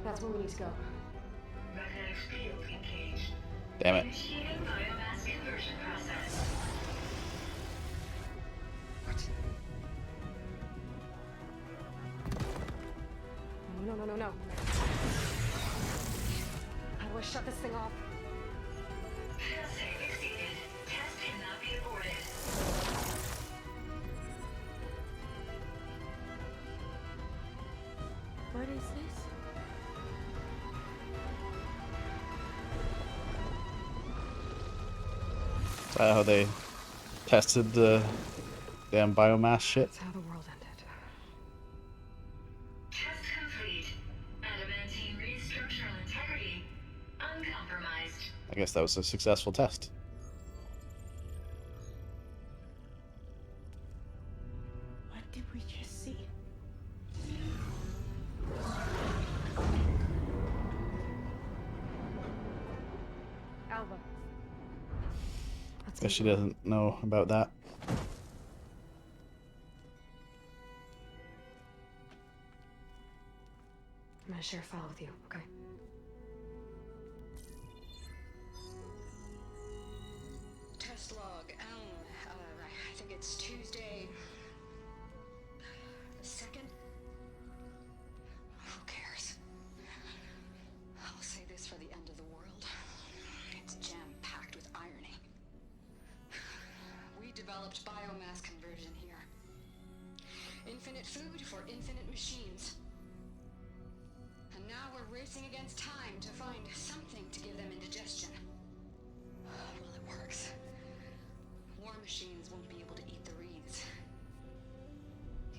that's where we need to go. Magnetic field engaged. Damn it. Initiating biomass conversion process. No. How do I shut this thing off? Failsafe exceeded. Test cannot be aborted. What is this? Is that how they tested the damn biomass shit? That's how the world ended. Test complete. Adamantine read structural integrity. Uncompromised. I guess that was a successful test. What did we just see? Alva. Guess she doesn't know about that. I'm gonna share a file with you, okay? Test log, I think it's Tuesday the 2nd. Who cares? I'll say this for the end of the world. It's jam-packed with irony. We developed biomass conversion here. Infinite food for infinite machines. And now we're racing against time to find something to give them indigestion. Well, it works. War machines won't be able to eat the reeds.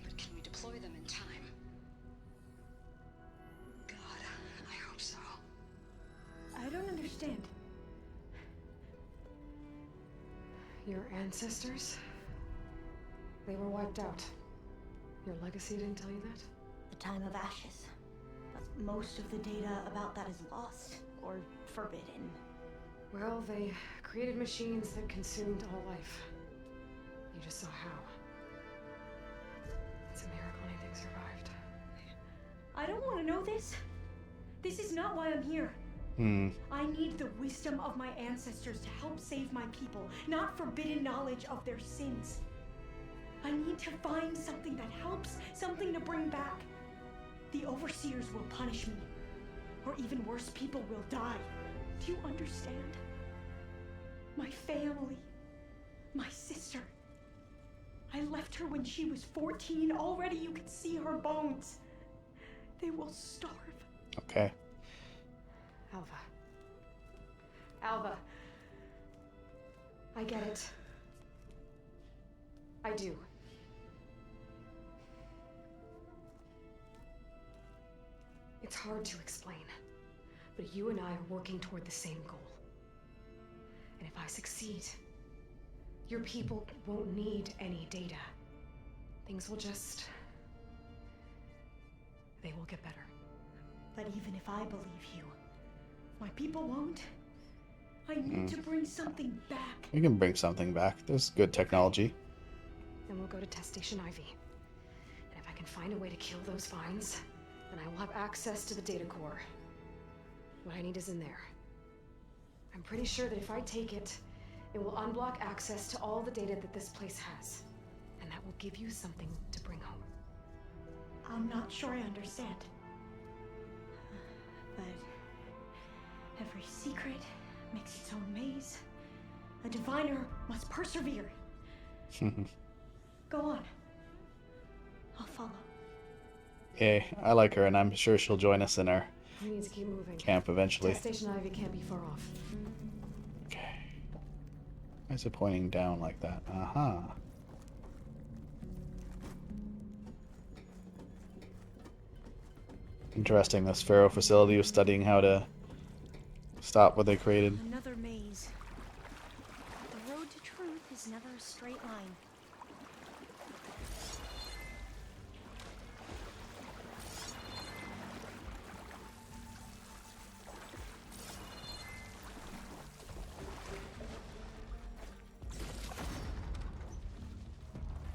But can we deploy them in time? God, I hope so. I don't understand. Your ancestors? They were wiped out. Your legacy didn't tell you that? The time of ashes. But most of the data about that is lost or forbidden. Well, they created machines that consumed all life. You just saw how. It's a miracle anything survived. I don't want to know this. This is not why I'm here. I need the wisdom of my ancestors to help save my people, not forbidden knowledge of their sins. I need to find something that helps, something to bring back. The overseers will punish me. Or even worse, people will die. Do you understand? My family. My sister. I left her when she was 14. Already you can see her bones. They will starve. Okay. Alva. I get it. I do. It's hard to explain, but you and I are working toward the same goal. And if I succeed, your people won't need any data. Things will just... they will get better. But even if I believe you, my people won't. I need to bring something back. We can bring something back. There's good technology. Then we'll go to Test Station Ivy. And if I can find a way to kill those vines, then I will have access to the data core. What I need is in there. I'm pretty sure that if I take it, it will unblock access to all the data that this place has. And that will give you something to bring home. I'm not sure I understand. But every secret makes its own maze. A diviner must persevere. Go on. I'll follow. Okay, I like her, and I'm sure she'll join us in our We need to keep moving. camp eventually. Test Station Ivy can't be far off. Okay. Why is it pointing down like that? Aha. Interesting, this Pharaoh facility was studying how to stop what they created. Another maze. The road to truth is never a straight line.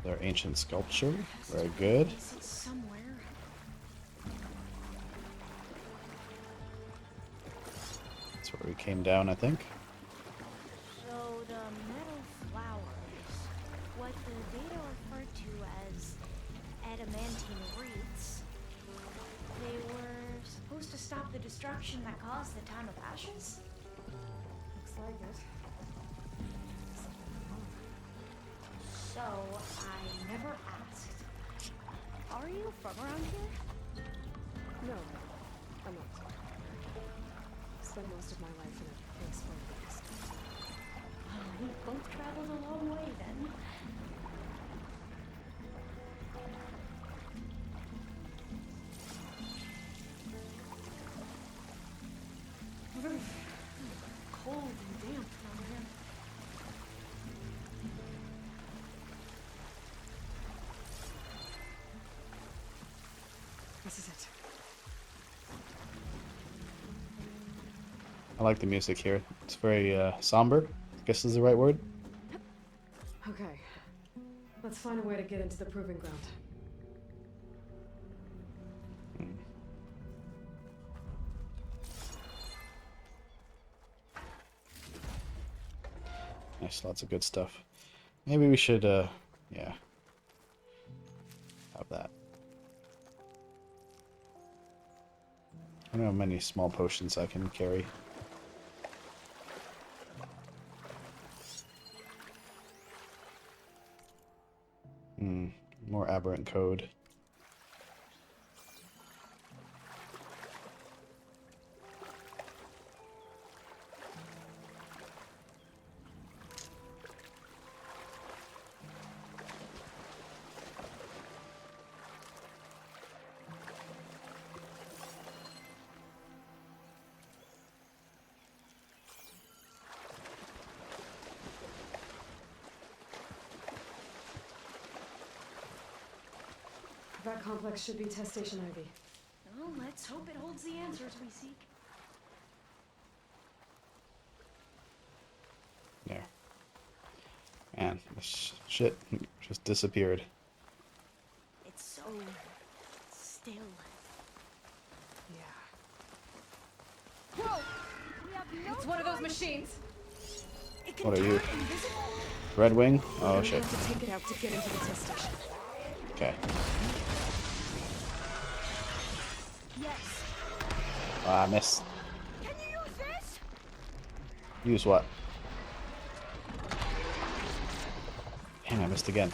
Their ancient sculpture. Very good. Somewhere. That's where we came down, I think. So the metal flowers, what the data referred to as adamantine wreaths, they were supposed to stop the destruction that caused the Time of Ashes? Looks like it. So, I never asked. Are you from around here? No, I'm not. Spent most of my life in a place full of this. We both traveled a long way then. Cold and damp down here. This is it. I like the music here. It's very somber, I guess is the right word. Okay. Let's find a way to get into the proving ground. Nice, lots of good stuff. Maybe we should, yeah, have that. I don't know how many small potions I can carry. More aberrant code. That complex should be test station Ivy. Well, let's hope it holds the answers we seek. There. Man, this shit just disappeared. It's so still. Yeah. Whoa! We have no It's one of those machines. What are you? Red Wing? Oh shit. We have to take it out to get into the test station. Okay. Yes. Ah, I missed. Can you use this? Use what? Damn, I missed again.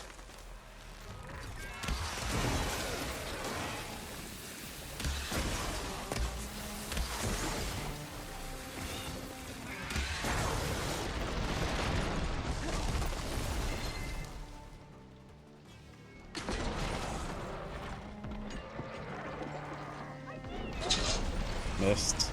Missed.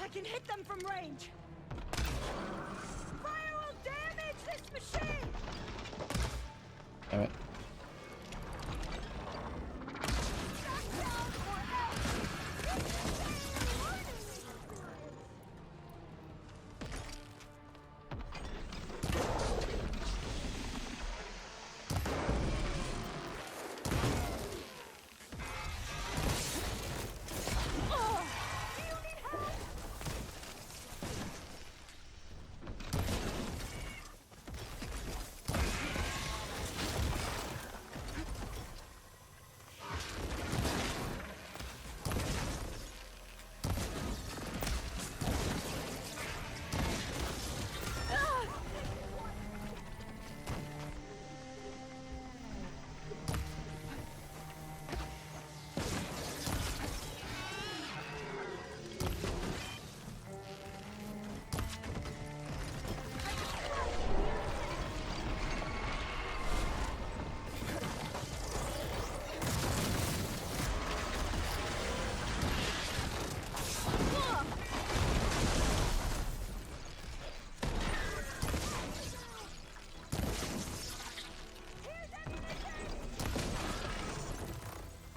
I can hit them from range. Fire will damage this machine. Damn it.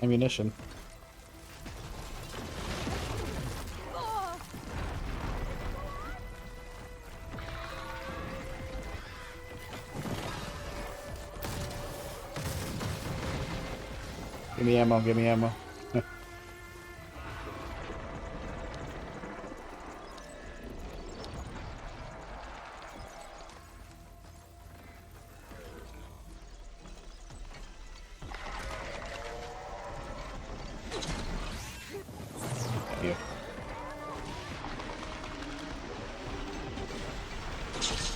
ammunition. Give me ammo, give me ammo. Thank you.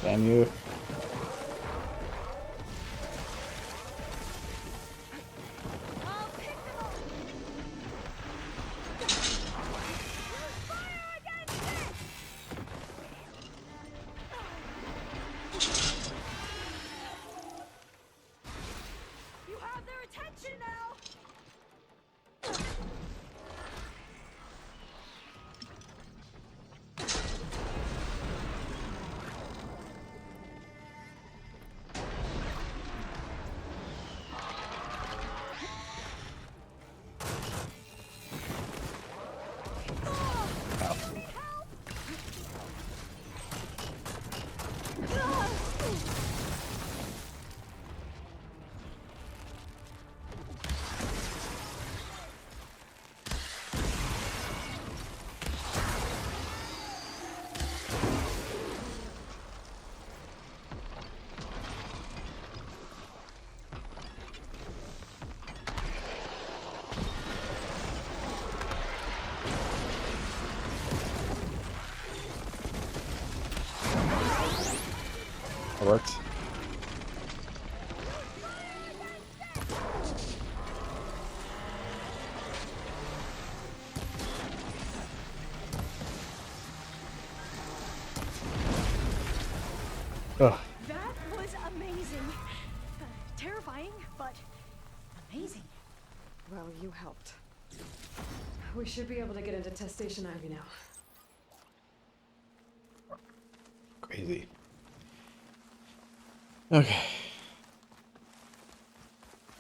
Damn you. You have their attention now! It worked. Ugh. That was amazing. Terrifying, but amazing. Well, you helped. We should be able to get into Test Station Ivy now. Crazy. Okay.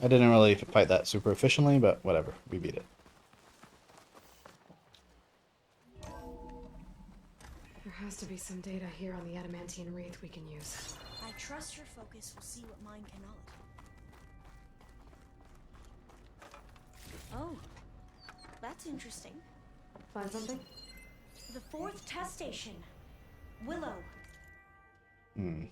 I didn't really fight that super efficiently, but whatever. We beat it. There has to be some data here on the adamantine wreath we can use. I trust your focus will see what mine cannot. Oh, that's interesting. Find something? The 4th test station. Willow. Hmm.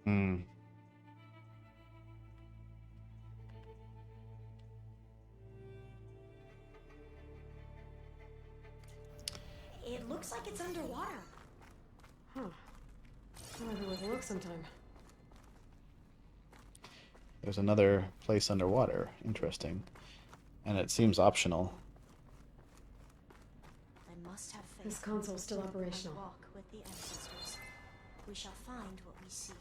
Hmm. It looks like it's underwater. Huh. Might be worth a look sometime. There's another place underwater. Interesting. And it seems optional. I must have faith. This console's still and operational. walk with the ancestors. We shall find what we seek.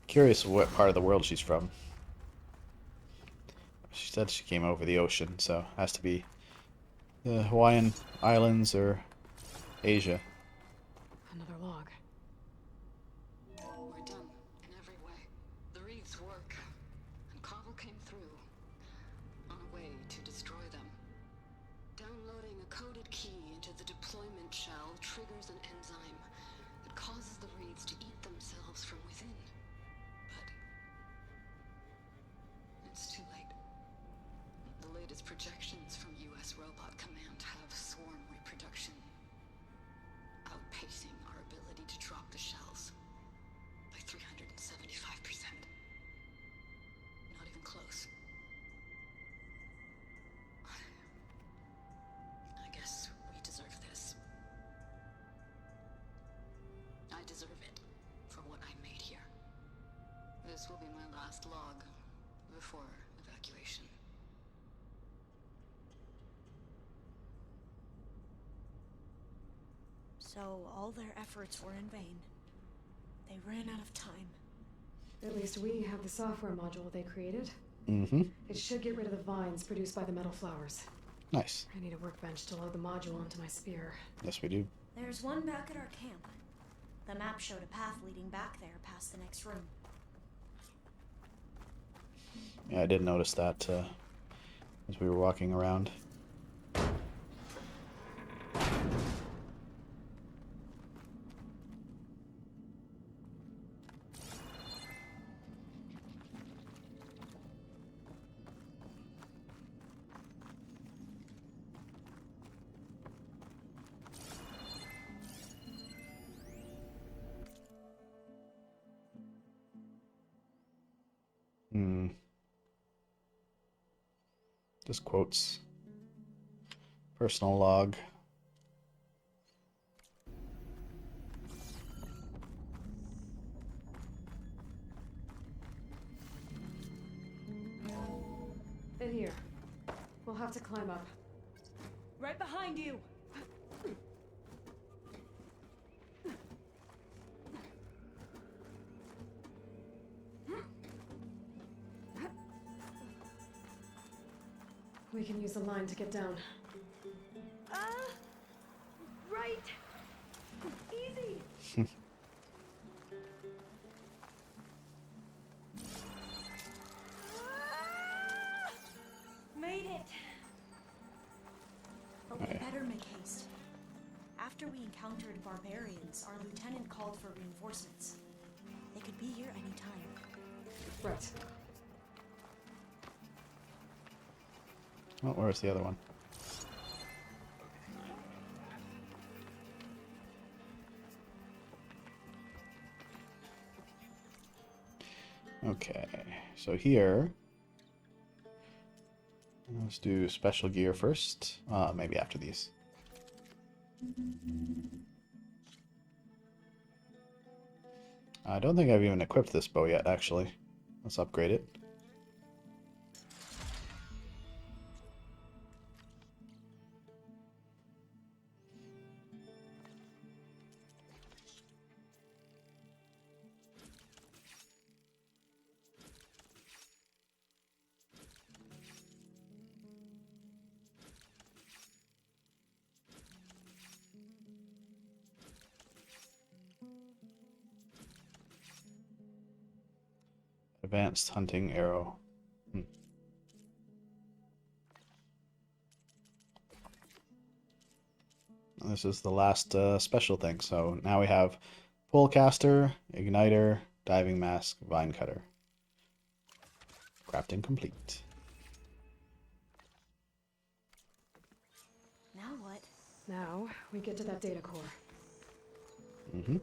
Curious what part of the world she's from. She said she came over the ocean, so has to be the Hawaiian Islands or Asia. Another log. We're done in every way. The wreaths work, and Carvel came through on a way to destroy them. Downloading a coded key into the deployment shell triggers an enzyme that causes the wreaths to eat themselves from within. But it's too late. The latest projections from U.S. Robot Command have swarm reproduction outpacing our ability to drop the shells by 375%. Not even close. I guess we deserve this. I deserve it for what I made here. This will be my last log before evacuation. So all their efforts were in vain. They ran out of time. At least we have the software module they created. Mm-hmm. It should get rid of the vines produced by the metal flowers. Nice. I need a workbench to load the module onto my spear. Yes, we do. There's one back at our camp. The map showed a path leading back there past the next room. Yeah, I did notice that as we were walking around. Just quotes. Personal log. In here. We'll have to climb up. Right behind you. We can use the line to get down. Right. Easy. Made it. But we better make haste. After we encountered barbarians, our lieutenant called for reinforcements. They could be here any time. Right. Oh, where's the other one? Okay, so here, let's do special gear first. Maybe after these. I don't think I've even equipped this bow yet, actually. Let's upgrade it. Advanced hunting arrow. This is the last special thing. So now we have polecaster, igniter, diving mask, vine cutter. Crafting complete. Now what? Now we get to that data core. Mm-hmm.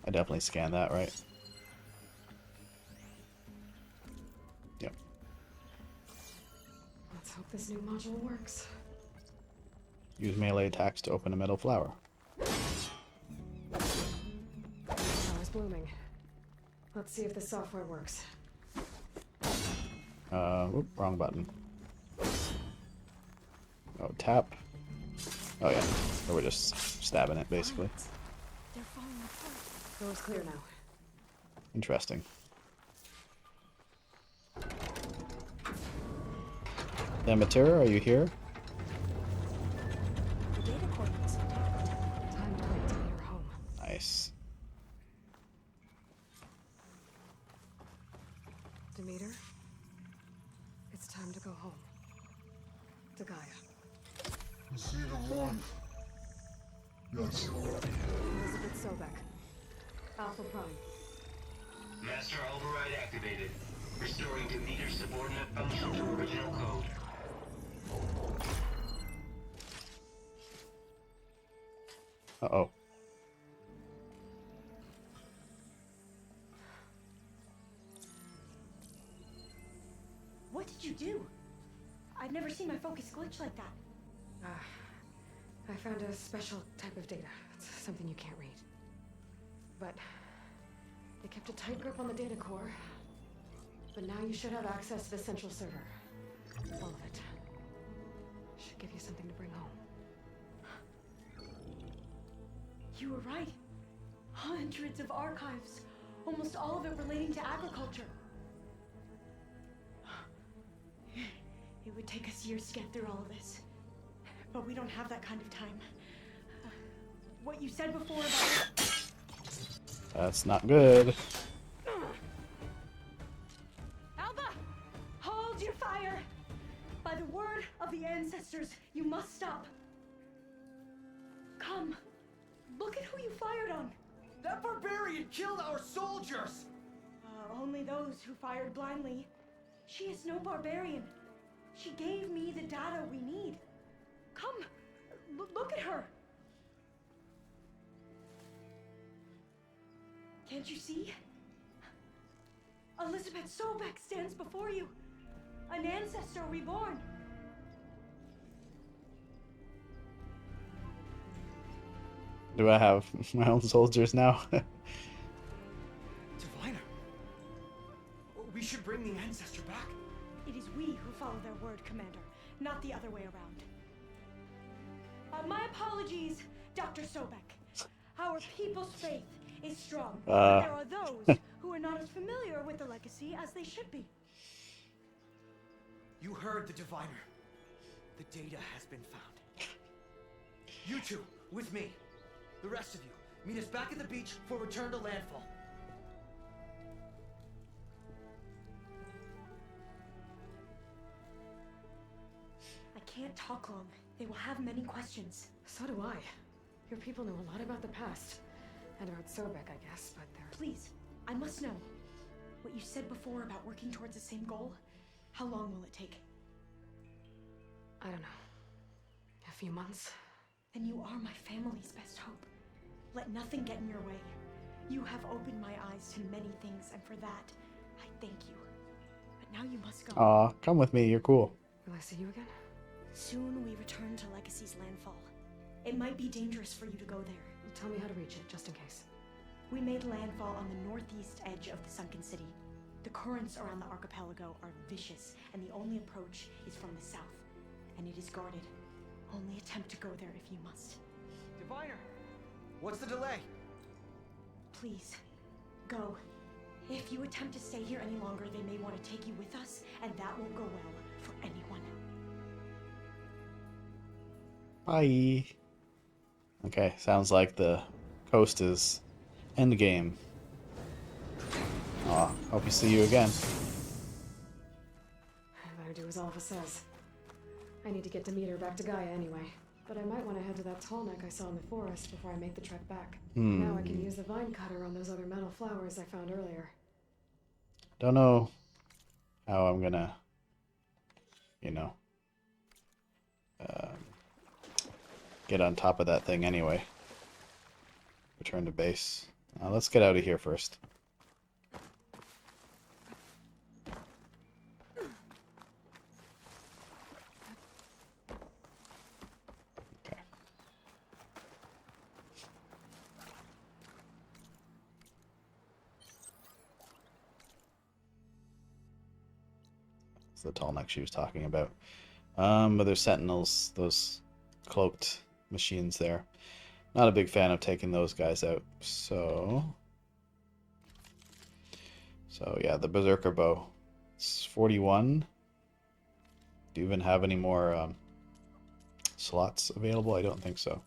I definitely scanned that, right? Yep. Let's hope this new module works. Use melee attacks to open a metal flower. Flower's blooming. Let's see if the software works. Whoop, wrong button. Oh, tap. Oh yeah, so we're just stabbing it, basically. They're falling apart. Door's clear now. Interesting. Demeter, are you here? The data coordinates are intact. Time to get Demeter home. Nice. Demeter, it's time to go home. To Gaia. See the one. Yes. Elizabeth Sobek. Alpha Prime. Master override activated. Restoring Demeter's subordinate function to original code. Uh-oh. What did you do? I've never seen my focus glitch like that. I found a special type of data. It's something you can't read. But they kept a tight grip on the data core. But now you should have access to the central server. All of it. Should give you something to bring home. You were right. Hundreds of archives. Almost all of it relating to agriculture. It would take us years to get through all of this. But we don't have that kind of time. What you said before about... That's not good. Alva! Hold your fire! By the word of the ancestors, you must stop. Come. Look at who you fired on. That barbarian killed our soldiers! Only those who fired blindly. She is no barbarian. She gave me the data we need. Come, look at her. Can't you see? Elizabeth Sobek stands before you. An ancestor reborn. Do I have my own soldiers now? Diviner. We should bring the ancestor back. It is we who follow their word, Commander, not the other way around. My apologies, Dr. Sobek. Our people's faith is strong, but there are those who are not as familiar with the legacy as they should be. You heard the diviner. The data has been found. You two, with me. The rest of you, meet us back at the beach for return to landfall. I can't talk long. They will have many questions. So do I. Your people know a lot about the past. And about Sobek, I guess, but they're... Please, I must know. What you said before about working towards the same goal, how long will it take? I don't know. A few months? Then you are my family's best hope. Let nothing get in your way. You have opened my eyes to many things, and for that, I thank you. But now you must go. Aw, come with me, you're cool. Will I see you again? Soon we return to Legacy's landfall. It might be dangerous for you to go there. Tell me how to reach it, just in case. We made landfall on the northeast edge of the sunken city. The currents around the archipelago are vicious, and the only approach is from the south. And it is guarded. Only attempt to go there if you must. Diviner, what's the delay? Please, go. If you attempt to stay here any longer, they may want to take you with us, and that won't go well for anyone. Bye. Okay, sounds like the coast is endgame. Aw, hope you see you again. I better do as Alpha says. I need to get Demeter back to Gaia anyway. But I might want to head to that tall neck I saw in the forest before I make the trek back. Now I can use the vine cutter on those other metal flowers I found earlier. Don't know how I'm gonna, get on top of that thing anyway. Return to base. Let's get out of here first. Okay. It's the tall neck she was talking about. But there's sentinels, those cloaked machines there. Not a big fan of taking those guys out. So yeah, the Berserker bow. It's 41. Do you even have any more slots available? I don't think so.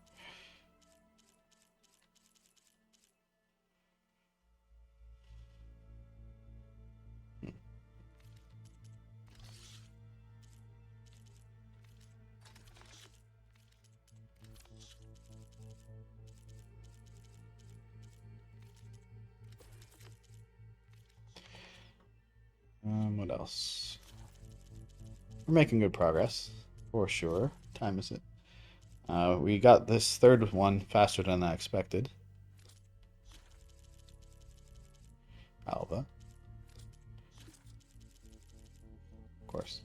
What else? We're making good progress, for sure. What time is it? We got this third one faster than I expected. Alva. Of course.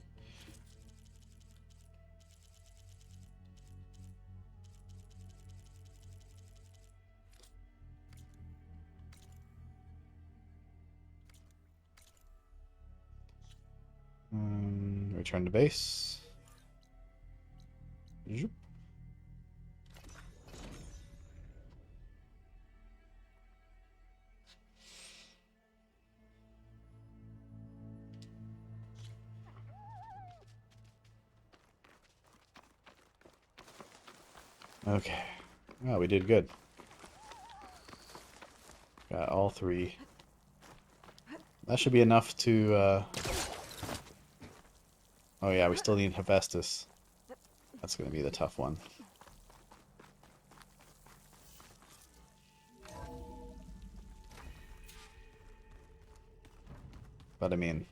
Return to base. Zoop. Okay. Well, we did good. Got all three. That should be enough to... Oh yeah, we still need Hephaestus. That's going to be the tough one. But I mean,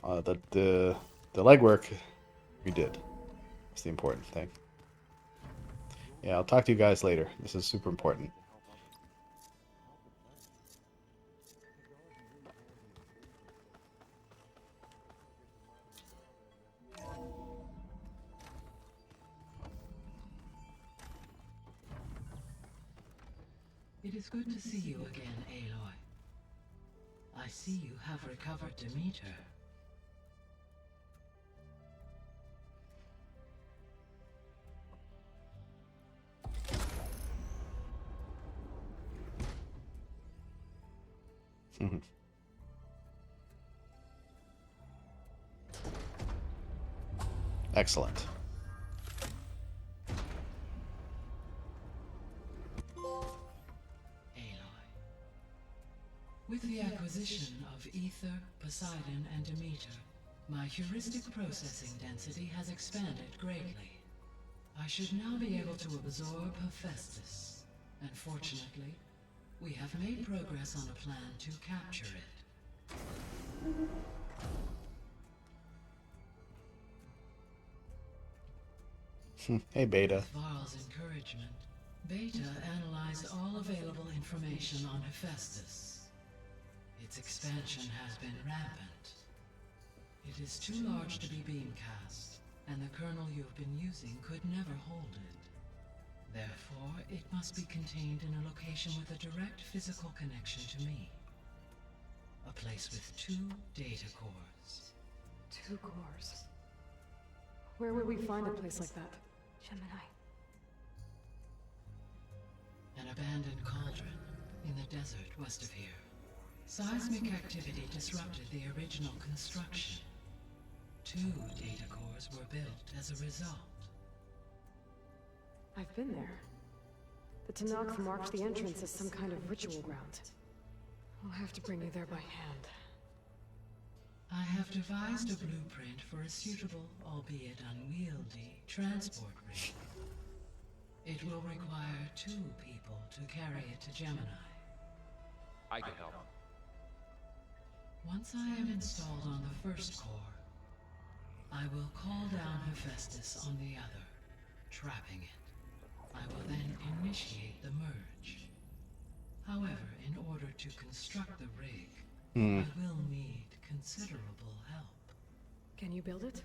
the legwork we did. That's the important thing. Yeah, I'll talk to you guys later. This is super important. It is good to see you again, Aloy. I see you have recovered Demeter. Excellent. With the acquisition of Ether, Poseidon, and Demeter, my heuristic processing density has expanded greatly. I should now be able to absorb Hephaestus, and fortunately, we have made progress on a plan to capture it. Hey, Beta. With Varl's encouragement, Beta analyzed all available information on Hephaestus. Its expansion has been rampant. It is too large to be beamcast, and the kernel you've been using could never hold it. Therefore, it must be contained in a location with a direct physical connection to me. A place with 2 data cores. 2 cores? Where would we find a place like that? Gemini. An abandoned cauldron in the desert west of here. Seismic activity disrupted the original construction. 2 data cores were built as a result. I've been there. The Tanakh marked the entrance as some kind of ritual ground. I'll have to bring you there by hand. I have devised a blueprint for a suitable, albeit unwieldy, transport rig. It will require 2 people to carry it to Gemini. I can help. Once I am installed on the first core, I will call down Hephaestus on the other, trapping it. I will then initiate the merge. However, in order to construct the rig, I will need considerable help. Can you build it?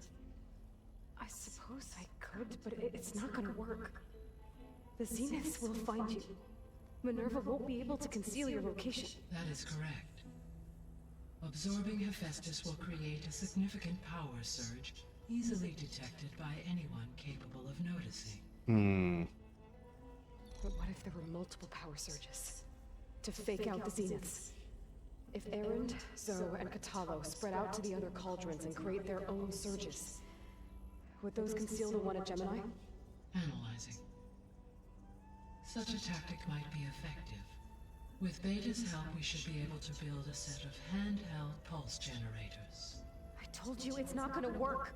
I suppose I could, but it's not gonna work. The Zeniths will find you. Minerva won't be able to conceal your location. That is correct. Absorbing Hephaestus will create a significant power surge, easily detected by anyone capable of noticing. But what if there were multiple power surges? To fake out the Zeniths? If Erend, Zoe, and Katalo spread out to the other cauldrons and create their own surges, would those conceal the one at Gemini? Analyzing. Such a tactic might be effective. With Beta's help, we should be able to build a set of handheld pulse generators. I told you it's not gonna work!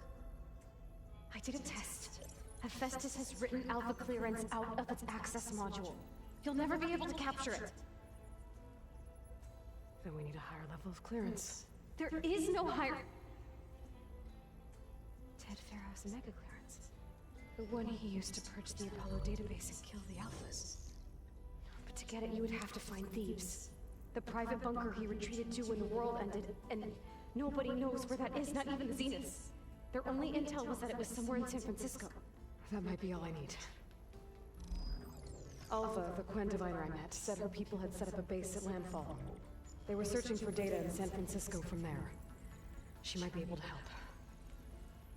I did a test. Hephaestus has written alpha clearance out of its access module. You'll never be able to capture it. Then we need a higher level of clearance. There is no higher... Ted Pharaoh's mega clearance. The one he used to purge the Apollo database and kill the Alphas. But to get it, you would have to find Thebes. The private bunker he retreated to when the world ended, and nobody knows where that is, not even the Zeniths. Their only intel was that it was somewhere in San Francisco. That might be all I need. Alva, the Quen diviner I met, said her people had set up a base at landfall. They were searching for data in San Francisco from there. She might be able to help.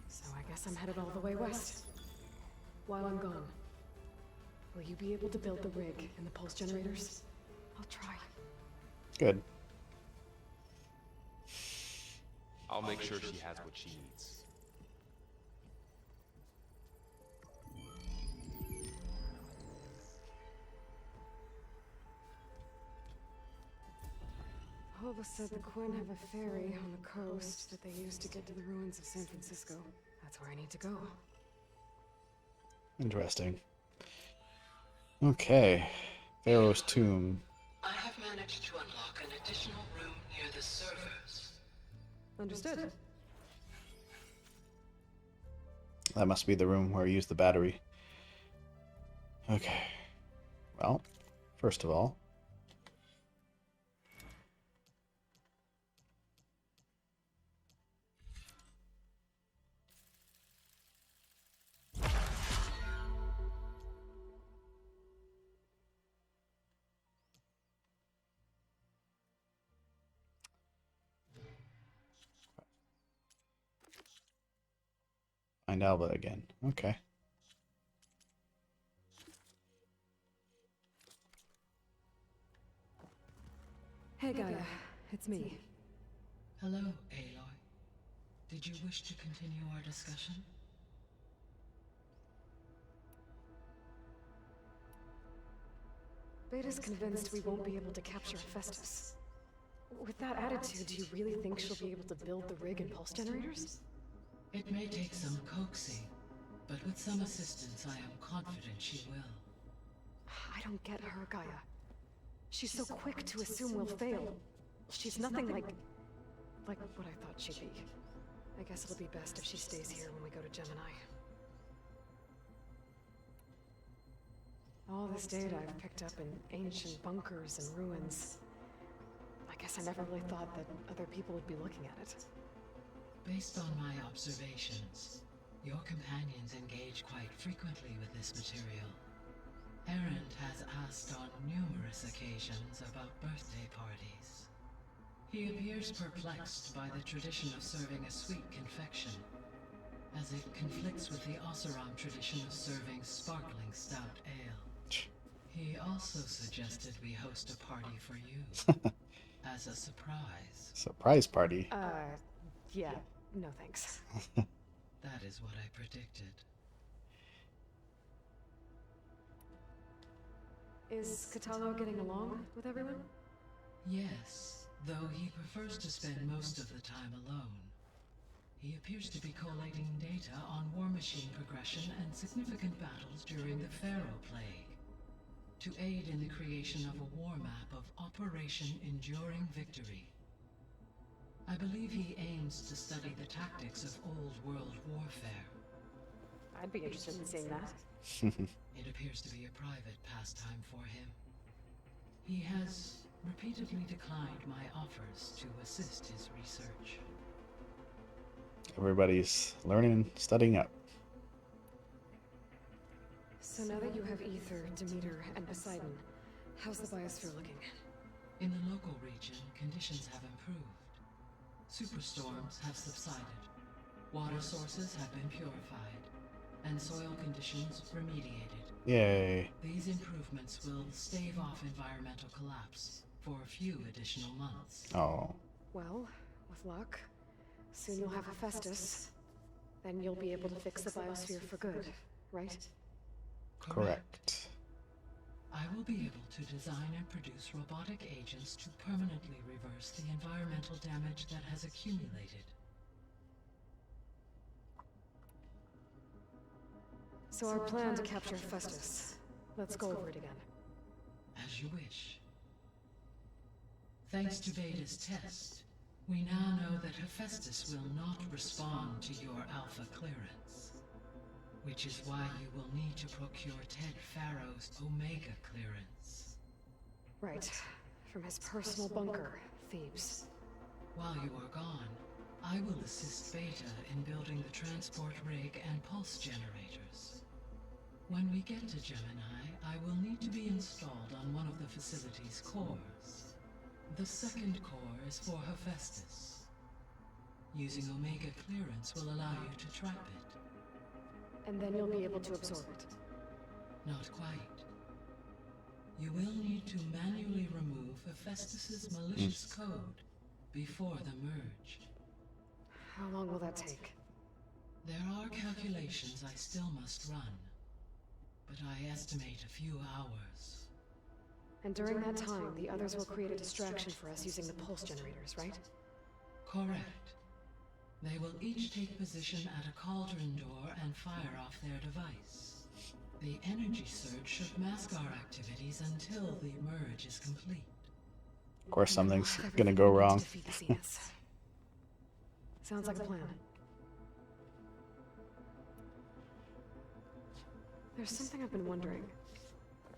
So I guess I'm headed all the way west. While I'm gone, will you be able to build the rig and the pulse generators? I'll try. Good. I'll make sure she has what she needs. Alva said the Quen have a ferry on the coast that they use to get to the ruins of San Francisco. That's where I need to go. Interesting. Okay. Pharaoh's tomb. I have managed to unlock an additional room near the servers. Understood. That must be the room where I used the battery. Okay. Well, first of all, find Alba again. Okay. Hey Gaia, it's me. Hello, Aloy. Did you wish to continue our discussion? Beta's convinced we won't be able to capture Festus. With that attitude, do you really think she'll be able to build the rig and pulse generators? It may take some coaxing, but with some assistance I am confident she will. I don't get her, Gaia. She's so quick to assume we'll fail. She's nothing like what I thought she'd be. I guess it'll be best if she stays here when we go to Gemini. All this data I've picked up in ancient bunkers and ruins. I guess I never really thought that other people would be looking at it. Based on my observations, your companions engage quite frequently with this material. Errant has asked on numerous occasions about birthday parties. He appears perplexed by the tradition of serving a sweet confection, as it conflicts with the Oseram tradition of serving sparkling stout ale. He also suggested we host a party for you, as a surprise. Surprise party. Yeah, no thanks. That is what I predicted. Is Catalo getting along with everyone? Yes, though he prefers to spend most of the time alone. He appears to be collating data on war machine progression and significant battles during the Pharaoh Plague, to aid in the creation of a war map of Operation Enduring Victory. I believe he aims to study the tactics of old world warfare. I'd be interested in seeing that. It appears to be a private pastime for him. He has repeatedly declined my offers to assist his research. Everybody's learning and studying up. So now that you have Ether, Demeter, and Poseidon, how's the biosphere looking? In the local region, conditions have improved. Superstorms have subsided. Water sources have been purified, and soil conditions remediated. Yay. These improvements will stave off environmental collapse for a few additional months. Oh. Well, with luck, soon you'll have a Festus. Then you'll be able to fix the biosphere for good, right? Correct. I will be able to design and produce robotic agents to permanently reverse the environmental damage that has accumulated. So our plan to capture Festus. Let's go over it again. As you wish. Thanks to Beta's test, we now know that Hephaestus will not respond to your Alpha clearance. Which is why you will need to procure Ted Pharaoh's Omega clearance. Right. From his personal bunker, Thebes. While you are gone, I will assist Beta in building the transport rig and pulse generators. When we get to Gemini, I will need to be installed on one of the facility's cores. The second core is for Hephaestus. Using Omega clearance will allow you to trap it. And then you'll be able to absorb it. Not quite. You will need to manually remove Hephaestus's malicious code before the merge. How long will that take? There are calculations I still must run, but I estimate a few hours. And during that time, the others will create a distraction for us using the pulse generators, right? Correct. They will each take position at a cauldron door and fire off their device. The energy surge should mask our activities until the merge is complete. Of course, something's gonna go wrong. Sounds like a plan. There's something I've been wondering.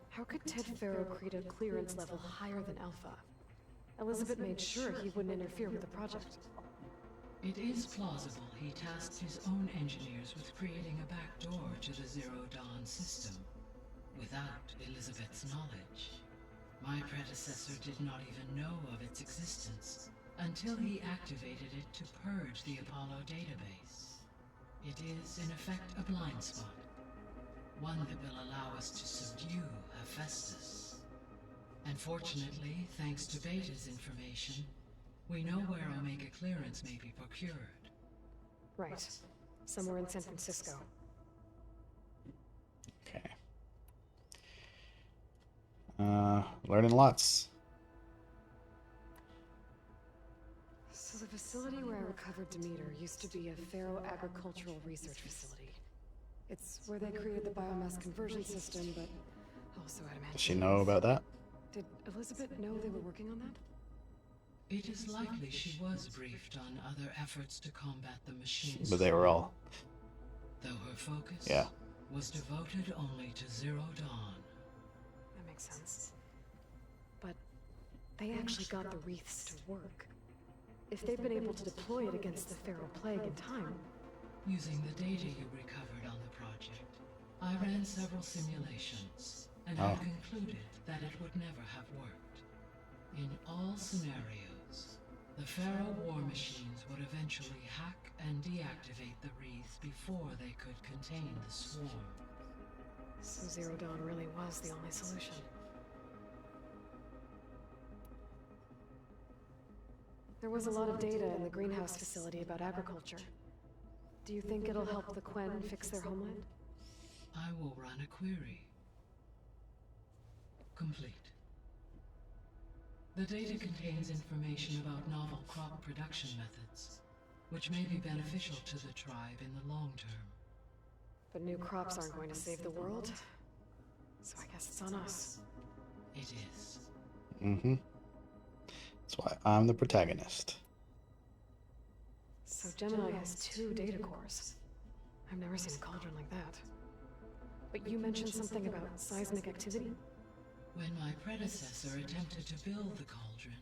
How could Ted Farrow create a clearance level higher than Alpha? Elizabeth made sure he wouldn't interfere with the project. It is plausible he tasked his own engineers with creating a backdoor to the Zero Dawn system, without Elizabeth's knowledge. My predecessor did not even know of its existence until he activated it to purge the Apollo database. It is, in effect, a blind spot, one that will allow us to subdue Hephaestus. And fortunately, thanks to Beta's information, we know where Omega clearance may be procured. Right. Somewhere in San Francisco. Okay. Learning lots. So the facility where I recovered Demeter used to be a Pharaoh agricultural research facility. It's where they created the biomass conversion system, but also adamantium. Does she know about that? Did Elizabeth know they were working on that? It is likely she was briefed on other efforts to combat the machines. But they were all... Though her focus was devoted only to Zero Dawn. That makes sense. But they actually got the wreaths to work. If they've been able to deploy it against the Pharaoh Plague in time... Using the data you recovered on the project, I ran several simulations, and have concluded that it would never have worked. In all scenarios, the Pharaoh war machines would eventually hack and deactivate the wreath before they could contain the swarm. So Zero Dawn really was the only solution. There was a lot of data in the greenhouse facility about agriculture. Do you think it'll help the Quen fix their homeland? I will run a query. Complete. The data contains information about novel crop production methods, which may be beneficial to the tribe in the long term. But new crops aren't going to save the world, so I guess it's on us. It is. Mm-hmm. That's why I'm the protagonist. So Gemini has 2 data cores. I've never seen a cauldron like that. But you mentioned something about seismic activity? When my predecessor attempted to build the cauldron,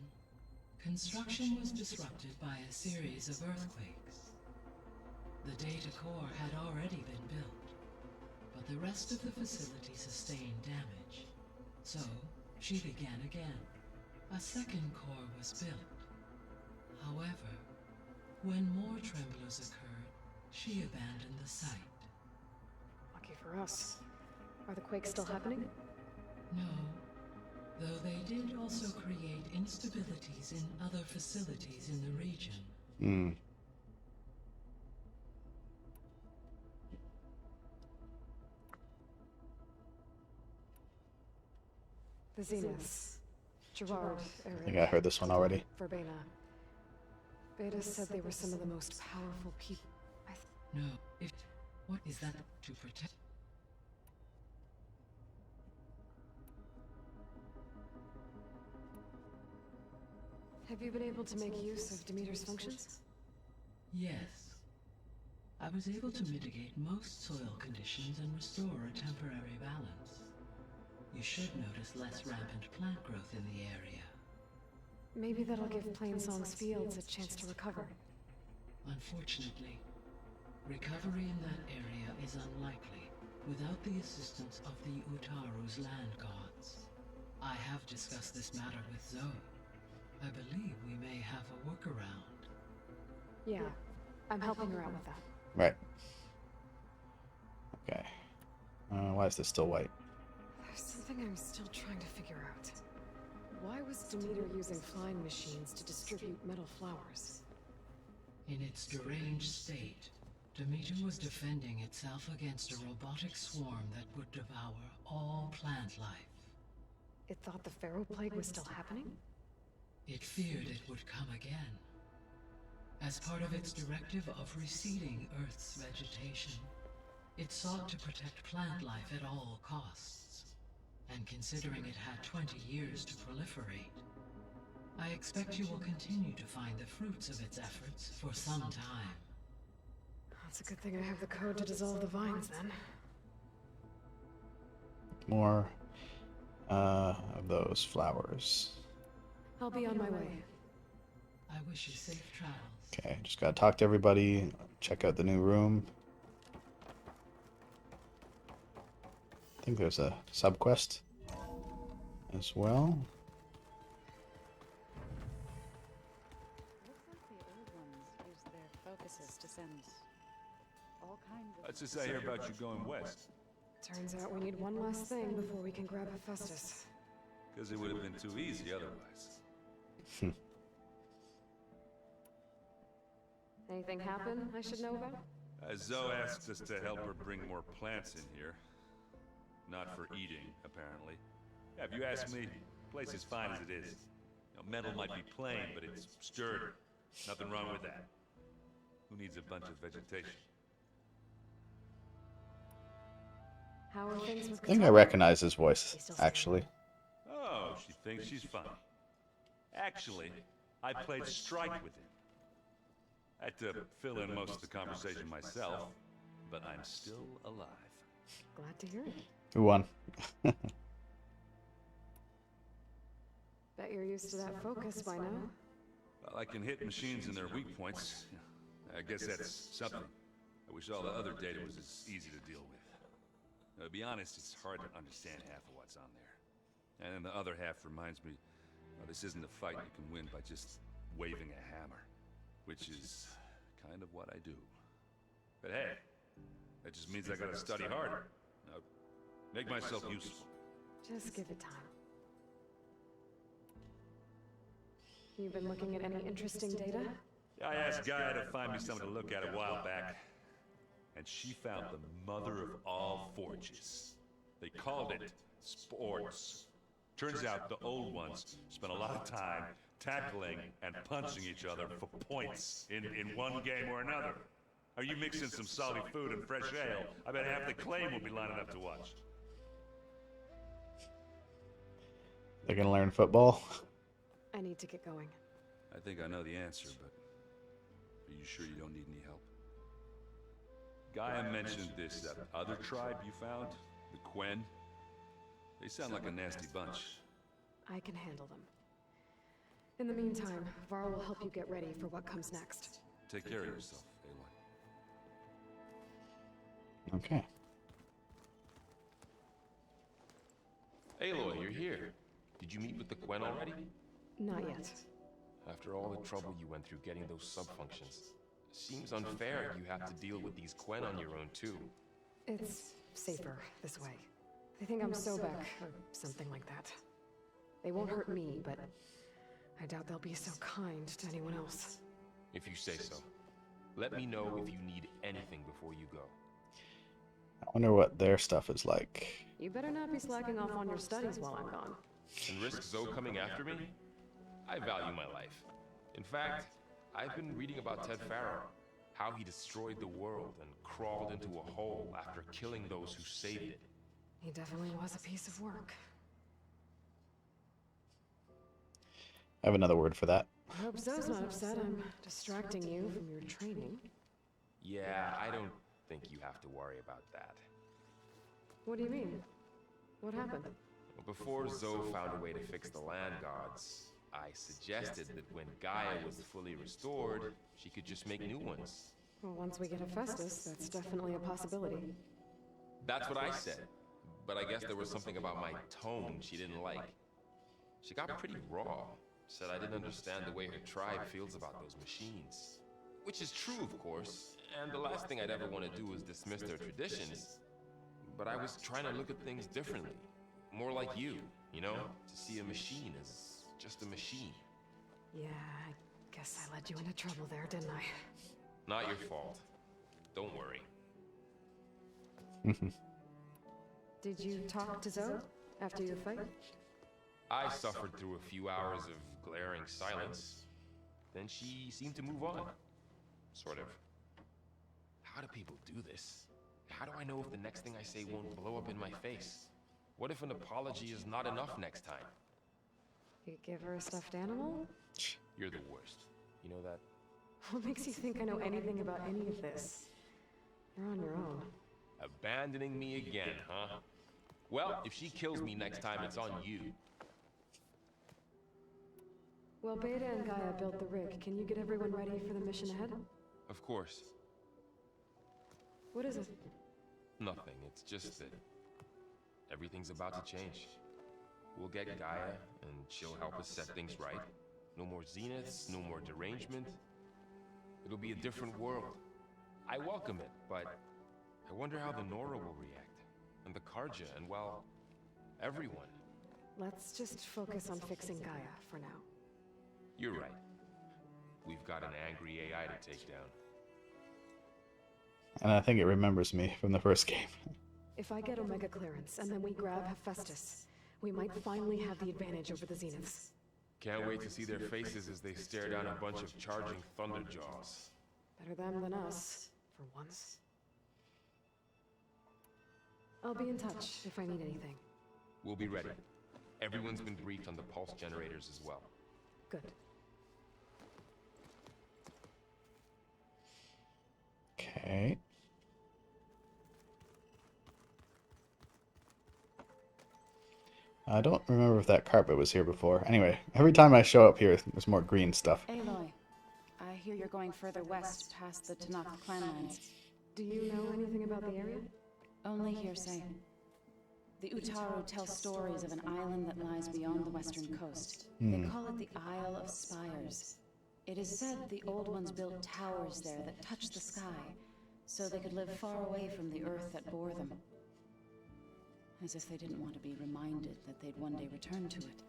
construction was disrupted by a series of earthquakes. The data core had already been built, but the rest of the facility sustained damage. So, she began again. A second core was built. However, when more tremblers occurred, she abandoned the site. Lucky for us. Are the quakes still happening? No, though they did also create instabilities in other facilities in the region. The Zeniths. Gerard, Eric, I think I heard this one already. Verbena. Beta said they were some of the most powerful people. No, what is that to protect? Have you been able to make use of Demeter's functions? Yes. I was able to mitigate most soil conditions and restore a temporary balance. You should notice less rampant plant growth in the area. Maybe that'll give Plainsong's fields a chance to recover. Unfortunately, recovery in that area is unlikely without the assistance of the Utaru's land gods. I have discussed this matter with Zoe. I believe we may have a workaround. Yeah, I'm helping her out with that. Right. Okay. Why is this still white? There's something I'm still trying to figure out. Why was Demeter using flying machines to distribute metal flowers? In its deranged state, Demeter was defending itself against a robotic swarm that would devour all plant life. It thought the Pharaoh Plague was still happening? It feared it would come again. As part of its directive of receding Earth's vegetation, it sought to protect plant life at all costs. And considering it had 20 years to proliferate, I expect you will continue to find the fruits of its efforts for some time. That's a good thing I have the code to dissolve the vines, then. More of those flowers. I'll be on my way. I wish you safe travels. Okay, just gotta talk to everybody, check out the new room. I think there's a sub-quest as well. Looks like the old ones use their focuses to send all kinds of... Let's just say here about you going west. Turns out we need one last thing before we can grab Hephaestus. Because it would have been too easy otherwise. Anything happen I should know about? Zoe asked us to help her bring more plants in here. Not for eating, apparently. Yeah, if you ask me, the place is fine as it is. You know, metal might be plain, but it's sturdy. Nothing wrong with that. Who needs a bunch of vegetation? How are things with I think I recognize his voice, actually. Oh, she thinks she's funny. Actually, I played strike with him. I had to fill in most of the conversation myself, but I'm still alive. Glad to hear it. Who won? Bet you're used to that focus by now. Well, I can hit machines in their weak points. I guess that's something. I wish all the other data was as easy to deal with. Now, to be honest, it's hard to understand half of what's on there. And then the other half reminds me, this isn't a fight you can win by just waving a hammer. Which is kind of what I do. But hey, that just means I gotta study harder. Now, make myself useful. Just give it time. You've been looking at any interesting data? I asked Gaia to find me something to look at a while back, and she found the mother of all forges. They called it sports. Turns out the old ones spent a lot of time tackling and punching each other for points in one game or another. Are you mixing some solid food and fresh ale? I bet half the claim will be lining up to watch. They're gonna learn football. I need to get going. I think I know the answer, but are you sure you don't need any help? Gaia mentioned this other tribe you found, the Quen. They sound like a nasty bunch. I can handle them. In the meantime, Varl will help you get ready for what comes next. Take care of yourself, Aloy. Okay. Aloy, you're here. Did you meet with the Quen already? Not yet. After all the trouble you went through getting those sub-functions, seems unfair you have to deal with these Quen on your own too. It's safer this way. They think I'm Sobek, or something like that. They won't hurt me, but I doubt they'll be so kind to anyone else. If you say so. Let me know if you need anything before you go. I wonder what their stuff is like. You better not be slacking off on your studies while I'm gone. And risk Zoe coming after me? I value my life. In fact, I've been reading about Ted Farrow. How he destroyed the world and crawled into a hole after killing those who saved it. He definitely was a piece of work. I have another word for that. I hope Zoe's not upset I'm distracting you from your training. Yeah, I don't think you have to worry about that. What do you mean? What happened? Well, before Zoe found a way to fix the land gods, I suggested that when Gaia was fully restored, she could just make new ones. Well, once we get Hephaestus, that's definitely a possibility. That's what I said, but I guess there was something about my tone she didn't like. She got pretty raw, said I didn't understand the way her tribe feels about those machines. Which is true, of course, and the last thing I'd ever want to do is dismiss their traditions. But I was trying to look at things differently. More like you know? To see a machine as just a machine. Yeah, I guess I led you into trouble there, didn't I? Not your fault. Don't worry. Did you talk to Zoe after your fight? I suffered through a few hours of glaring silence. Then she seemed to move on. Sort of. How do people do this? How do I know if the next thing I say won't blow up in my face? What if an apology is not enough next time? You give her a stuffed animal? You're the worst. You know that? What makes you think I know anything about any of this? You're on your own. Abandoning me again, huh? Well, if she kills me next time, it's on you. Well, Beta and Gaia built the rig. Can you get everyone ready for the mission ahead? Of course. What is it? Nothing. It's just that everything's about to change. We'll get Gaia, and she'll help us set things right. No more zeniths, no more derangement. It'll be a different world. I welcome it, but I wonder how the Nora will react. And the Karja, and well, everyone. Let's just focus on fixing Gaia for now. You're right. We've got an angry AI to take down. And I think it remembers me from the first game. If I get Omega clearance, and then we grab Hephaestus, we might finally have the advantage over the Zeniths. Can't wait to see their faces as they stare down a bunch of charging Thunderjaws. Better them than us, for once. I'll be in touch if I need anything. We'll be ready. Everyone's been briefed on the pulse generators as well. Good. Okay. I don't remember if that carpet was here before. Anyway, every time I show up here, there's more green stuff. Aloy, I hear you're going further west past the Tanakh clanlands. Do you know anything about the area? Only hearsay. The Utaru tell stories of an island that lies beyond the western coast. They call it the Isle of Spires. It is said the old ones built towers there that touched the sky, so they could live far away from the earth that bore them. As if they didn't want to be reminded that they'd one day return to it.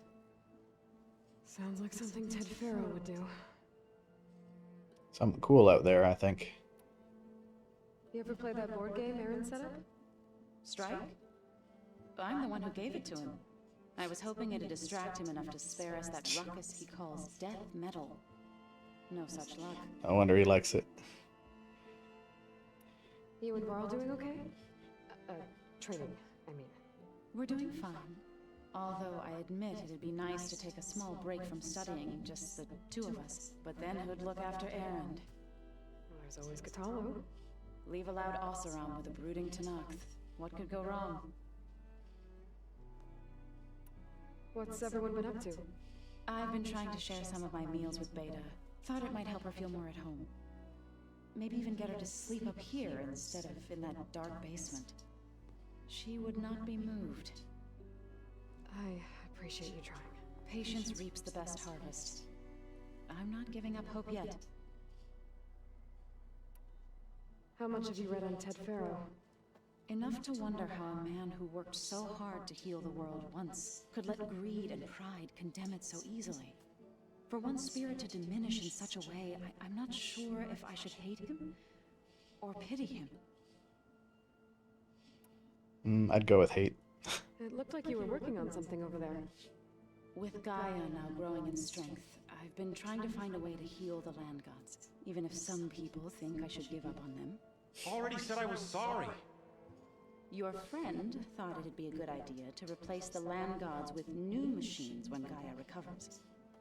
Sounds like something Ted Faro would do. Something cool out there, I think. You ever play that board game Aaron set up? Strike? I'm the one who gave it to him. I was hoping it'd distract him enough to spare us that ruckus he calls death metal. No such luck. No wonder he likes it. You and Varl doing okay? Training, I mean. We're doing fine. Although I admit it'd be nice to take a small break from studying, just the two of us. But then who'd look after Erend? There's always Katalo. Leave a loud Oseram with a brooding Tanakh. What could go wrong? What's everyone been up to? I've been trying to share some of my meals with Beta. Thought it might help her feel more at home. Maybe even get her to sleep up here instead of in that dark basement. She would not be moved. I appreciate you trying. Patience reaps the best harvest. I'm not giving up hope yet. How much have you read on Ted Faro? Enough to wonder how a man who worked so hard to heal the world once could let greed and pride condemn it so easily. For one spirit to diminish in such a way, I'm not sure if I should hate him or pity him. I'd go with hate. It looked like you were working on something over there. With Gaia now growing in strength, I've been trying to find a way to heal the land gods, even if some people think I should give up on them. Already said I was sorry. Your friend thought it'd be a good idea to replace the land gods with new machines when Gaia recovers.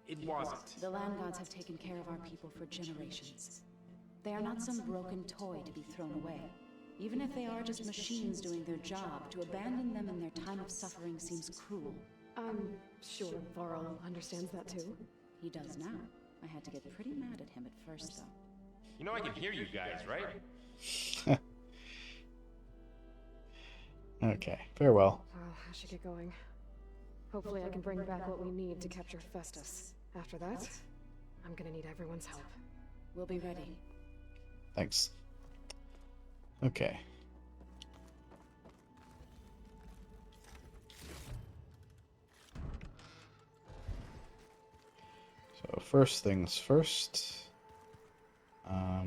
It wasn't. The land gods have taken care of our people for generations. They are not some broken toy to be thrown away. Even if they are just machines doing their job, to abandon them in their time of suffering seems cruel. I'm sure Varl understands that too. He does now. I had to get pretty mad at him at first, though. You know I can hear you guys, right? Okay, farewell. Well, I should get going. Hopefully I can bring back what we need to capture Festus. After that, I'm gonna need everyone's help. We'll be ready. Thanks. Okay. So first things first.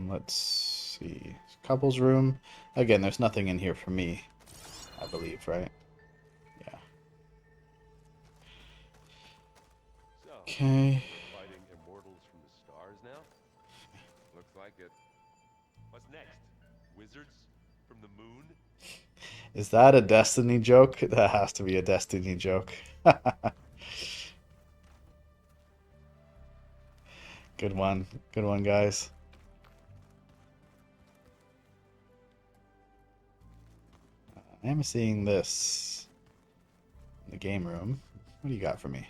Let's see. Couple's room. Again, there's nothing in here for me, I believe, right? Yeah. Okay. Fighting immortals from the stars now? Looks like it. What's next? Wizards from the moon? Is that a Destiny joke? That has to be a Destiny joke. Good one. Good one, guys. I am seeing this in the game room. What do you got for me?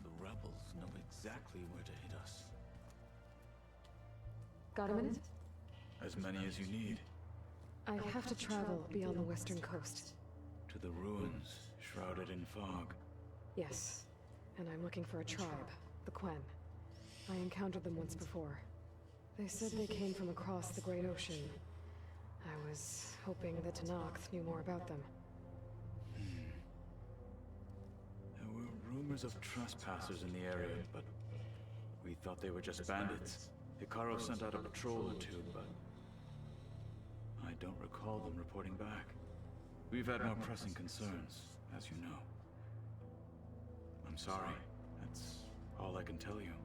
The rebels know exactly where to hit us. Got a minute? As many as you need. I have to travel beyond the western coast. To the ruins, shrouded in fog. Yes, and I'm looking for a tribe, the Quen. I encountered them once before. They said they came from across the Great Ocean. I was hoping that Tenakth knew more about them. There were rumors of trespassers in the area, but we thought they were just bandits. Hikaru sent out a patrol or two, but I don't recall them reporting back. We've had more pressing concerns, as you know. I'm sorry. That's all I can tell you.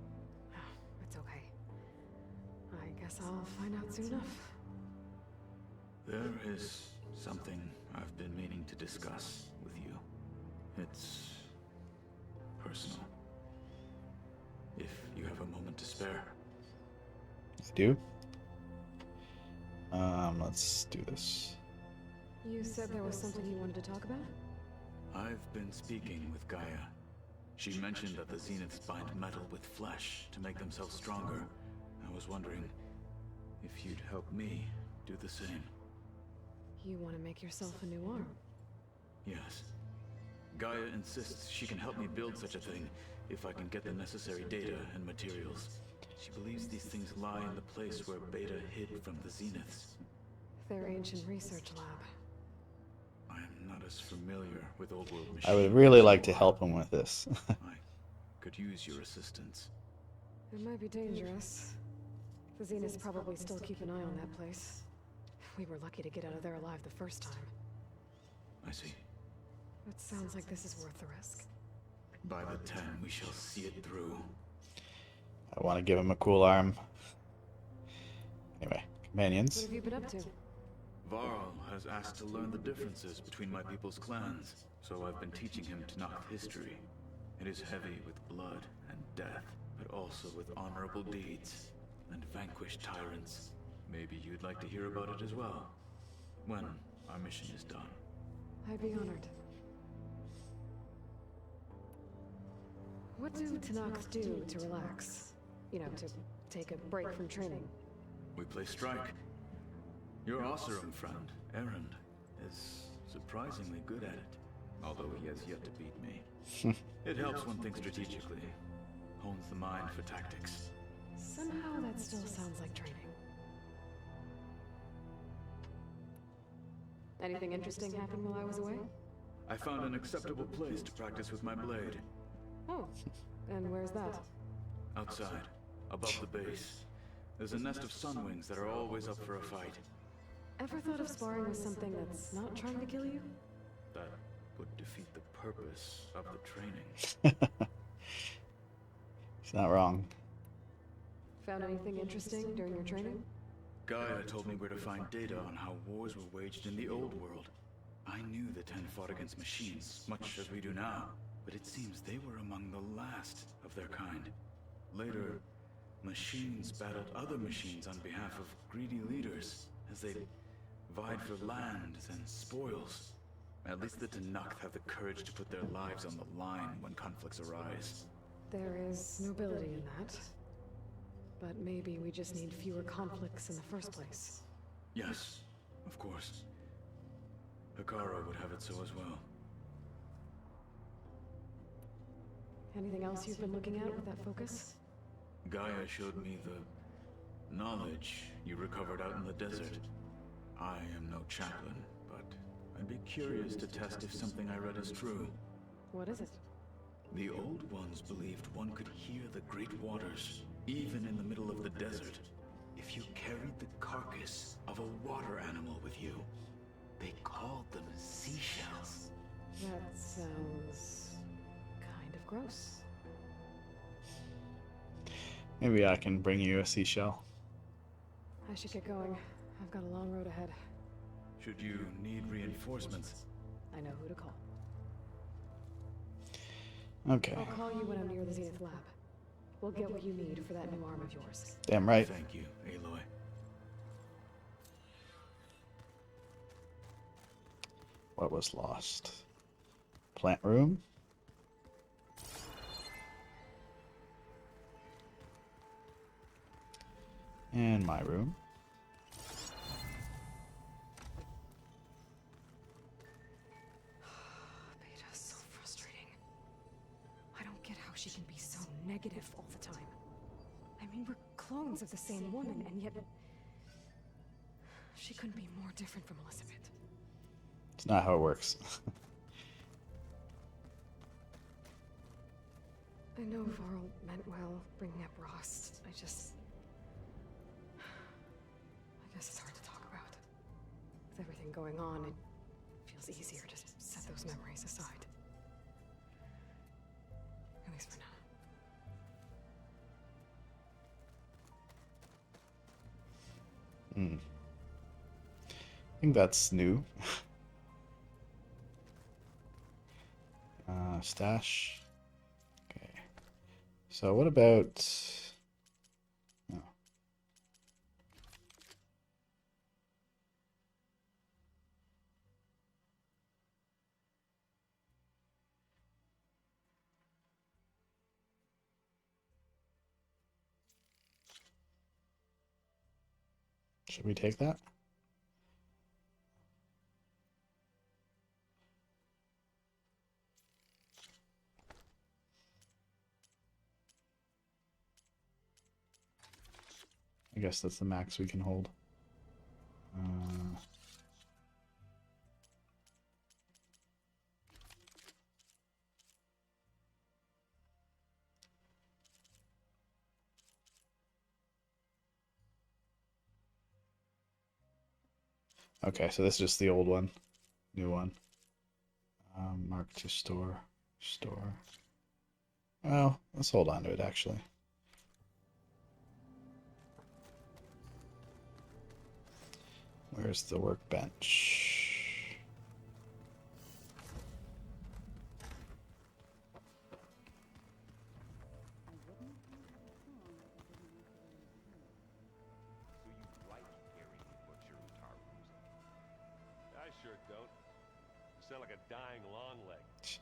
It's okay. I guess I'll find out soon enough. There is something I've been meaning to discuss with you. It's personal. If you have a moment to spare. I do. Let's do this. You said there was something you wanted to talk about? I've been speaking with Gaia. She mentioned that the Zeniths bind metal with flesh to make themselves stronger. I was wondering if you'd help me do the same. You want to make yourself a new arm? Yes. Gaia insists she can help me build such a thing if I can get the necessary data and materials. She believes these things lie in the place where Beta hid from the Zeniths. Their ancient research lab. I am not as familiar with old world machines. I would really like to help him with this. I could use your assistance. It might be dangerous. The Zeniths probably still keep an eye on that place. We were lucky to get out of there alive the first time. I see. It sounds like this is worth the risk. By the 10, we shall see it through. I want to give him a cool arm. Anyway, What companions. have you been up to? Varl has asked to learn the differences between my people's clans, so I've been teaching him Tenakth history. It is heavy with blood and death, but also with honorable deeds and vanquished tyrants. Maybe you'd like to hear about it as well, when our mission is done. I'd be honored. What do Tenakth do to relax? You know, to take a break from training? We play strike. Your Oseram friend, Erend, is surprisingly good at it, although he has yet to beat me. It helps when thinks strategically, hones the mind for tactics. Somehow that still sounds like training. Anything interesting happened while I was away? I found an acceptable place to practice with my blade. Oh, and where's that? Outside, above the base. There's a nest of sunwings that are always up for a fight. Ever thought of sparring with something that's not trying to kill you? That would defeat the purpose of the training. He's not wrong. Found anything interesting during your training? Gaia told me where to find data on how wars were waged in the old world. I knew the 10 fought against machines, much as we do now, but it seems they were among the last of their kind. Later, machines battled other machines on behalf of greedy leaders, as they vied for lands and spoils. At least the Tanakh have the courage to put their lives on the line when conflicts arise. There is nobility in that. But maybe we just need fewer conflicts in the first place. Yes, of course. Hikara would have it so as well. Anything else you've been looking at with that focus? Gaia showed me the knowledge you recovered out in the desert. I am no chaplain, but I'd be curious to test if something I read is true. What is it? The old ones believed one could hear the great waters, even in the middle of the desert, if you carried the carcass of a water animal with you. They called them seashells. That sounds kind of gross. Maybe I can bring you a seashell. I should get going. I've got a long road ahead. Should you need reinforcements? I know who to call. Okay. I'll call you when I'm near the Zenith lab. We'll get what you need for that new arm of yours. Damn right. Thank you, Aloy. What was lost? Plant room? And my room. Beta's so frustrating. I don't get how she can be so negative all the time. I mean, we're clones of the same woman, and yet she couldn't be more different from Elizabeth. It's not how it works. I know Varl meant well, bringing up Rost. I guess it's hard to talk about. With everything going on, it feels easier to set those memories aside. At least for now. I think that's new. Stash. Okay. So what about... Oh. Should we take that? I guess that's the max we can hold. Okay, so this is just the old one. New one. Mark to store. Store. Well, let's hold on to it, actually. Where's the workbench? So you like hearing me butcher Utaru's? I sure don't. You sound like a dying longleg.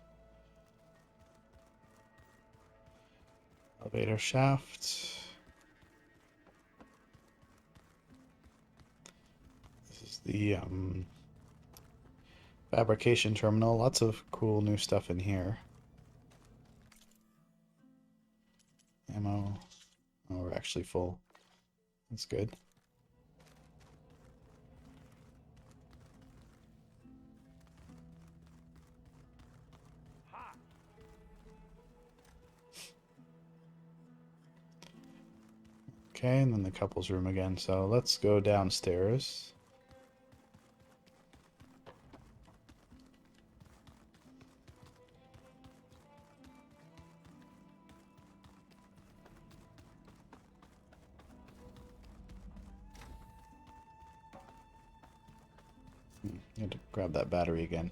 Elevator shaft. This is the Fabrication Terminal. Lots of cool new stuff in here. Ammo. Oh, we're actually full. That's good. Okay, and then the couples room again. So let's go downstairs. Need to grab that battery again.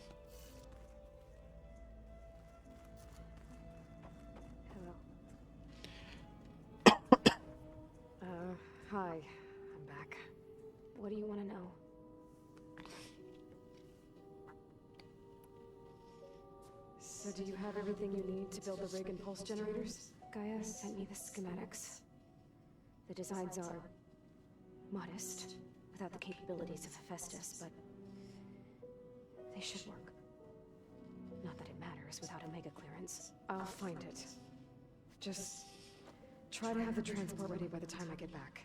Hi. I'm back. What do you want to know? So do you have everything you need to build the rig and pulse generators? Gaia sent me the schematics. The designs are modest, without the capabilities of Hephaestus, but they should work. Not that it matters without a mega clearance. I'll find it. Just try to have the transport ready by the time I get back.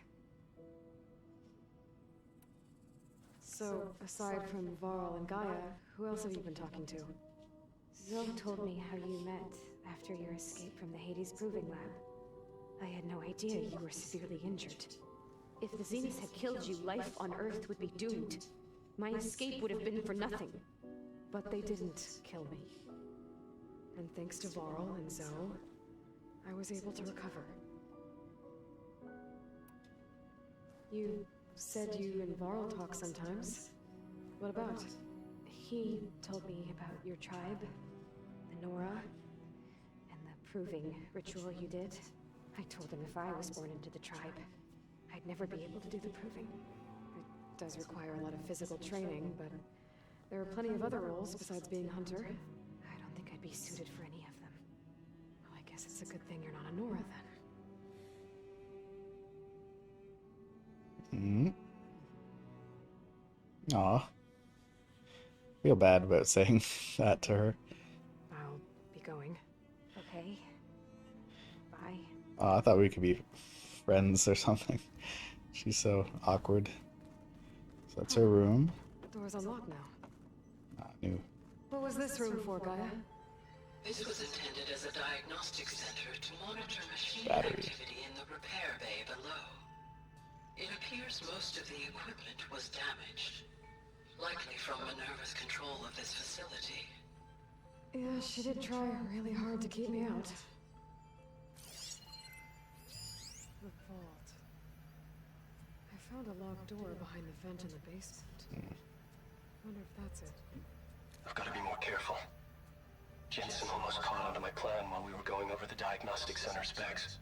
So, aside from Varl and Gaia, who else have you been talking to? Zoe told me how you met after your escape from the Hades Proving Lab. I had no idea you were severely injured. If the Zeniths had killed you, life on Earth would be doomed. My escape would have been for nothing. But they didn't kill me. And thanks to Varl and Zoe, I was able to recover. You said you and Varl talk sometimes. What about? He told me about your tribe, the Nora, and the proving ritual you did. I told him if I was born into the tribe, I'd never be able to do the proving. It does require a lot of physical training, but there are plenty of other roles besides being hunter. I don't think I'd be suited for any of them. Well, I guess it's a good thing you're not a Nora then. Aw. Feel bad about saying that to her. I'll be going. Okay. Bye. Oh, I thought we could be friends or something. She's so awkward. So that's her room. The door's unlocked now. Not new. What was this room for, Gaia? This was intended as a diagnostic center to monitor machine Battery. activity in the repair bay below. It appears most of the equipment was damaged, likely from Minerva's control of this facility. Yeah, she did try really hard to keep me out. The vault. I found a locked door behind the vent in the basement. Wonder if that's it. I've got to be more careful. Jensen almost caught onto my plan while we were going over the diagnostic center specs.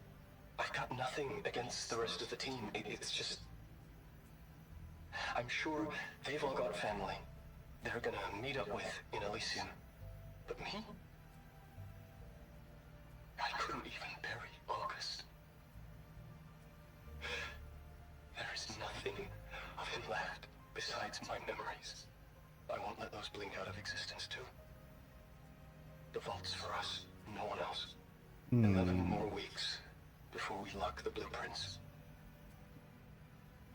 I've got nothing against the rest of the team. It's just... I'm sure they've all got family they're gonna meet up with in Elysium. But me? I couldn't even bury August. There is nothing of him left besides my memories. I won't let those blink out of existence too. The vault's for us, no one else. 11 more weeks before we lock the blueprints.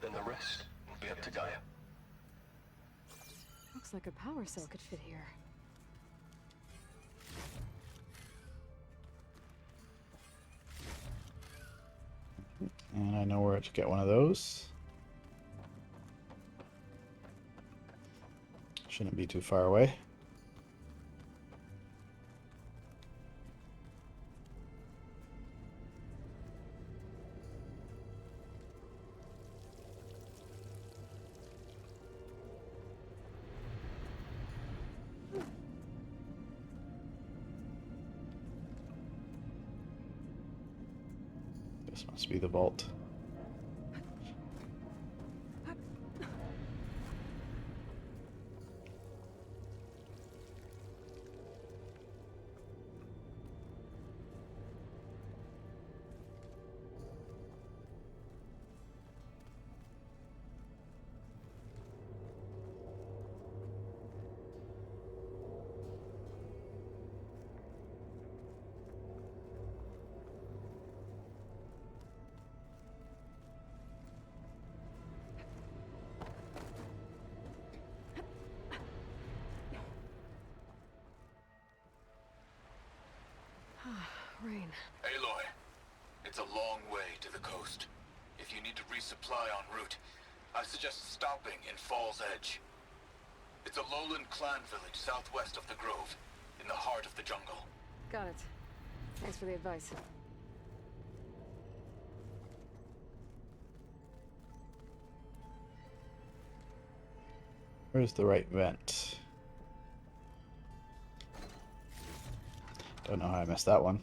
Then the rest will be up to Gaia. Looks like a power cell could fit here. And I know where to get one of those. Shouldn't be too far away. This must be the vault. Rain. Aloy, it's a long way to the coast. If you need to resupply en route, I suggest stopping in Falls Edge. It's a lowland clan village southwest of the Grove, in the heart of the jungle. Got it. Thanks for the advice. Where's the right vent? Don't know how I missed that one.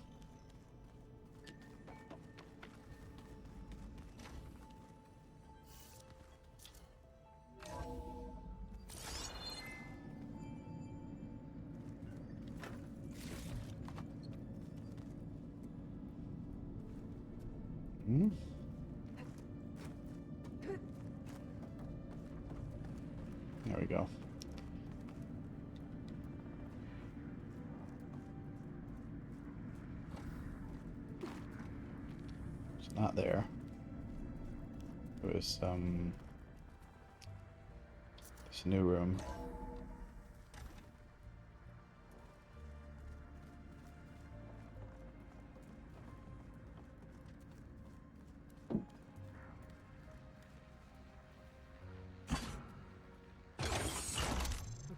There we go. It's not there. It was this new room.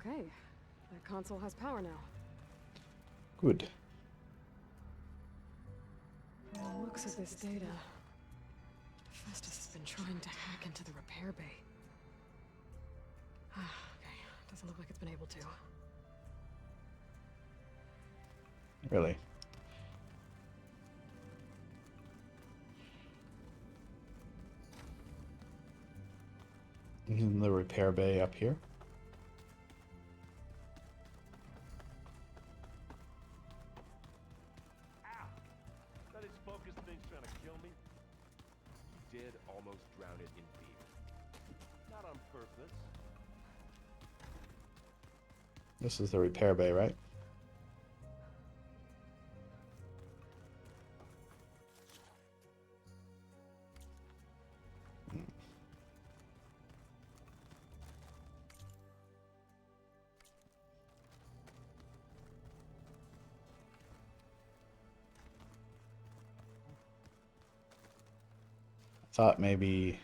Okay, that console has power now. Good. From the looks of this data, Festus has been trying to hack into the repair bay. Okay, doesn't look like it's been able to. Really? Isn't the repair bay up here? That is focus thing's trying to kill me. You did almost drown it in beer. Not on purpose. This is the repair bay, right? Thought maybe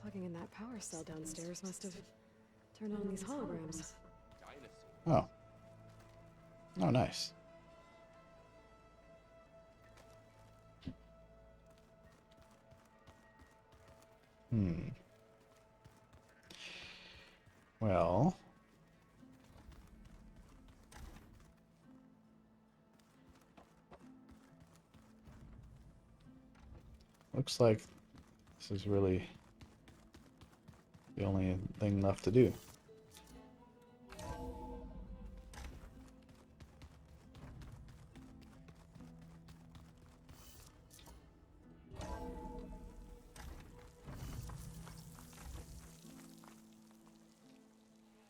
Plugging in that power cell downstairs must have turned on these holograms. oh. Oh, nice. Well, looks like this is really the only thing left to do.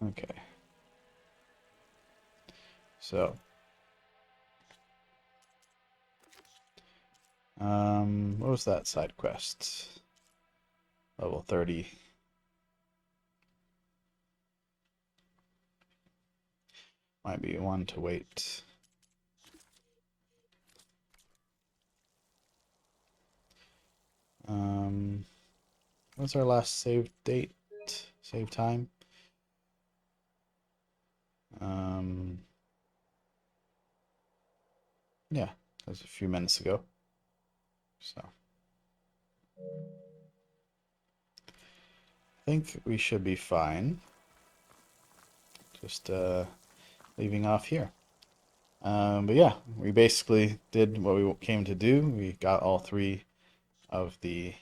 Okay. So, what was that side quest? Level 30. Might be one to wait. What's our last save date? Save time? Yeah, that was a few minutes ago. So I think we should be fine. Just leaving off here. But yeah, we basically did what we came to do. We got all 3 of the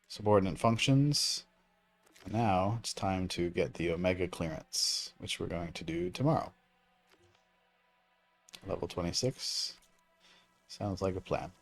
subordinate functions. Now it's time to get the Omega clearance, which we're going to do tomorrow. Level 26. Sounds like a plan.